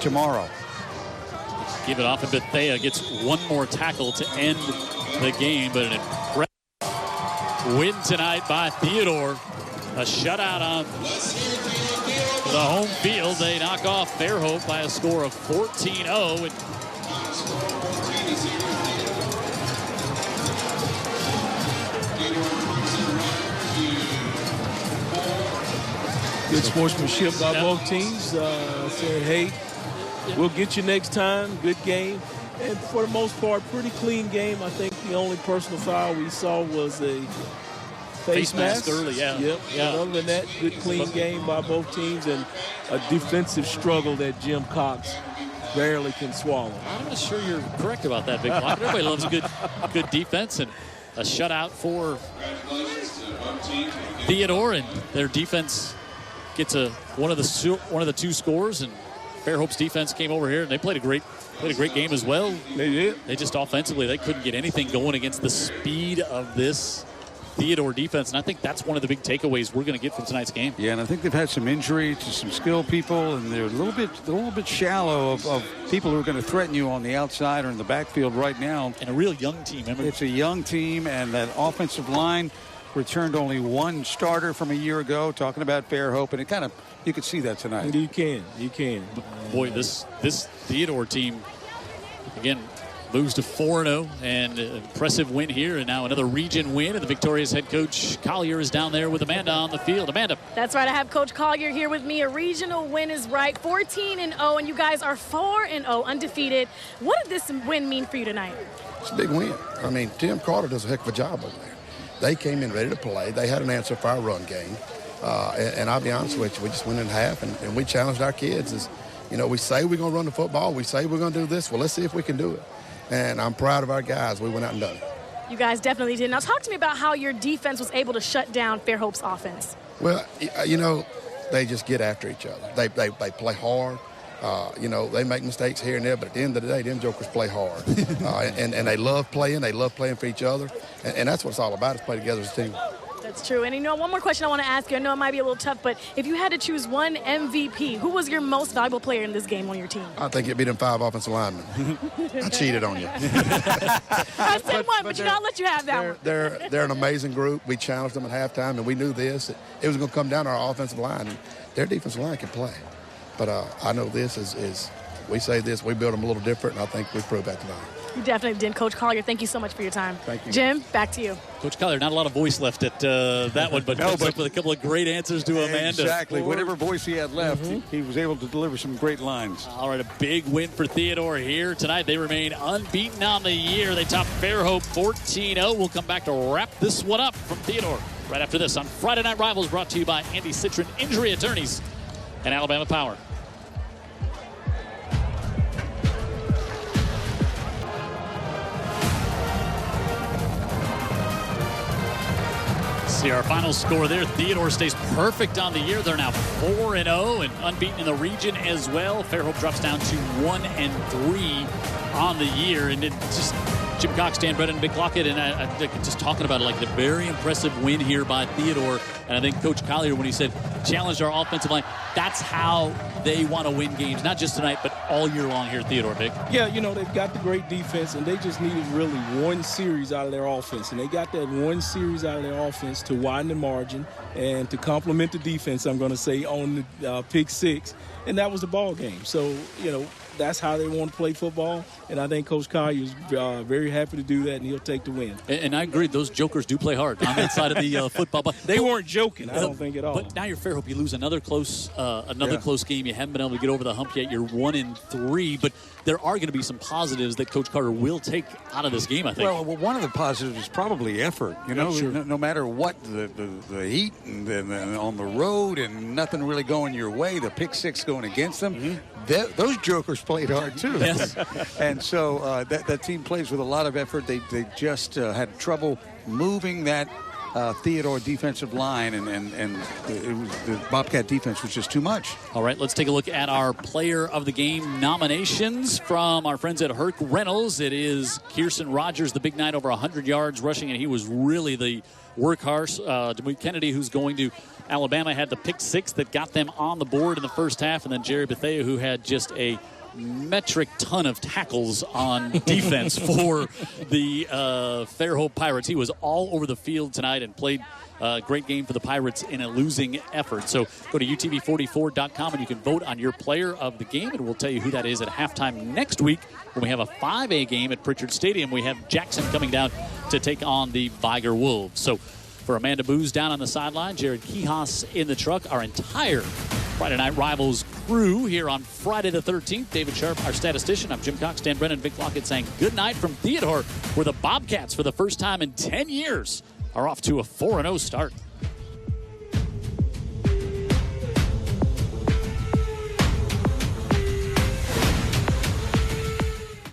tomorrow. Give it off, and Bethea gets one more tackle to end the game. But an impressive win tonight by Theodore. A shutout on the home field. They knock off Fairhope by a score of 14-0. Good sportsmanship by both teams. Saying, hey, we'll get you next time. Good game. And for the most part, pretty clean game. I think the only personal foul we saw was a face mask early, yeah. Yep. Yeah. Other than that, good clean game by both teams and a defensive struggle that Jim Cox barely can swallow. I'm not sure you're correct about that, Big Block. Everybody loves good defense, and a shutout for Theodore, and their defense gets one of the two scores, and Fairhope's defense came over here and they played a great game as well. They did. They just offensively, they couldn't get anything going against the speed of this Theodore defense, and I think that's one of the big takeaways we're going to get from tonight's game. Yeah, and I think they've had some injury to some skilled people, and they're a little bit shallow of people who are going to threaten you on the outside or in the backfield right now. And a real young team. Remember? It's a young team, and that offensive line returned only one starter from a year ago. Talking about Fairhope, and you could see that tonight. You can. Boy, this Theodore team again moves to 4-0, and an impressive win here, and now another region win, and the victorious head coach Collier is down there with Amanda on the field. Amanda. That's right. I have Coach Collier here with me. A regional win is right. 14-0, and you guys are 4-0, undefeated. What did this win mean for you tonight? It's a big win. I mean, Tim Carter does a heck of a job over there. They came in ready to play. They had an answer for our run game. And I'll be honest with you, we just went in half, and we challenged our kids. We say we're going to run the football. We say we're going to do this. Well, let's see if we can do it. And I'm proud of our guys. We went out and done it. You guys definitely did. Now talk to me about how your defense was able to shut down Fairhope's offense. Well, they just get after each other. They play hard. They make mistakes here and there, but at the end of the day, them jokers play hard. and they love playing. They love playing for each other. And that's what it's all about, is play together as a team. That's true. And one more question I want to ask you. I know it might be a little tough, but if you had to choose one MVP, who was your most valuable player in this game on your team? I think it'd be them 5 offensive linemen. I cheated on you. I said one, but I'll let you have that one. They're an amazing group. We challenged them at halftime, and we knew this. It was going to come down to our offensive line. And their defensive line can play. But I know this is we say this, we build them a little different, and I think we proved that tonight. You definitely did. Coach Collier, thank you so much for your time. Thank you. Jim, back to you. Coach Collier, not a lot of voice left at that one, but comes up with a couple of great answers to Amanda. Exactly. Whatever voice he had left, he was able to deliver some great lines. All right, a big win for Theodore here tonight. They remain unbeaten on the year. They top Fairhope 14-0. We'll come back to wrap this one up from Theodore right after this on Friday Night Rivals, brought to you by Andy Citron Injury Attorneys and Alabama Power. See our final score there. Theodore stays perfect on the year. They're now 4-0 and unbeaten in the region as well. Fairhope drops down to 1-3 on the year. And it just Jim Cox, Dan Brennan, Big Lockett, and I just talking about it, like the very impressive win here by Theodore. And I think Coach Collier, when he said challenged our offensive line, that's how they want to win games, not just tonight, but all year long here at Theodore, Big. Yeah, they've got the great defense, and they just needed really one series out of their offense. And they got that one series out of their offense to widen the margin and to complement the defense, I'm going to say, on the pick six. And that was the ball game. So, that's how they want to play football. And I think Coach Collier is very happy to do that, and he'll take the win. And I agree, those jokers do play hard on that side of the football. But they weren't joking, I don't think at all. But now you're Fairhope. You lose another close game. You haven't been able to get over the hump yet. You're 1-3. But there are going to be some positives that Coach Carter will take out of this game, I think. Well, one of the positives is probably effort. Sure. No matter what, the heat and on the road and nothing really going your way, the pick six going against them, those jokers played hard too. Yes. And so that team plays with a lot of effort. They just had trouble moving that Theodore defensive line, and the Bobcat defense was just too much. All right, let's take a look at our player of the game nominations from our friends at Herc Reynolds. It is Kirsten Rogers, the big night, over 100 yards rushing, and he was really the workhorse. Moines Kennedy, who's going to Alabama, had the pick six that got them on the board in the first half, and then Jerry Bethea, who had just a metric ton of tackles on defense for the Fairhope Pirates. He was all over the field tonight and played a great game for the Pirates in a losing effort. So go to UTV44.com and you can vote on your player of the game, and we'll tell you who that is at halftime next week when we have a 5A game at Pritchard Stadium. We have Jackson coming down to take on the Viger Wolves. So for Amanda Booz down on the sideline, Jared Kihas in the truck, our entire Friday Night Rivals crew here on Friday the 13th. David Sharp, our statistician. I'm Jim Cox, Dan Brennan, Vic Lockett saying good night from Theodore, where the Bobcats, for the first time in 10 years, are off to a 4-0 start.